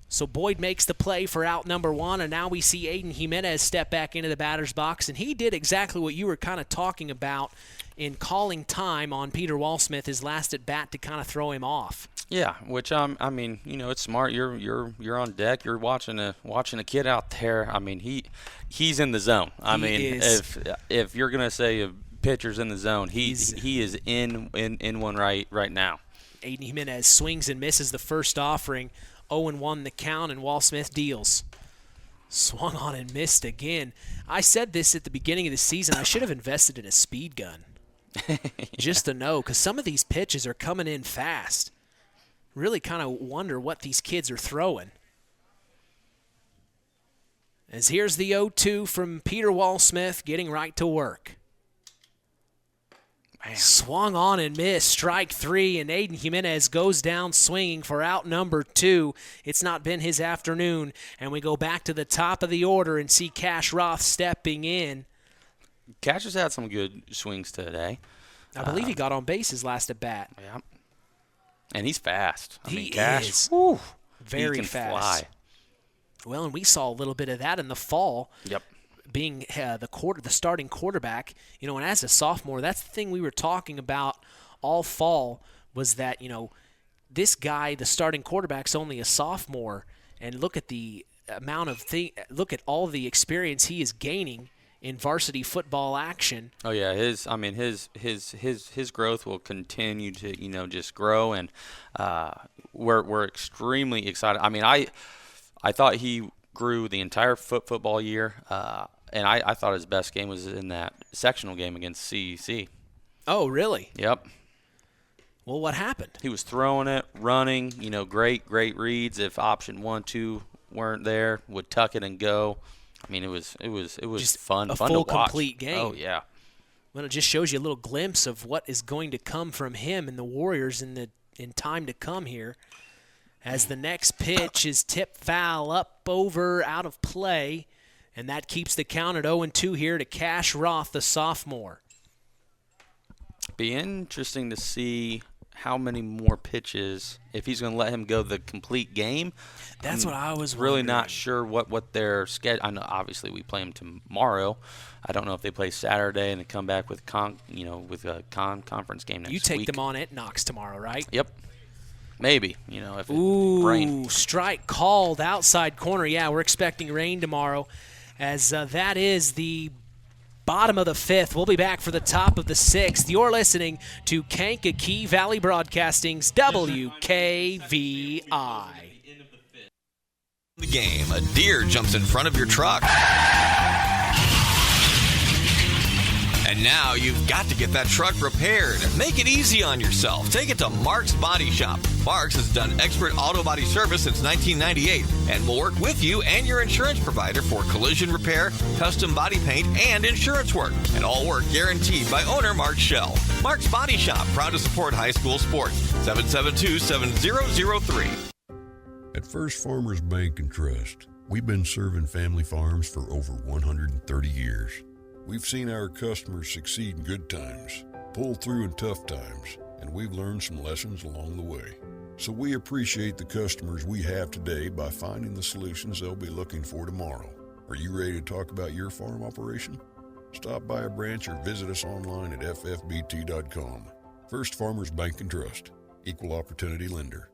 So Boyd makes the play for out number 1, and now we see Aiden Jimenez step back into the batter's box, and he did exactly what you were kind of talking about in calling time on Peter Walsmith, his last at bat, to kind of throw him off. Yeah, which I mean, it's smart. You're on deck. You're watching a kid out there. I mean, he's in the zone. If you're gonna say a pitcher's in the zone, he is in one right now. Aiden Jimenez swings and misses the first offering. 0-1 the count, and Walsmith deals. Swung on and missed again. I said this at the beginning of the season. I should have invested in a speed gun. Just to know, because some of these pitches are coming in fast. Really kind of wonder what these kids are throwing. As here's the 0-2 from Peter Walsmith, getting right to work. Man. Swung on and missed, strike 3, and Aiden Jimenez goes down swinging for out number 2. It's not been his afternoon, and we go back to the top of the order and see Cash Roth stepping in. Cash has had some good swings today. I believe he got on base his last at bat. Yeah. And he's fast. Cash is very fast. Fly. Well, and we saw a little bit of that in the fall. Yep. Being the starting quarterback, and as a sophomore, that's the thing we were talking about all fall, was that, this guy, the starting quarterback's only a sophomore, and look at the amount of look at all the experience he is gaining in varsity football action. Oh yeah, his growth will continue to just grow, and we're extremely excited. I mean, I thought he grew the entire football year, and I thought his best game was in that sectional game against CEC. Oh, really? Yep. Well, what happened? He was throwing it, running, great reads. If option 1, 2 weren't there, would tuck it and go. I mean, it was just fun a to full watch. Complete game. Oh yeah. Well, it just shows you a little glimpse of what is going to come from him and the Warriors in time to come here. As the next pitch is tipped foul up over out of play, and that keeps the count at 0-2 here to Cash Roth, the sophomore. Be interesting to see how many more pitches, if he's going to let him go the complete game. That's what I was really wondering. not sure what their schedule. I know obviously we play them tomorrow. I don't know if they play Saturday and then come back with a conference game next week. You take them on at Knox tomorrow, right? Yep. Maybe, if it rain. Strike called outside corner. Yeah, we're expecting rain tomorrow, as that is the bottom of the 5th. We'll be back for the top of the 6th. You're listening to Kankakee Valley Broadcasting's WKVI. The game, a deer jumps in front of your truck. And now you've got to get that truck repaired. Make it easy on yourself. Take it to Mark's Body Shop. Mark's has done expert auto body service since 1998 and will work with you and your insurance provider for collision repair, custom body paint, and insurance work. And all work guaranteed by owner Mark Schell. Mark's Body Shop, proud to support high school sports. 772-7003. At First Farmers Bank and Trust, we've been serving family farms for over 130 years. We've seen our customers succeed in good times, pull through in tough times, and we've learned some lessons along the way. So we appreciate the customers we have today by finding the solutions they'll be looking for tomorrow. Are you ready to talk about your farm operation? Stop by a branch or visit us online at ffbt.com. First Farmers Bank and Trust, Equal Opportunity Lender.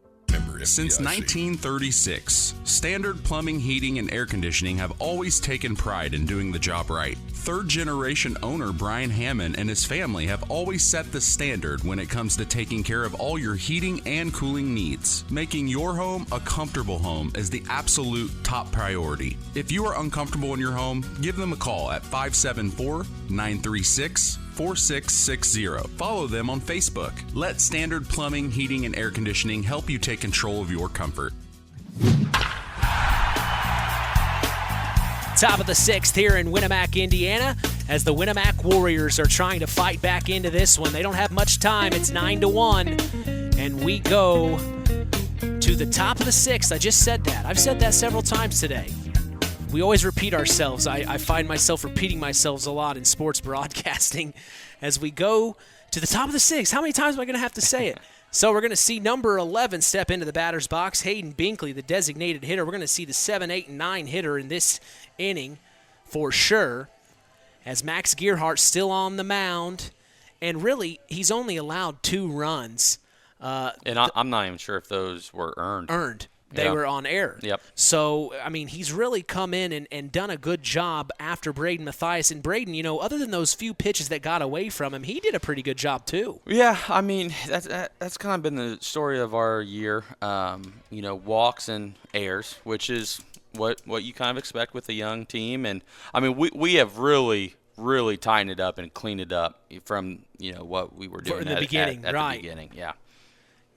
Since 1936, Standard Plumbing, Heating, and Air Conditioning have always taken pride in doing the job right. Third-generation owner Brian Hammond and his family have always set the standard when it comes to taking care of all your heating and cooling needs. Making your home a comfortable home is the absolute top priority. If you are uncomfortable in your home, give them a call at 574-936-4660. Follow them on Facebook. Let Standard Plumbing, Heating, and Air Conditioning help you take control of your comfort. Top of the 6th here in Winamac, Indiana, as the Winamac Warriors are trying to fight back into this one. They don't have much time. It's 9-1, and we go to the top of the 6th. I just said that. I've said that several times today. We always repeat ourselves. I find myself repeating myself a lot in sports broadcasting as we go to the top of the 6th. How many times am I going to have to say it? So we're going to see number 11 step into the batter's box, Hayden Binkley, the designated hitter. We're going to see the 7, 8, and 9 hitter in this inning for sure, as Max Gearhart still on the mound. And really, he's only allowed 2 runs. And I'm not even sure if those were earned. They were on air. Yep. So, I mean, he's really come in and done a good job after Braden Mathias. And Braden, you know, other than those few pitches that got away from him, he did a pretty good job too. Yeah, I mean, that's kind of been the story of our year. You know, walks and errors, which is what you kind of expect with a young team. And, I mean, we have really tightened it up and cleaned it up from, you know, what we were doing at the beginning. At the beginning, yeah.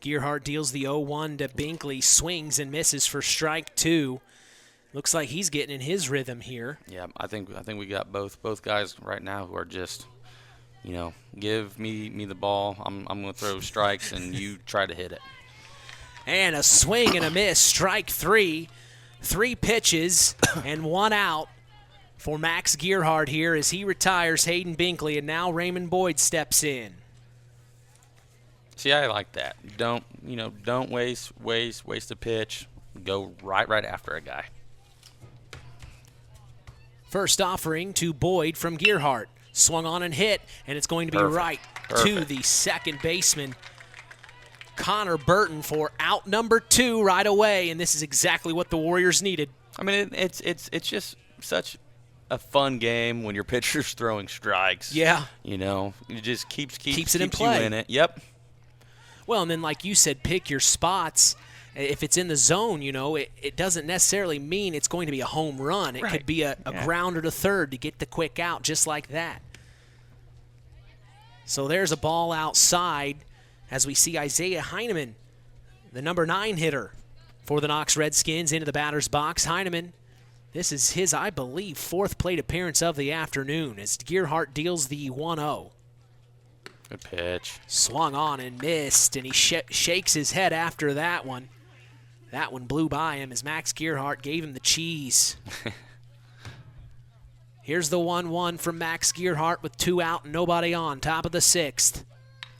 Gearhart deals the 0-1 to Binkley, swings and misses for strike 2. Looks like he's getting in his rhythm here. Yeah, I think we got both guys right now who are just, you know, give me the ball. I'm going to throw strikes and you try to hit it. And a swing and a miss, strike 3. 3 pitches and 1 out for Max Gearhart here as he retires Hayden Binkley, and now Raymond Boyd steps in. See, I like that. Don't waste a pitch. Go right after a guy. First offering to Boyd from Gearhart. Swung on and hit, and it's going to be Perfect. to the second baseman, Connor Burton, for out number 2 right away, and this is exactly what the Warriors needed. I mean, it's just such a fun game when your pitcher's throwing strikes. Yeah. You know, it just keeps it in play. You in it. Yep. Well, and then like you said, pick your spots. If it's in the zone, you know, it doesn't necessarily mean it's going to be a home run. It could be a grounder to third to get the quick out, just like that. So there's a ball outside as we see Isaiah Heineman, the number 9 hitter for the Knox Redskins, into the batter's box. Heineman, this is his, I believe, 4th plate appearance of the afternoon as Gearhart deals the 1-0. Good pitch. Swung on and missed, and he shakes his head after that one. That one blew by him as Max Gearhart gave him the cheese. Here's the 1-1 from Max Gearhart with 2 out and nobody on, top of the 6th.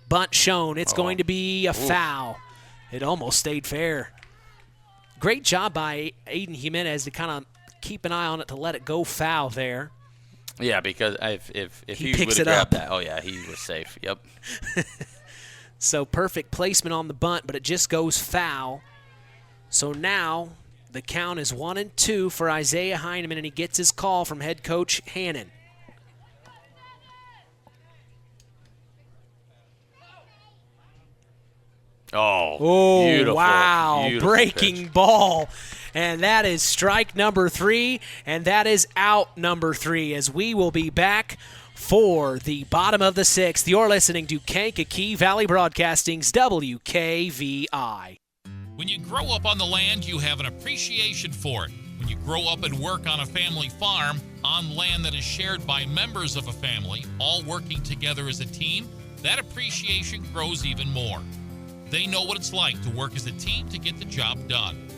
Bunt shown. It's going to be a foul. It almost stayed fair. Great job by Aiden Jimenez to kind of keep an eye on it to let it go foul there. Yeah, because if he picks would it have up. grabbed that, oh yeah, he was safe. Yep. So perfect placement on the bunt, but it just goes foul. So now the count is 1-2 for Isaiah Heineman, and he gets his call from head coach Hannon. Oh, beautiful. Wow. Beautiful Breaking pitch. ball. And that is strike number 3, and that is out number 3, as we will be back for the bottom of the 6th. You're listening to Kankakee Valley Broadcasting's WKVI. When you grow up on the land, you have an appreciation for it. When you grow up and work on a family farm, on land that is shared by members of a family, all working together as a team, that appreciation grows even more. They know what it's like to work as a team to get the job done.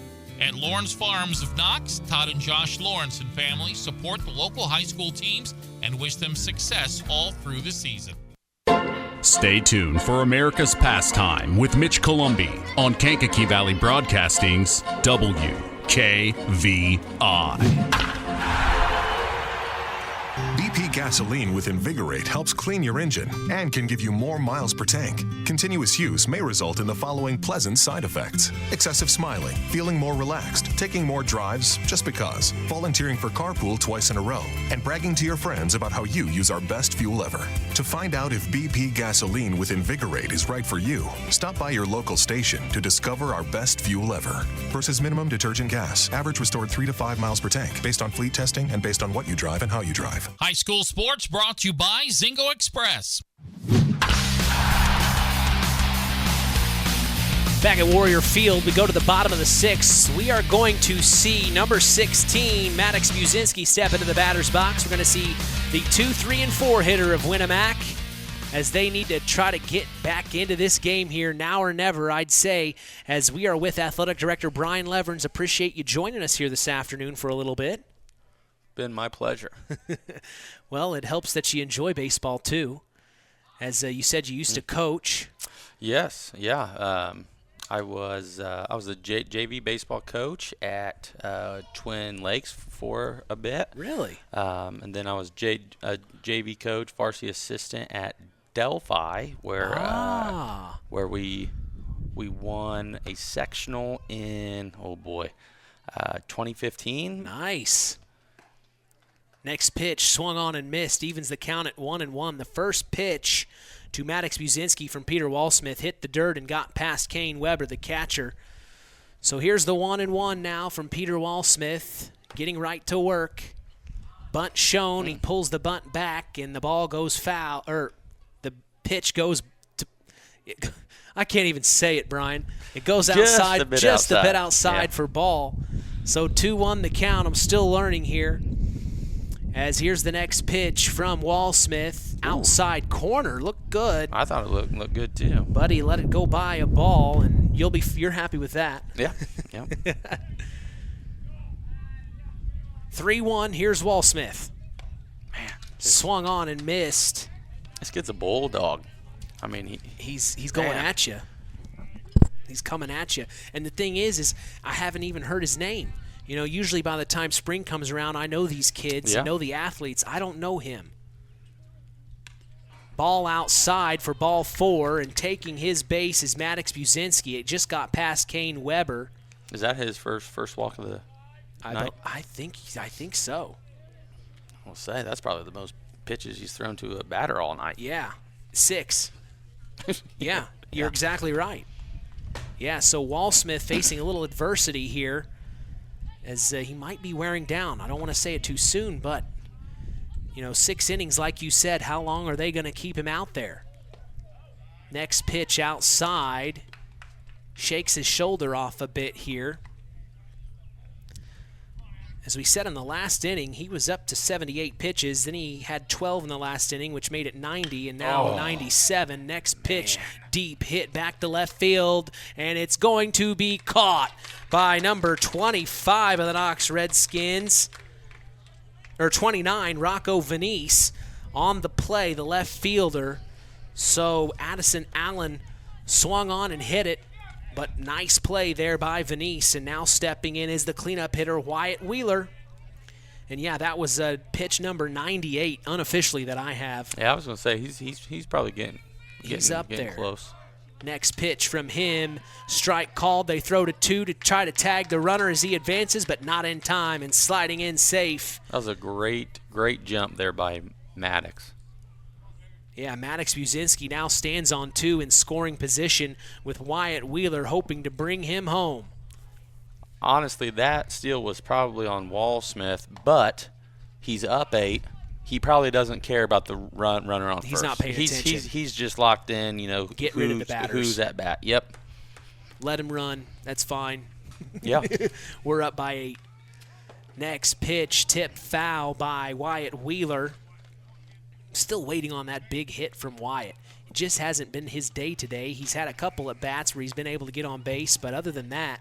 At Lawrence Farms of Knox, Todd and Josh Lawrence and family support the local high school teams and wish them success all through the season. Stay tuned for America's Pastime with Mitch Columbi on Kankakee Valley Broadcasting's WKVI. BP gasoline with Invigorate helps clean your engine and can give you more miles per tank. Continuous use may result in the following pleasant side effects: excessive smiling, feeling more relaxed, taking more drives just because, volunteering for carpool twice in a row, and bragging to your friends about how you use our best fuel ever. To find out if BP gasoline with Invigorate is right for you, stop by your local station to discover our best fuel ever. Versus minimum detergent gas. Average restored 3 to 5 miles per tank, based on fleet testing and based on what you drive and how you drive. High school sports brought to you by Zingo Express. Back at Warrior Field, we go to the bottom of the 6th. We are going to see number 16, Maddox Buzinski, step into the batter's box. We're going to see the 2, 3, and 4 hitter of Winamac as they need to try to get back into this game here now or never, I'd say, as we are with Athletic Director Brian Leverns. Appreciate you joining us here this afternoon for a little bit. Been my pleasure. Well, it helps that you enjoy baseball, too. As you said, you used to coach. Yes, yeah. I was a JV baseball coach at Twin Lakes for a bit. Really? And then I was a JV coach, varsity assistant at Delphi, where we won a sectional in 2015. Nice. Next pitch swung on and missed, evens the count at 1-1. The first pitch to Maddox Buzinski from Peter Walsmith hit the dirt and got past Kane Weber, the catcher. So here's the 1-1 now from Peter Walsmith, getting right to work. Bunt shown, he pulls the bunt back, and the ball goes foul, or the pitch goes to, I can't even say it, Brian. It goes outside, a bit outside for ball. So 2-1 the count. I'm still learning here. As here's the next pitch from Walsmith, outside corner, looked good. I thought it looked good too. But he let it go by a ball, and you're happy with that. Yeah. 3-1. Here's Walsmith. Man, swung on and missed. This kid's a bulldog. I mean, he's going at you. He's coming at you. And the thing is I haven't even heard his name. You know, usually by the time spring comes around, I know these kids, know the athletes. I don't know him. Ball outside for ball 4, and taking his base is Maddox Buzinski. It just got past Kane Weber. Is that his first walk of the night? I think so. I'll say that's probably the most pitches he's thrown to a batter all night. Yeah, 6. Yeah, you're exactly right. Yeah, so Walsmith facing a little adversity here, as he might be wearing down. I don't want to say it too soon, but, 6 innings, like you said, how long are they going to keep him out there? Next pitch outside. Shakes his shoulder off a bit here. As we said in the last inning, he was up to 78 pitches. Then he had 12 in the last inning, which made it 90, and now 97. Next pitch, deep hit back to left field, and it's going to be caught by number 25 of the Knox Redskins, or 29, Rocco Venice, on the play, the left fielder. So Addison Allen swung on and hit it. But nice play there by Venice, and now stepping in is the cleanup hitter, Wyatt Wheeler. And, yeah, that was pitch number 98, unofficially, that I have. Yeah, I was going to say, he's probably getting up there. Close. Next pitch from him, strike called. They throw to 2 to try to tag the runner as he advances, but not in time, and sliding in safe. That was a great jump there by Maddox. Yeah, Maddox Buzinski now stands on 2 in scoring position, with Wyatt Wheeler hoping to bring him home. Honestly, that steal was probably on Walsmith, but he's up 8. He probably doesn't care about the runner on first. He's not paying attention. He's just locked in, Get rid of the batters. Who's at bat. Yep. Let him run. That's fine. Yeah. We're up by 8. Next pitch, tip foul by Wyatt Wheeler. Still waiting on that big hit from Wyatt. It just hasn't been his day today. He's had a couple at bats where he's been able to get on base, but other than that,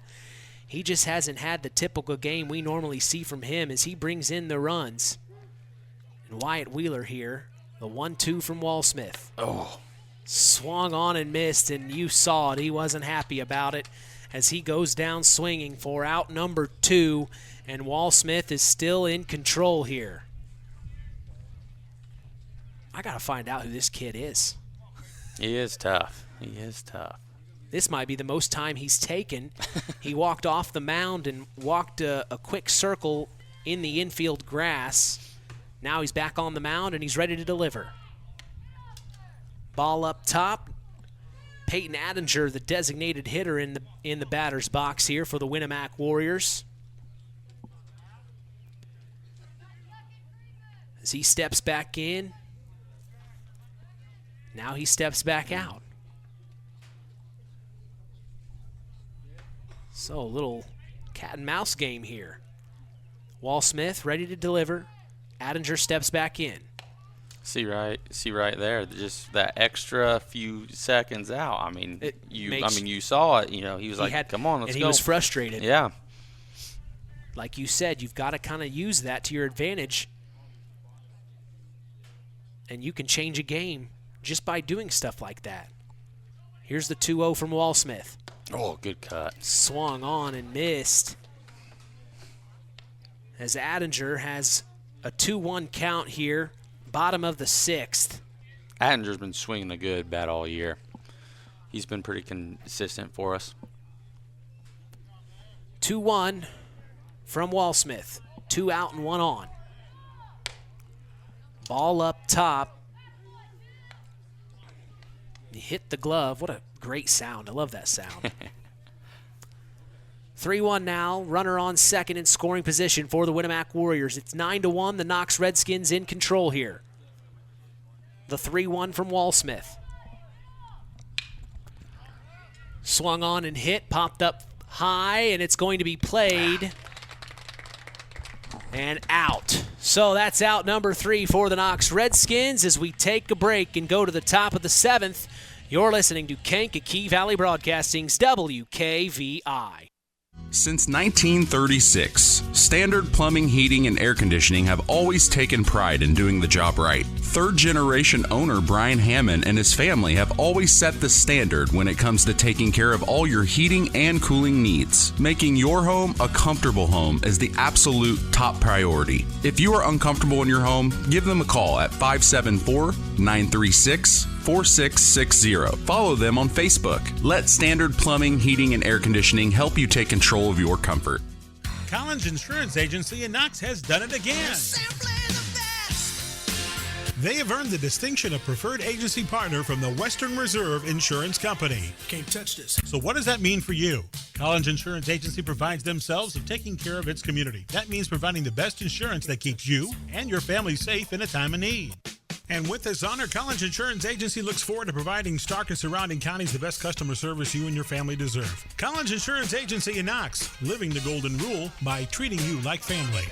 he just hasn't had the typical game we normally see from him as he brings in the runs. And Wyatt Wheeler here, the 1-2 from Walsmith. Swung on and missed, and you saw it. He wasn't happy about it as he goes down swinging for out number 2, and Walsmith is still in control here. I got to find out who this kid is. He is tough. This might be the most time he's taken. He walked off the mound and walked a quick circle in the infield grass. Now he's back on the mound and he's ready to deliver. Ball up top. Peyton Attinger, the designated hitter in the batter's box here for the Winamac Warriors. As he steps back in, now he steps back out. So a little cat and mouse game here. Wall Smith ready to deliver. Attinger steps back in. See right there, just that extra few seconds out. I mean, you saw it. You know, he was like, "Come on, let's go." And he was frustrated. Yeah. Like you said, you've got to kind of use that to your advantage, and you can change a game just by doing stuff like that. Here's the 2-0 from Wall Smith. Oh, good cut. Swung on and missed. As Attinger has a 2-1 count here. Bottom of the 6th. Attinger's been swinging a good bat all year. He's been pretty consistent for us. 2-1 from Wall Smith. 2 out and 1 on. Ball up top. He hit the glove. What a great sound. I love that sound. 3-1 now. Runner on second in scoring position for the Winamac Warriors. It's 9-1. The Knox Redskins in control here. The 3-1 from Wall Smith. Swung on and hit. Popped up high, and it's going to be played. And out. So that's out number 3 for the Knox Redskins as we take a break and go to the top of the 7th. You're listening to Kankakee Valley Broadcasting's WKVI. Since 1936, Standard Plumbing, Heating, and Air Conditioning have always taken pride in doing the job right. Third-generation owner Brian Hammond and his family have always set the standard when it comes to taking care of all your heating and cooling needs. Making your home a comfortable home is the absolute top priority. If you are uncomfortable in your home, give them a call at 574-936-4660. Follow them on Facebook. Let Standard Plumbing, Heating, and Air Conditioning help you take control of your comfort. Collins Insurance Agency in Knox has done it again. They have earned the distinction of preferred agency partner from the Western Reserve Insurance Company. Can't touch this. So what does that mean for you? Collins Insurance Agency provides themselves of taking care of its community. That means providing the best insurance that keeps you and your family safe in a time of need. And with this honor, Collins Insurance Agency looks forward to providing Stark and surrounding counties the best customer service you and your family deserve. Collins Insurance Agency in Knox, living the golden rule by treating you like family.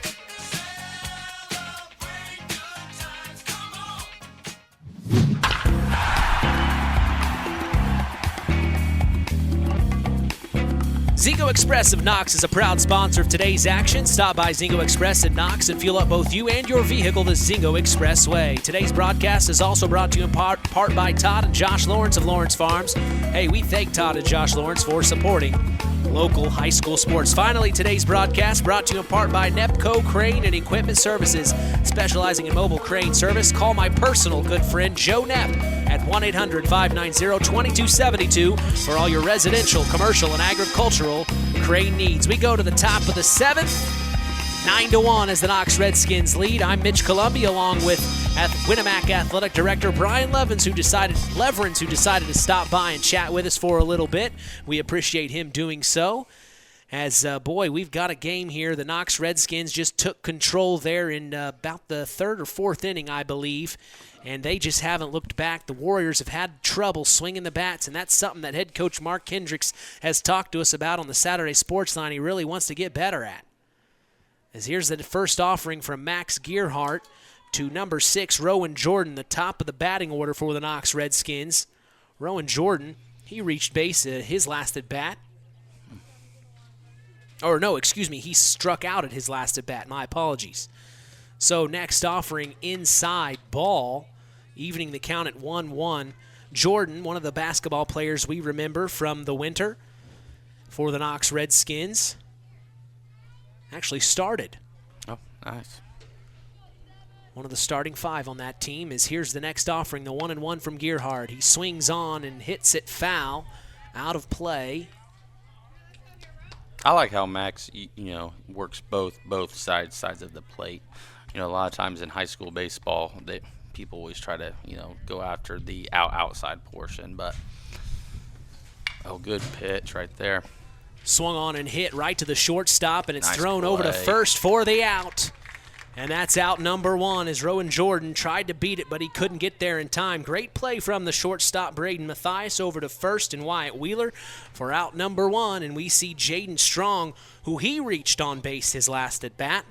Zingo Express of Knox is a proud sponsor of today's action. Stop by Zingo Express in Knox and fuel up both you and your vehicle the Zingo Express way. Today's broadcast is also brought to you in part by Todd and Josh Lawrence of Lawrence Farms. Hey, we thank Todd and Josh Lawrence for supporting local high school sports. Finally, today's broadcast brought to you in part by Nepco Crane and Equipment Services, specializing in mobile crane service. Call my personal good friend Joe Nepp at 1-800-590-2272 for all your residential, commercial, and agricultural crane needs. We go to the top of the 7th, 9-1 as the Knox Redskins lead. I'm Mitch Columbia along with Winamac Athletic Director Brian Leverins, who decided to stop by and chat with us for a little bit. We appreciate him doing so. As, we've got a game here. The Knox Redskins just took control there in about the 3rd or 4th inning, I believe, and they just haven't looked back. The Warriors have had trouble swinging the bats, and that's something that head coach Mark Hendricks has talked to us about on the Saturday Sports Line he really wants to get better at. As here's the first offering from Max Gearhart to number 6, Rowan Jordan, the top of the batting order for the Knox Redskins. Rowan Jordan, he reached base his last at bat. He struck out at his last at bat. My apologies. So next offering, inside ball, evening the count at 1-1. Jordan, one of the basketball players we remember from the winter for the Knox Redskins, actually started. Oh, nice. One of the starting 5 on that team is here's the next offering, the 1-1 from Gearhart. He swings on and hits it foul out of play. I like how Max, works both sides of the plate. A lot of times in high school baseball, people always try to, go after the outside portion. But, good pitch right there. Swung on and hit right to the shortstop, and it's Nice thrown over to play. first for the out. And that's out number 1 as Rowan Jordan tried to beat it, but he couldn't get there in time. Great play from the shortstop, Braden Mathias, over to first and Wyatt Wheeler for out number 1. And we see Jaden Strong, who he reached on base his last at bat.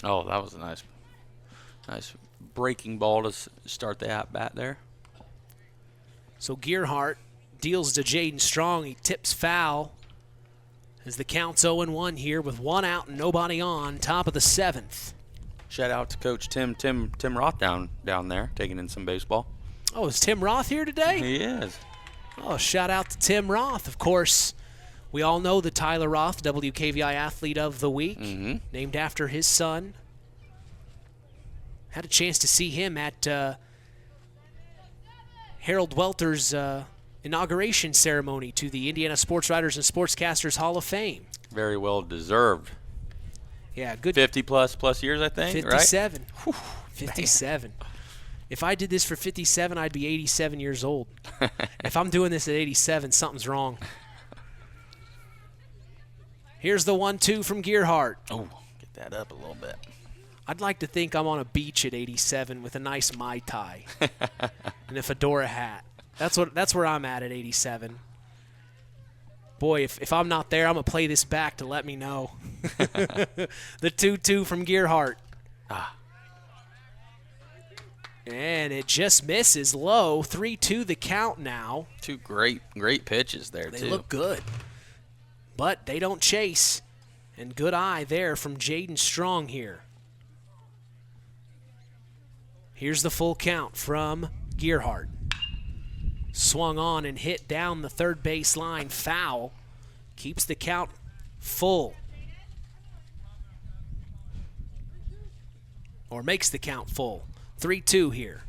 Oh, that was a nice breaking ball to start the at-bat there. So Gearhart deals to Jaden Strong. He tips foul as the count's 0-1 here with 1 out and nobody on, top of the 7th. Shout out to Coach Tim Roth down there taking in some baseball. Oh, is Tim Roth here today? He is. Oh, shout out to Tim Roth. Of course, we all know the Tyler Roth, WKVI Athlete of the Week, named after his son. Had a chance to see him at Harold Welter's inauguration ceremony to the Indiana Sports Writers and Sportscasters Hall of Fame. Very well deserved. Yeah, good. 50 plus years, I think, 57. right? Whew, 57. If I did this for 57, I'd be 87 years old. If I'm doing this at 87, something's wrong. Here's the 1-2 from Gearhart. Oh, get that up a little bit. I'd like to think I'm on a beach at 87 with a nice Mai Tai and a fedora hat. That's where I'm at 87. Boy, if I'm not there, I'm going to play this back to let me know. The 2-2 from Gearhart. And it just misses low. 3-2 the count now. 2 great pitches there, They too. look good. But they don't chase. And good eye there from Jaden Strong here. Here's the full count from Gearhart. Swung on and hit down the third base line. Foul. Keeps the count full. Or makes the count full. 3-2 here.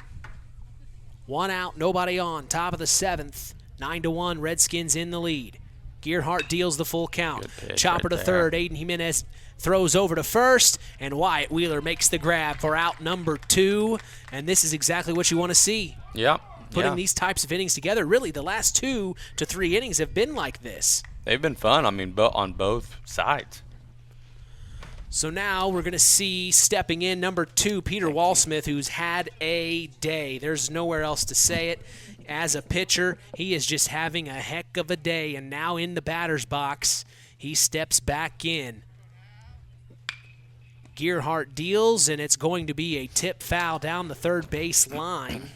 1 out, nobody on. Top of the 7th. 9-1, Redskins in the lead. Gearhart deals the full count. Chopper to third. Aiden Jimenez throws over to first, and Wyatt Wheeler makes the grab for out number 2. And this is exactly what you want to see. Yep. Putting these types of innings together. Really, the last 2 to 3 innings have been like this. They've been fun, on both sides. So now we're going to see stepping in number 2, Peter Walsmith, who's had a day. There's nowhere else to say it. As a pitcher, he is just having a heck of a day. And now in the batter's box, he steps back in. Gearhart deals, and it's going to be a tip foul down the third base line.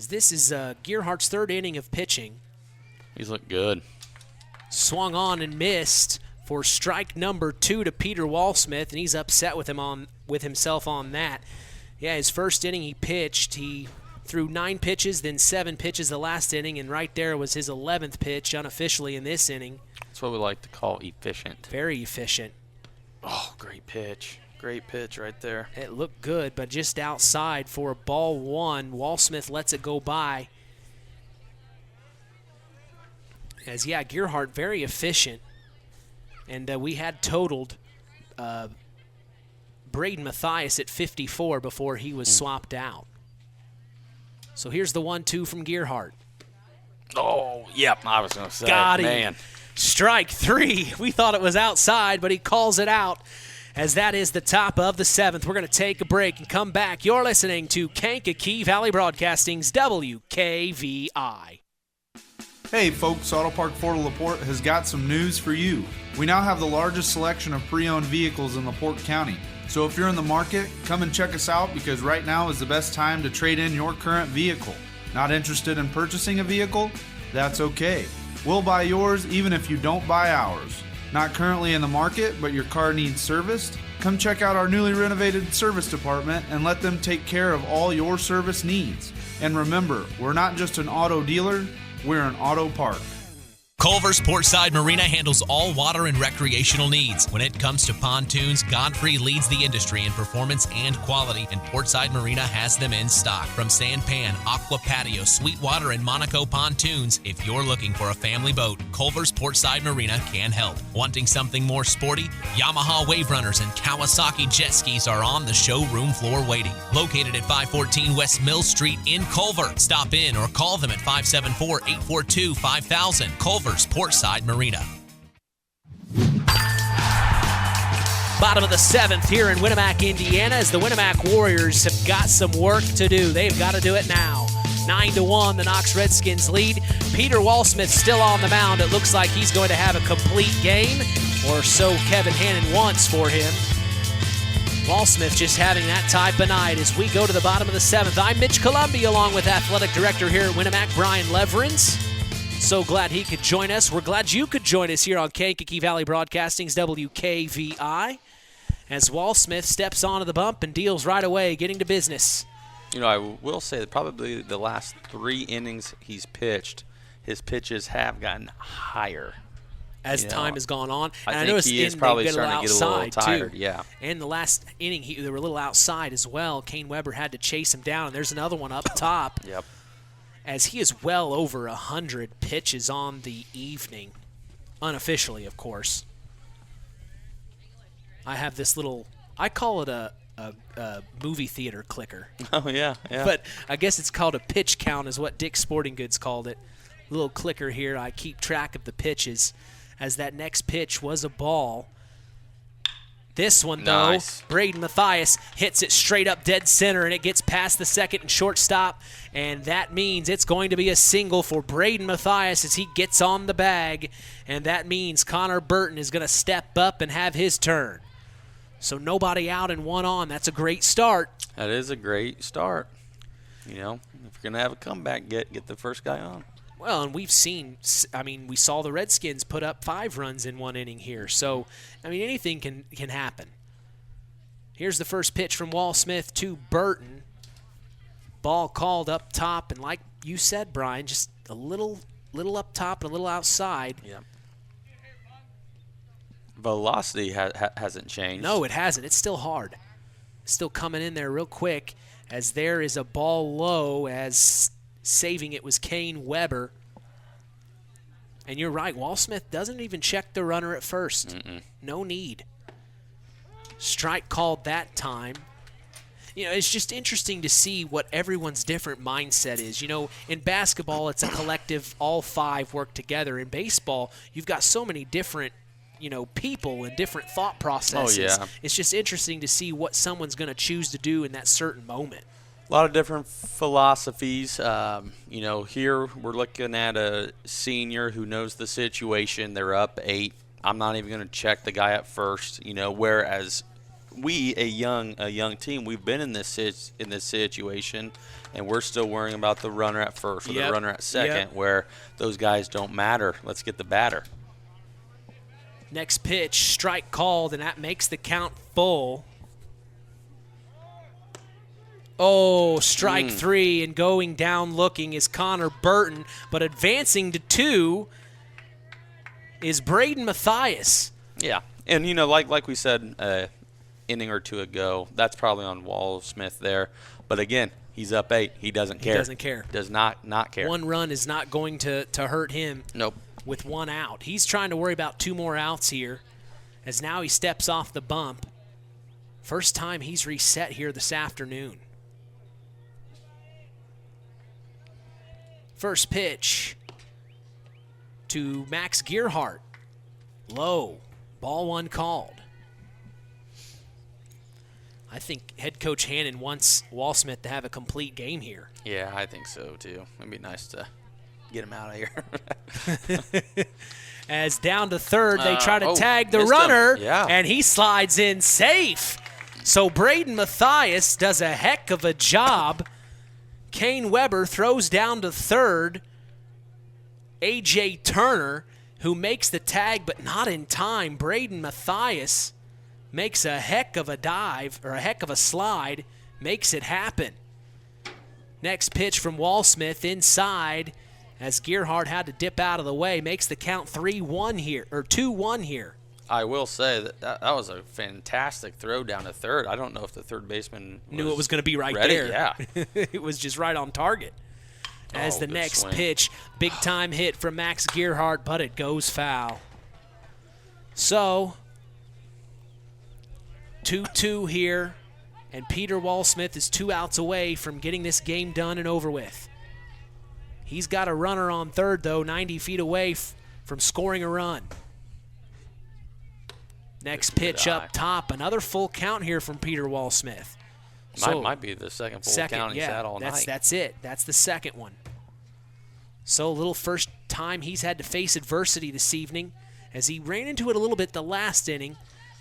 This is Gearhart's third inning of pitching. He's looked good. Swung on and missed for strike number 2 to Peter Walsmith, and he's upset with himself on that. Yeah, his first inning he pitched. He threw 9 pitches, then 7 pitches the last inning, and right there was his 11th pitch unofficially in this inning. That's what we like to call efficient. Very efficient. Oh, great pitch. Great pitch right there. It looked good, but just outside for a ball 1. Walsmith lets it go by. As, Gearhart very efficient. And we had totaled Braden Mathias at 54 before he was swapped out. So here's the 1-2 from Gearhart. Oh, yep, I was going to say. Got him. Man. Strike 3. We thought it was outside, but he calls it out. As that is the top of the 7th. We're going to take a break and come back. You're listening to Kankakee Valley Broadcasting's WKVI. Hey folks, Auto Park Fort LaPorte has got some news for you. We now have the largest selection of pre-owned vehicles in LaPorte County. So if you're in the market, come and check us out because right now is the best time to trade in your current vehicle. Not interested in purchasing a vehicle? That's okay. We'll buy yours even if you don't buy ours. Not currently in the market, but your car needs serviced? Come check out our newly renovated service department and let them take care of all your service needs. And remember, we're not just an auto dealer, we're an auto park. Culver's Portside Marina handles all water and recreational needs. When it comes to pontoons, Godfrey leads the industry in performance and quality, and Portside Marina has them in stock. From Sanpan, Aqua Patio, Sweetwater, and Monaco pontoons, if you're looking for a family boat, Culver's Portside Marina can help. Wanting something more sporty? Yamaha Wave Runners and Kawasaki jet skis are on the showroom floor waiting. Located at 514 West Mill Street in Culver. Stop in or call them at 574-842-5000. Culver's Portside Marina. Bottom of the 7th here in Winamac, Indiana, as the Winamac Warriors have got some work to do. They've got to do it now. 9-1, the Knox Redskins lead. Peter Walsmith still on the mound. It looks like he's going to have a complete game, or so Kevin Hannon wants for him. Walsmith just having that type of night as we go to the bottom of the 7th. I'm Mitch Columbia, along with Athletic Director here at Winamac, Brian Leverins. So glad he could join us. We're glad you could join us here on Kankakee Valley Broadcasting's WKVI as Walsmith steps onto the bump and deals right away, getting to business. You know, I will say that probably the last 3 innings he's pitched, his pitches have gotten higher. As time has gone on. I And think noticed he is probably starting to get a little tired, too. yeah. And the last inning, they were a little outside as well. Kane Weber had to chase him down, and there's another one up top. Yep. As he is well over 100 pitches on the evening, unofficially, of course. I have this little, I call it a movie theater clicker. Oh, yeah. But I guess it's called a pitch count is what Dick's Sporting Goods called it. Little clicker here. I keep track of the pitches as that next pitch was a ball. This one, though, nice. Braden Mathias hits it straight up dead center, and it gets past the second and shortstop, and that means it's going to be a single for Braden Mathias as he gets on the bag, and that means Connor Burton is going to step up and have his turn. So nobody out and one on. That's a great start. That is a great start. You know, if you're going to have a comeback, get the first guy on. Well, and we've seen, we saw the Redskins put up 5 runs in one inning here. So, anything can happen. Here's the first pitch from Walsmith to Burton. Ball called up top, and like you said, Brian, just a little up top and a little outside. Yeah. Velocity hasn't changed. No, it hasn't. It's still hard. Still coming in there real quick as there is a ball low as saving it was Kane Weber. And you're right, Walsmith doesn't even check the runner at first. Mm-mm. No need. Strike called that time. It's just interesting to see what everyone's different mindset is. In basketball, it's a collective, all 5 work together. In baseball, you've got so many different, people and different thought processes. Oh, yeah. It's just interesting to see what someone's going to choose to do in that certain moment. A lot of different philosophies. Here we're looking at a senior who knows the situation. They're up 8. I'm not even going to check the guy at first. Whereas we, a young team, we've been in this situation, and we're still worrying about the runner at first or the runner at second, where those guys don't matter. Let's get the batter. Next pitch, strike called, and that makes the count full. Oh, strike 3, and going down looking is Connor Burton, but advancing to 2 is Braden Mathias. Yeah, and like we said inning or 2 ago, that's probably on Walsmith there. But again, he's up 8. He doesn't care. He doesn't care. Does not care. 1 run is not going to hurt him. Nope. With 1 out. He's trying to worry about 2 more outs here as now he steps off the bump. First time he's reset here this afternoon. First pitch to Max Gearhart. Low. Ball 1 called. I think head coach Hannon wants Walsmith to have a complete game here. Yeah, I think so too. It'd be nice to get him out of here. As down to third, they try to tag the runner, and he slides in safe. So Braden Mathias does a heck of a job. Kane Weber throws down to third. A.J. Turner, who makes the tag but not in time. Braden Mathias makes a heck of a dive, or a heck of a slide, makes it happen. Next pitch from Walsmith inside, as Gearhart had to dip out of the way, makes the count 3-1 here, or 2-1 here. I will say that was a fantastic throw down to third. I don't know if the third baseman knew it was going to be right ready. there. Yeah. It was just right on target. As the next swing. pitch, big-time hit from Max Gearhart, but it goes foul. So, 2-2 here, and Peter Walsmith is 2 outs away from getting this game done and over with. He's got a runner on third, though, 90 feet away from scoring a run. Next pitch up top, another full count here from Peter Walsmith. Might be the second full count he's had all night. That's it. That's the second one. So a little first time he's had to face adversity this evening, as he ran into it a little bit the last inning,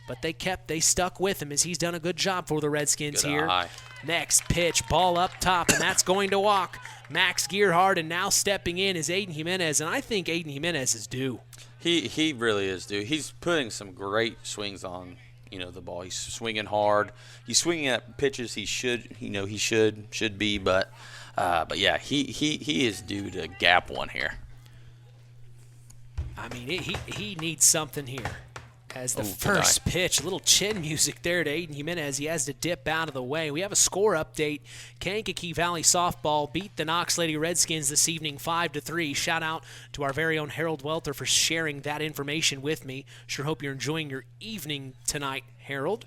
but they stuck with him as he's done a good job for the Redskins Good here. eye. Next pitch, ball up top, and that's going to walk Max Gearhart, and now stepping in is Aiden Jimenez, and I think Aiden Jimenez is due. He really is due. He's putting some great swings on, the ball. He's swinging hard. He's swinging at pitches he should be, but yeah, he is due to gap one here. I mean, he needs something here. As the first pitch, a little chin music there to Aiden Jimenez. He has to dip out of the way. We have a score update. Kankakee Valley softball beat the Knox Lady Redskins this evening 5-3. Shout out to our very own Harold Welter for sharing that information with me. Sure hope you're enjoying your evening tonight, Harold.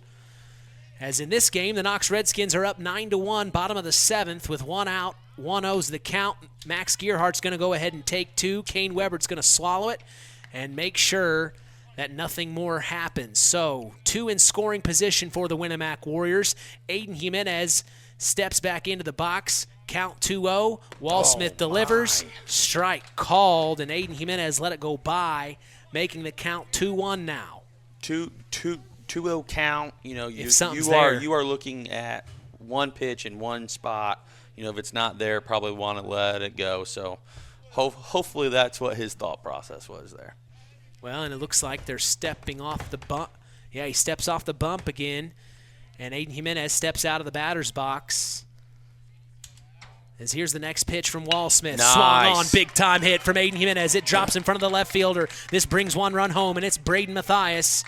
As in this game, the Knox Redskins are up 9-1, bottom of the 7th with 1 out. 1-0's the count. Max Gearhart's going to go ahead and take 2. Kane Weber's going to swallow it and make sure that nothing more happens. So, 2 in scoring position for the Winamac Warriors. Aiden Jimenez steps back into the box. Count 2-0. Walsmith delivers. Strike called, and Aiden Jimenez let it go by, making the count 2-1 now. 2-0 count. You are looking at one pitch in one spot. If it's not there, probably want to let it go. So, hopefully that's what his thought process was there. Well, and it looks like they're stepping off the bump. Yeah, he steps off the bump again. And Aiden Jimenez steps out of the batter's box. As here's the next pitch from Walsmith. Nice. Swung on, big-time hit from Aiden Jimenez. It drops in front of the left fielder. This brings 1 run home, and it's Braden Mathias.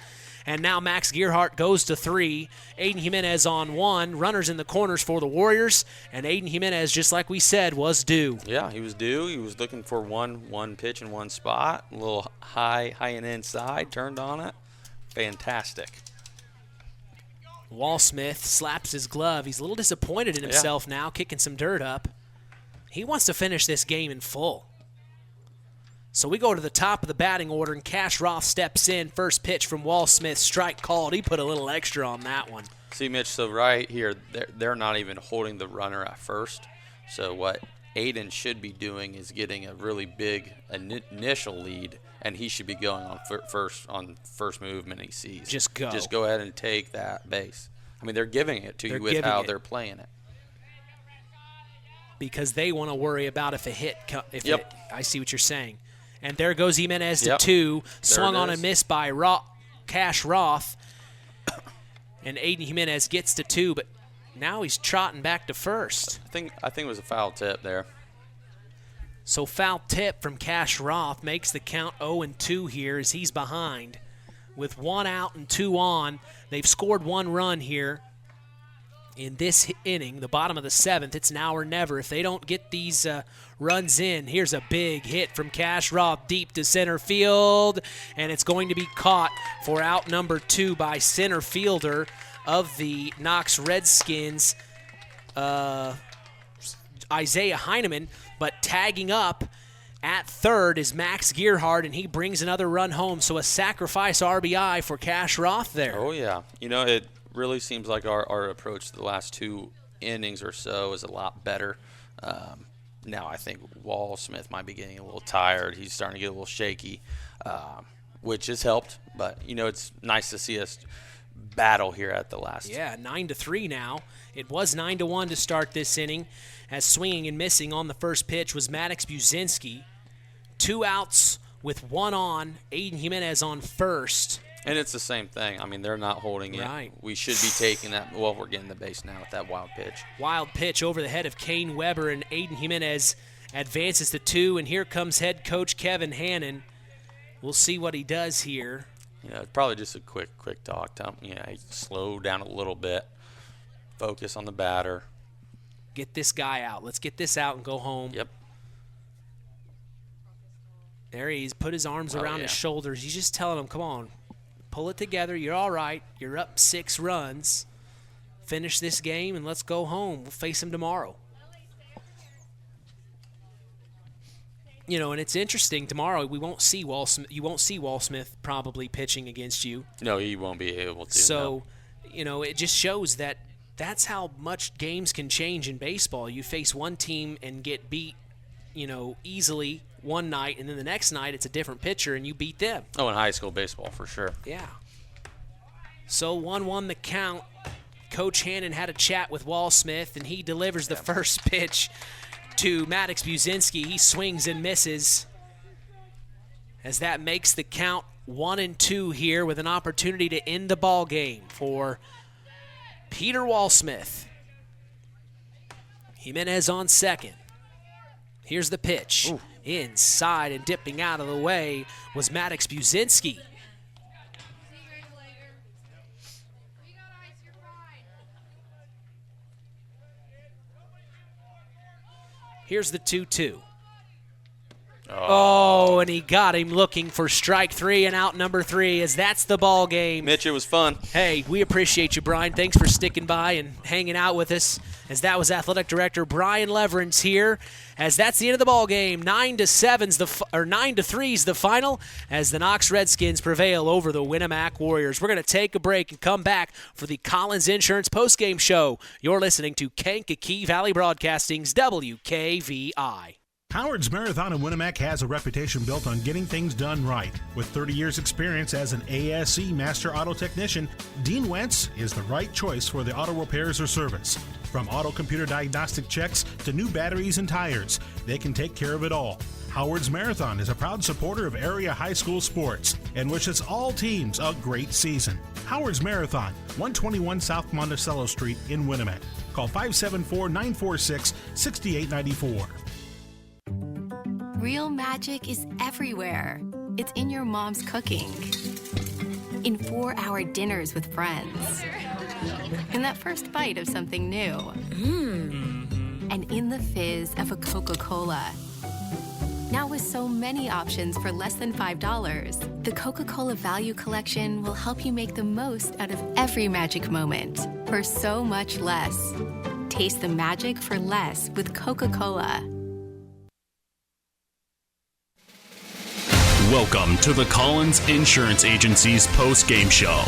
And now Max Gearhart goes to 3. Aiden Jimenez on 1. Runners in the corners for the Warriors. And Aiden Jimenez, just like we said, was due. Yeah, he was due. He was looking for one pitch in one spot. A little high and inside. Turned on it. Fantastic. Walsmith slaps his glove. He's a little disappointed in himself now, kicking some dirt up. He wants to finish this game in full. So we go to the top of the batting order, and Cash Roth steps in. First pitch from Walsmith, strike called. He put a little extra on that one. See, Mitch, so right here, they're not even holding the runner at first. So what Aiden should be doing is getting a really big initial lead, and he should be going on first movement he sees. Just go. Just go ahead and take that base. I mean, they're giving it to you with how they're playing it. Because they want to worry about if a hit I see what you're saying. And there goes Jimenez to 2. Swung on a miss by Cash Roth. And Aiden Jimenez gets to 2, but now he's trotting back to first. I think it was a foul tip there. So foul tip from Cash Roth makes the count 0-2 here as he's behind. With 1 out and 2 on, they've scored 1 run here in this inning, the bottom of the 7th. It's now or never. If they don't get these runs in, here's a big hit from Cash Roth deep to center field, and it's going to be caught for out number 2 by center fielder of the Knox Redskins, Isaiah Heineman, but tagging up at third is Max Gearhart, and he brings another run home. So a sacrifice RBI for Cash Roth there. Oh, yeah. It really seems like our approach to the last 2 innings or so is a lot better. Now I think Walsmith might be getting a little tired. He's starting to get a little shaky, which has helped. But, it's nice to see us battle here at the last. Yeah, 9-3 now. It was 9-1 to start this inning, as swinging and missing on the first pitch was Maddox Buzinski. 2 outs with 1 on. Aiden Jimenez on first. And it's the same thing. I mean, they're not holding it. Right. We should be taking that. Well, we're getting the base now with that wild pitch. Wild pitch over the head of Kane Weber, and Aiden Jimenez advances to 2, and here comes head coach Kevin Hannon. We'll see what he does here. Probably just a quick talk. Tell him, slow down a little bit. Focus on the batter. Get this guy out. Let's get this out and go home. Yep. There he's put his arms around his shoulders. He's just telling him, come on, pull it together. You're all right. You're up 6 runs. Finish this game and let's go home. We'll face him tomorrow. And it's interesting. Tomorrow we won't see Wall Smith. You won't see Wall Smith probably pitching against you. No, he won't be able to. So, it just shows that that's how much games can change in baseball. You face one team and get beat, easily one night, and then the next night it's a different pitcher and you beat them. Oh, in high school baseball for sure. Yeah. So 1-1 the count. Coach Hannon had a chat with Wall Smith, and he delivers the first pitch to Maddox Buzinski. He swings and misses as that makes the count 1-2 here with an opportunity to end the ball game for Peter Wallsmith. Jimenez on second. Here's the pitch. Ooh. Inside and dipping out of the way was Maddox Buzinski. Here's the 2-2. Oh, and he got him looking for strike 3 and out number 3 as that's the ball game. Mitch, it was fun. Hey, we appreciate you, Brian. Thanks for sticking by and hanging out with us as that was Athletic Director Brian Leverance here as that's the end of the ball game. 9-3's the final as the Knox Redskins prevail over the Winamac Warriors. We're going to take a break and come back for the Collins Insurance postgame show. You're listening to Kankakee Valley Broadcasting's WKVI. Howard's Marathon in Winamac has a reputation built on getting things done right. With 30 years experience as an ASE Master Auto Technician, Dean Wentz is the right choice for the auto repairs or service. From auto computer diagnostic checks to new batteries and tires, they can take care of it all. Howard's Marathon is a proud supporter of area high school sports and wishes all teams a great season. Howard's Marathon, 121 South Monticello Street in Winamac. Call 574-946-6894. Real magic is everywhere. It's in your mom's cooking, in 4-hour dinners with friends, in that first bite of something new, and in the fizz of a Coca-Cola. Now with so many options for less than $5, the Coca-Cola Value Collection will help you make the most out of every magic moment for so much less. Taste the magic for less with Coca-Cola. Welcome to the Collins Insurance Agency's post-game show.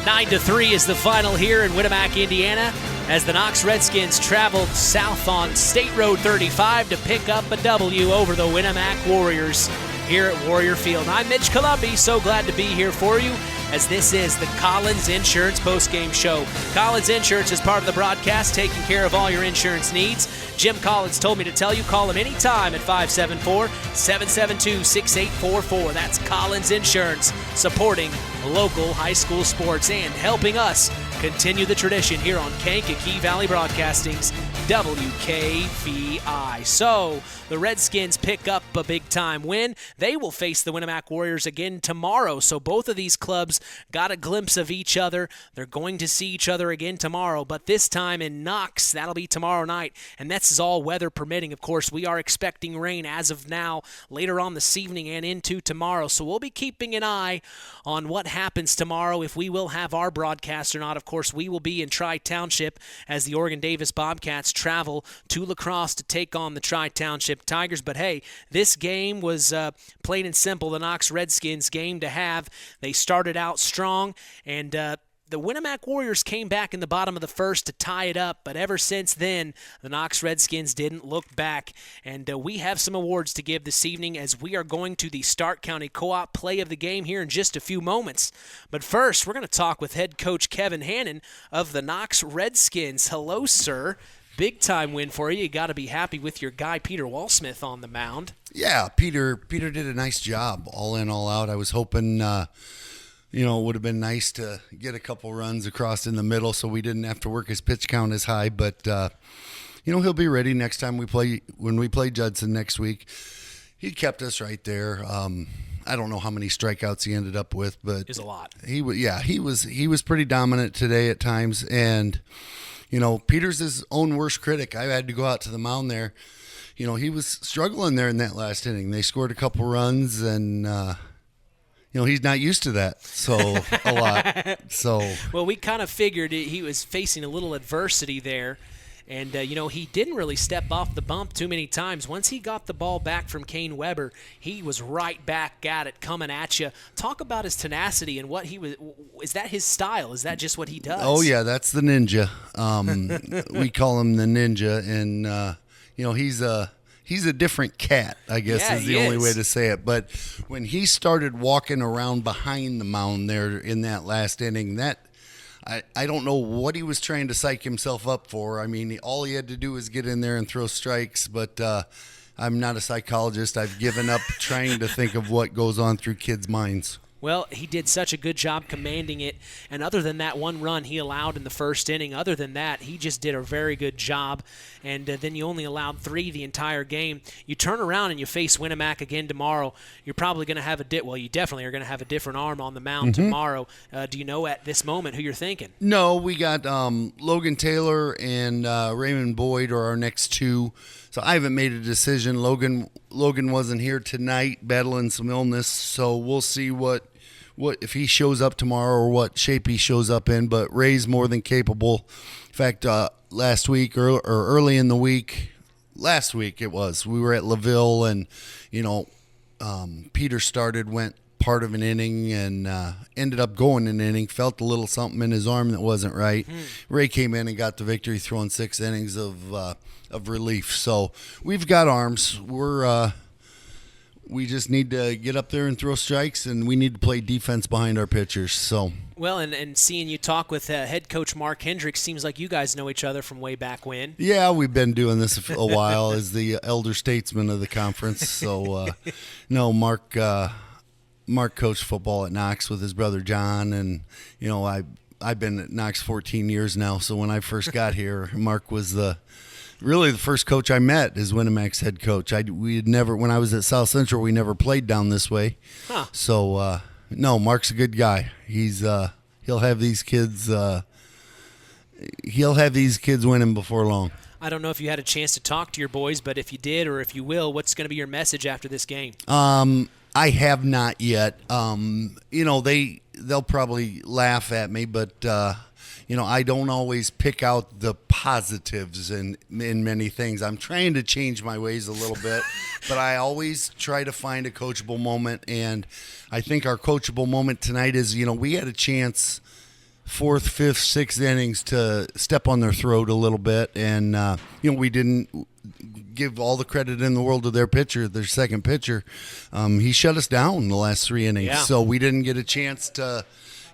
9-3 is the final here in Winamac, Indiana, as the Knox Redskins traveled south on State Road 35 to pick up a W over the Winamac Warriors here at Warrior Field. I'm Mitch Columbi, so glad to be here for you as this is the Collins Insurance postgame show. Collins Insurance is part of the broadcast, taking care of all your insurance needs. Jim Collins told me to tell you, call him anytime at 574-772-6844. That's Collins Insurance, supporting local high school sports and helping us continue the tradition here on Kankakee Valley Broadcasting's WKVI. So, the Redskins pick up a big-time win. They will face the Winamac Warriors again tomorrow. So, both of these clubs got a glimpse of each other. They're going to see each other again tomorrow, but this time in Knox. That'll be tomorrow night, and that's all weather permitting. Of course, we are expecting rain as of now, later on this evening and into tomorrow. So, we'll be keeping an eye on what happens tomorrow, if we will have our broadcast or not. Of course, we will be in Tri-Township as the Oregon-Davis Bobcats travel to La Crosse to take on the Tri-Township Tigers. But hey, this game was plain and simple the Knox Redskins game to have. They started out strong, and the Winamac Warriors came back in the bottom of the first to tie it up, but ever since then, the Knox Redskins didn't look back. And we have some awards to give this evening as we are going to the Stark County Co-op play of the game here in just a few moments. But first, we're going to talk with head coach Kevin Hannon of the Knox Redskins. Hello, sir. big-time win for you. You got to be happy with your guy, Peter Walsmith, on the mound. Yeah, Peter did a nice job, all in, all out. I was hoping, it would have been nice to get a couple runs across in the middle so we didn't have to work his pitch count as high. But, he'll be ready next time when we play Judson next week. He kept us right there. I don't know how many strikeouts he ended up with, but it was a lot. He was pretty dominant today at times, and Peter's his own worst critic. I had to go out to the mound there. He was struggling there in that last inning. They scored a couple runs, and he's not used to that, so a lot. So well, we kind of figured he was facing a little adversity there. And, he didn't really step off the bump too many times. Once he got the ball back from Kane Weber, he was right back at it, coming at you. Talk about his tenacity and what he was. Is that his style? Is that just what he does? Oh, yeah, that's the ninja. We call him the ninja. And, he's a different cat, I guess is the only way to say it. But when he started walking around behind the mound there in that last inning, I don't know what he was trying to psych himself up for. I mean, all he had to do was get in there and throw strikes, but I'm not a psychologist. I've given up trying to think of what goes on through kids' minds. Well, he did such a good job commanding it, and other than that one run he allowed in the first inning, other than that, he just did a very good job, and then you only allowed 3 the entire game. You turn around and you face Winamac again tomorrow, you're probably going to have you definitely are going to have a different arm on the mound tomorrow. Do you know at this moment who you're thinking? No, we got Logan Taylor and Raymond Boyd are our next 2. So I haven't made a decision. Logan wasn't here tonight, battling some illness, so we'll see what if he shows up tomorrow or what shape he shows up in. But Ray's more than capable. In fact, last week or early in the week, last week it was, we were at LaVille and Peter went part of an inning and ended up going an inning, felt a little something in his arm that wasn't right. Ray came in and got the victory, throwing 6 innings of relief. So we've got arms. We just need to get up there and throw strikes, and we need to play defense behind our pitchers. So well, and seeing you talk with head coach Mark Hendricks, seems like you guys know each other from way back when. Yeah, we've been doing this a while as the elder statesman of the conference. So no, Mark coached football at Knox with his brother John, and I've been at Knox 14 years now. So when I first got here, Mark was really the first coach I met as Winamac's head coach. When I was at South Central, we never played down this way. Huh. So no, Mark's a good guy. He'll have these kids winning before long. I don't know if you had a chance to talk to your boys, but if you did or if you will, what's going to be your message after this game? I have not yet. They'll probably laugh at me, but I don't always pick out the positives in many things. I'm trying to change my ways a little bit, but I always try to find a coachable moment, and I think our coachable moment tonight is, we had a chance 4th, 5th, 6th innings to step on their throat a little bit, and we didn't give all the credit in the world to their second pitcher. He shut us down in the last 3 innings, so we didn't get a chance to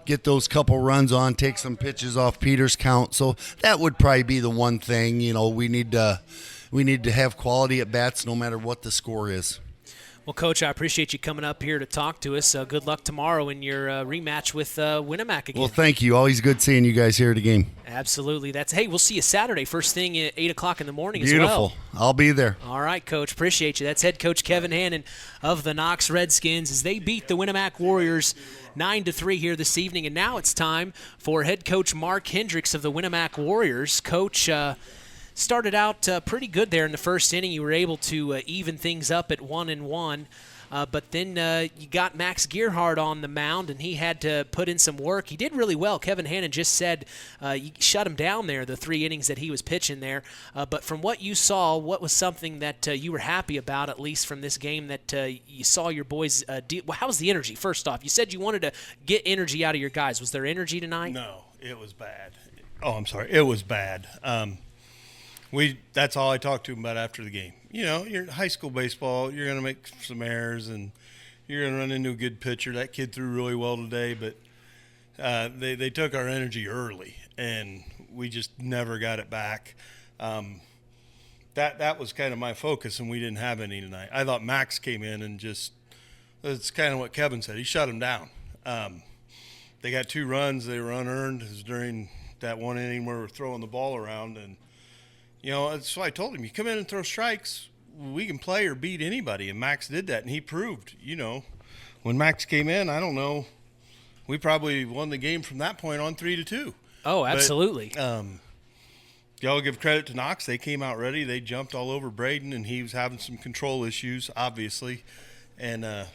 get those couple runs on, take some pitches off Peter's count. So that would probably be the one thing. We need to have quality at bats no matter what the score is. Well, Coach, I appreciate you coming up here to talk to us. Good luck tomorrow in your rematch with Winamac again. Well, thank you. Always good seeing you guys here at the game. Absolutely. Hey, we'll see you Saturday, first thing at 8 o'clock in the morning as well. Beautiful. I'll be there. All right, Coach. Appreciate you. That's head coach Kevin Hannon of the Knox Redskins as they beat the Winamac Warriors 9-3 here this evening. And now it's time for head coach Mark Hendricks of the Winamac Warriors. Coach, started out pretty good there in the first inning. You were able to even things up at 1-1. But then you got Max Gearhart on the mound, and he had to put in some work. He did really well. Kevin Hannon just said you shut him down there, the 3 innings that he was pitching there. But from what you saw, what was something that you were happy about, at least from this game, that you saw your boys how was the energy, first off? You said you wanted to get energy out of your guys. Was there energy tonight? No, it was bad. Oh, I'm sorry. It was bad. That's all I talked to him about after the game. You're in high school baseball, you're going to make some errors, and you're going to run into a good pitcher. That kid threw really well today, but they took our energy early, and we just never got it back. That was kind of my focus, and we didn't have any tonight. I thought Max came in and just – it's kind of what Kevin said. He shut them down. They got 2 runs. They were unearned. It was during that one inning where we're throwing the ball around. And, that's why I told him, you come in and throw strikes, we can play or beat anybody. And Max did that, and he proved, when Max came in, I don't know, we probably won the game from that point on 3-2. Oh, absolutely. But, y'all give credit to Knox. They came out ready. They jumped all over Braden, and he was having some control issues, obviously. And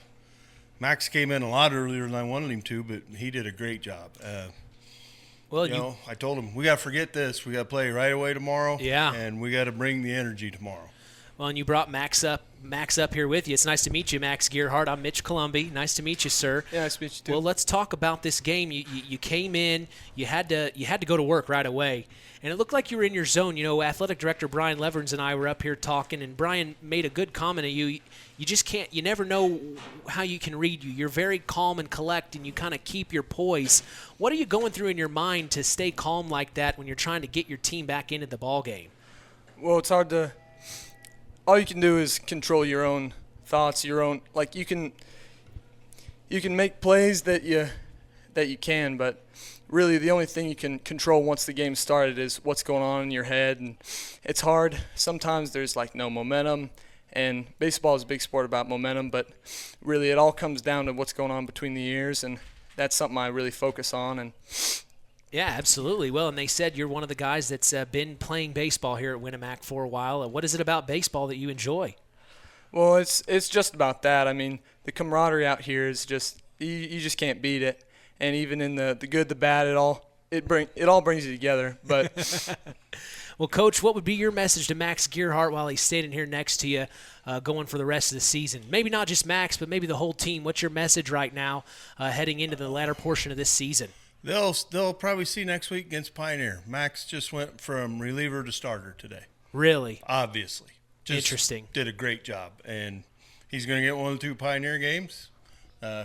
Max came in a lot earlier than I wanted him to, but he did a great job. I told him, we got to forget this. We got to play right away tomorrow. Yeah. And we got to bring the energy tomorrow. Well, and you brought Max up here with you. It's nice to meet you, Max Gearhart. I'm Mitch Columbi. Nice to meet you, sir. Yeah, nice to meet you too. Well, let's talk about this game. You came in. You had to go to work right away, and it looked like you were in your zone. Athletic Director Brian Leverns and I were up here talking, and Brian made a good comment of you. You just can't. You never know how you can read you. You're very calm and collect, and you kind of keep your poise. What are you going through in your mind to stay calm like that when you're trying to get your team back into the ball game? Well, it's hard to. All you can do is control your own thoughts, your own. Like you can make plays that you can, but really the only thing you can control once the game started is what's going on in your head, and it's hard. Sometimes there's no momentum. And baseball is a big sport about momentum, but really it all comes down to what's going on between the ears, and that's something I really focus on. And yeah, absolutely. Well, and they said you're one of the guys that's been playing baseball here at Winamac for a while. What is it about baseball that you enjoy? Well, it's just about that. I mean, the camaraderie out here is just you just can't beat it. And even in the good, the bad, it all brings you together. But well, Coach, what would be your message to Max Gearhart while he's standing here next to you, going for the rest of the season? Maybe not just Max, but maybe the whole team. What's your message right now, heading into the latter portion of this season? They'll probably see next week against Pioneer. Max just went from reliever to starter today. Really? Obviously. Interesting. Did a great job, and he's going to get 1 of the 2 Pioneer games.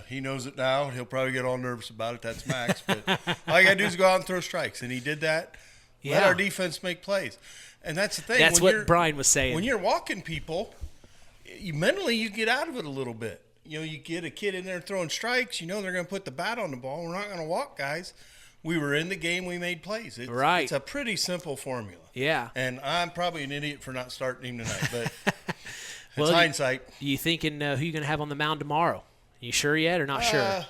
He knows it now. He'll probably get all nervous about it. That's Max. But all you got to do is go out and throw strikes, and he did that. Yeah. Let our defense make plays. And that's the thing. That's what Brian was saying. When you're walking people, mentally you get out of it a little bit. You get a kid in there throwing strikes. They're going to put the bat on the ball. We're not going to walk guys. We were in the game. We made plays. It's a pretty simple formula. Yeah. And I'm probably an idiot for not starting him tonight, but it's hindsight. You thinking who you going to have on the mound tomorrow? You sure yet or not sure?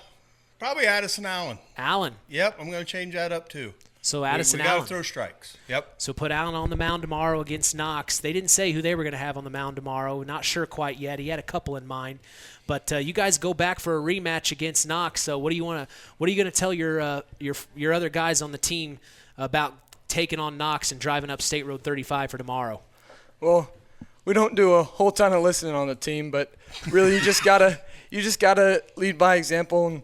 Probably Addison Allen. Allen. Yep, I'm going to change that up too. So Addison we Allen. got to throw strikes. Yep. So put Allen on the mound tomorrow against Knox. They didn't say who they were going to have on the mound tomorrow. Not sure quite yet. He had a couple in mind. But you guys go back for a rematch against Knox. So what are you going to tell your other guys on the team about taking on Knox and driving up State Road 35 for tomorrow? Well, we don't do a whole ton of listening on the team, but really you just gotta lead by example, and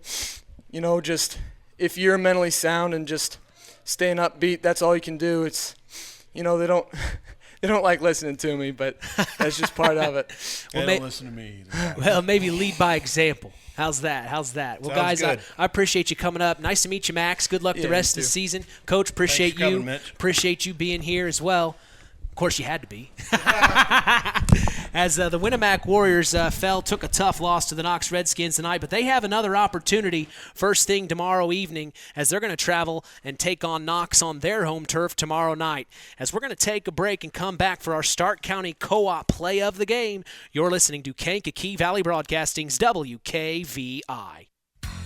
just if you're mentally sound and just staying upbeat, that's all you can do. It's they don't like listening to me, but that's just part of it. They don't listen to me either. Well, maybe lead by example. How's that? Well, Sounds guys, good. I appreciate you coming up. Nice to meet you, Max. Good luck the rest of the season. Coach, appreciate Thanks for coming, Mitch. Appreciate you being here as well. Of course, you had to be. As the Winamac Warriors took a tough loss to the Knox Redskins tonight, but they have another opportunity first thing tomorrow evening as they're going to travel and take on Knox on their home turf tomorrow night. As we're going to take a break and come back for our Stark County Co-op play of the game, you're listening to Kankakee Valley Broadcasting's WKVI.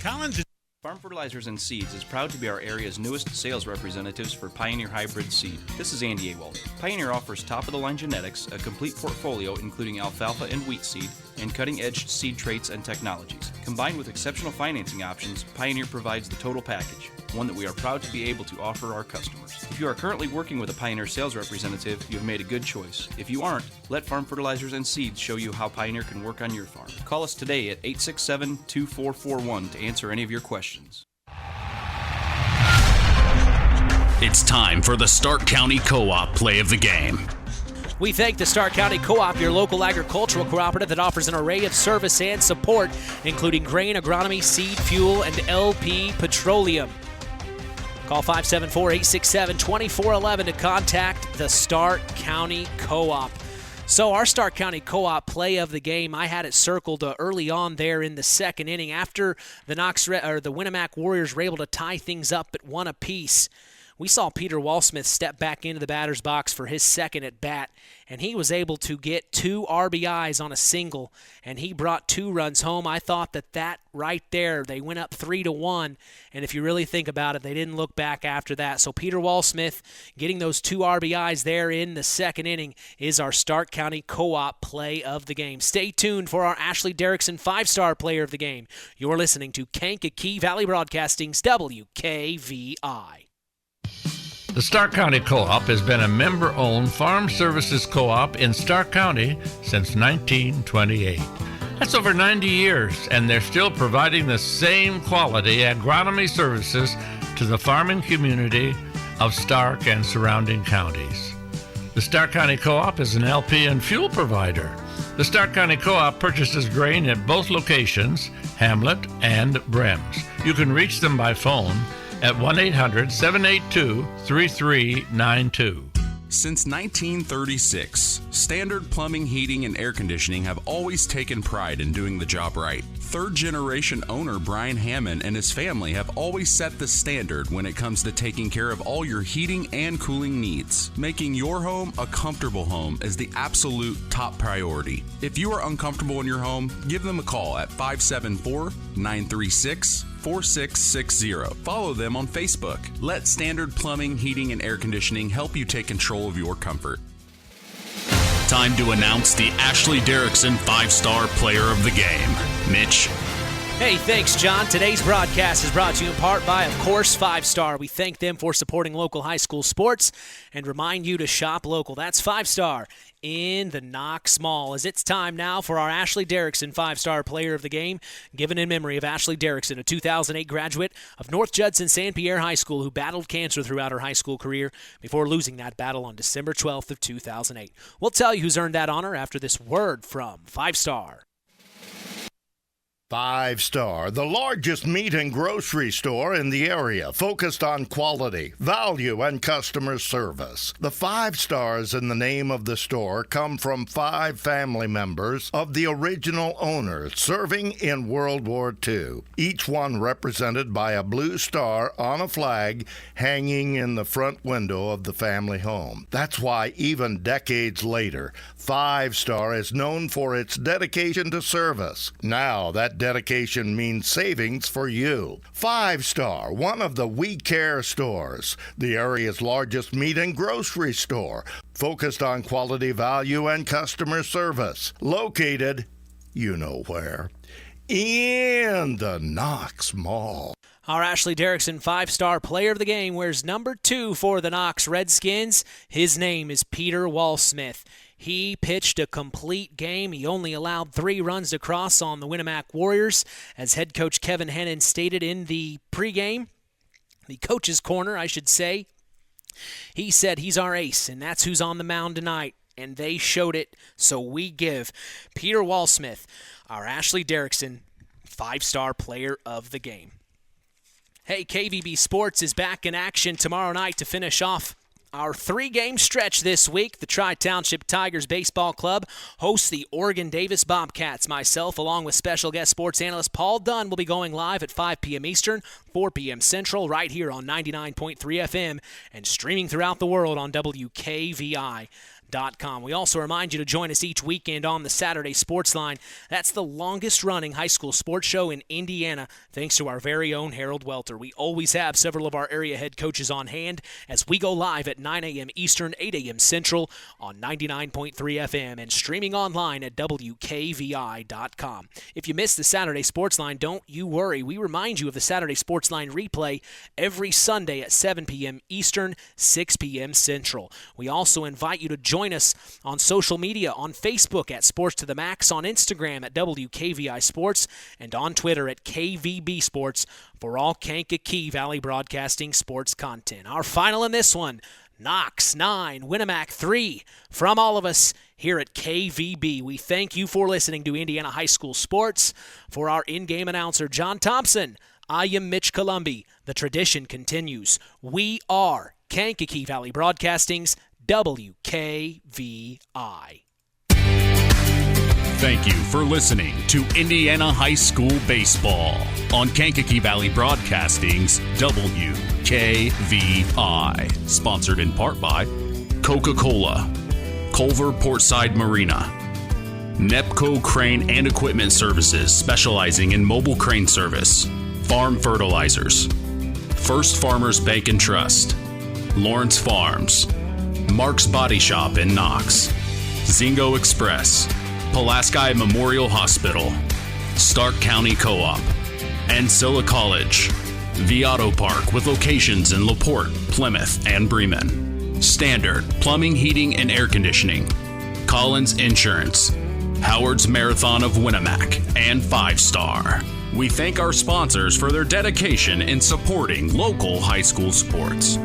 Collins Farm Fertilizers and Seeds is proud to be our area's newest sales representatives for Pioneer Hybrid Seed. This is Andy Awald. Pioneer offers top-of-the-line genetics, a complete portfolio including alfalfa and wheat seed, and cutting-edge seed traits and technologies. Combined with exceptional financing options, Pioneer provides the total package, one that we are proud to be able to offer our customers. If you are currently working with a Pioneer sales representative, you have made a good choice. If you aren't, let Farm Fertilizers and Seeds show you how Pioneer can work on your farm. Call us today at 867-2441 to answer any of your questions. It's time for the Stark County Co-op play of the game. We thank the Stark County Co-op, your local agricultural cooperative that offers an array of service and support, including grain, agronomy, seed, fuel, and LP Petroleum. Call 574-867-2411 to contact the Stark County Co-op. So our Stark County Co-op play of the game, I had it circled early on there in the second inning after the Winamac Warriors were able to tie things up at 1 apiece. We saw Peter Walsmith step back into the batter's box for his second at bat, and he was able to get 2 RBIs on a single, and he brought 2 runs home. I thought that right there, they went up 3-1, and if you really think about it, they didn't look back after that. So Peter Walsmith getting those 2 RBIs there in the second inning is our Stark County Co-op play of the game. Stay tuned for our Ashley Derrickson 5-star player of the game. You're listening to Kankakee Valley Broadcasting's WKVI. The Stark County Co-op has been a member-owned farm services co-op in Stark County since 1928. That's over 90 years, and they're still providing the same quality agronomy services to the farming community of Stark and surrounding counties. The Stark County Co-op is an LP and fuel provider. The Stark County Co-op purchases grain at both locations, Hamlet and Brems. You can reach them by phone at 1-800-782-3392. Since 1936, Standard Plumbing, Heating, and Air Conditioning have always taken pride in doing the job right. Third-generation owner Brian Hammond and his family have always set the standard when it comes to taking care of all your heating and cooling needs. Making your home a comfortable home is the absolute top priority. If you are uncomfortable in your home, give them a call at 574-936-4660. Follow them on Facebook. Let Standard Plumbing, Heating, and Air Conditioning help you take control of your comfort. Time to announce the Ashley Derrickson 5-star player of the game. Mitch. Hey, thanks, John. Today's broadcast is brought to you in part by, of course, 5-Star. We thank them for supporting local high school sports and remind you to shop local. That's 5-Star in the Knox Mall. As it's time now for our Ashley Derrickson 5-star player of the game, given in memory of Ashley Derrickson, a 2008 graduate of North Judson St. Pierre High School who battled cancer throughout her high school career before losing that battle on December 12th of 2008. We'll tell you who's earned that honor after this word from 5-Star. 5-Star, the largest meat and grocery store in the area, focused on quality, value, and customer service. The 5 stars in the name of the store come from 5 family members of the original owner serving in World War II, each one represented by a blue star on a flag hanging in the front window of the family home. That's why even decades later, 5-Star is known for its dedication to service. Now that dedication means savings for you. 5-Star, one of the We Care stores, the area's largest meat and grocery store, focused on quality, value, and customer service. Located, you know where, in the Knox Mall. Our Ashley Derrickson 5-star player of the game wears number 2 for the Knox Redskins. His name is Peter Walsmith. He pitched a complete game. He only allowed 3 runs to cross on the Winamac Warriors. As head coach Kevin Hennon stated in the pregame, the coach's corner, I should say, he said he's our ace, and that's who's on the mound tonight. And they showed it, so we give Peter Walsmith, our Ashley Derrickson 5-star player of the game. Hey, KVB Sports is back in action tomorrow night to finish off our 3-game stretch this week. The Tri-Township Tigers Baseball Club hosts the Oregon Davis Bobcats. Myself, along with special guest sports analyst Paul Dunn, will be going live at 5 p.m. Eastern, 4 p.m. Central, right here on 99.3 FM and streaming throughout the world on WKVI.com. We also remind you to join us each weekend on the Saturday Sports Line. That's the longest-running high school sports show in Indiana, thanks to our very own Harold Welter. We always have several of our area head coaches on hand as we go live at 9 a.m. Eastern, 8 a.m. Central on 99.3 FM and streaming online at WKVI.com. If you missed the Saturday Sports Line, don't you worry. We remind you of the Saturday Sports Line replay every Sunday at 7 p.m. Eastern, 6 p.m. Central. We also invite you to join us on social media, on Facebook at Sports to the Max, on Instagram at WKVI Sports, and on Twitter at KVB Sports for all Kankakee Valley Broadcasting sports content. Our final in this one, Knox 9, Winamac 3. From all of us here at KVB, we thank you for listening to Indiana High School Sports. For our in-game announcer, John Thompson, I am Mitch Columbi. The tradition continues. We are Kankakee Valley Broadcasting's WKVI. Thank you for listening to Indiana High School Baseball on Kankakee Valley Broadcasting's WKVI. Sponsored in part by Coca-Cola, Culver Portside Marina, Nepco Crane and Equipment Services, specializing in mobile crane service, Farm Fertilizers, First Farmers Bank and Trust, Lawrence Farms, Mark's Body Shop in Knox, Zingo Express, Pulaski Memorial Hospital, Stark County Co-op, Ancilla College, The Auto Park with locations in LaPorte, Plymouth, and Bremen, Standard Plumbing, Heating, and Air Conditioning, Collins Insurance, Howard's Marathon of Winamac, and 5 Star. We thank our sponsors for their dedication in supporting local high school sports.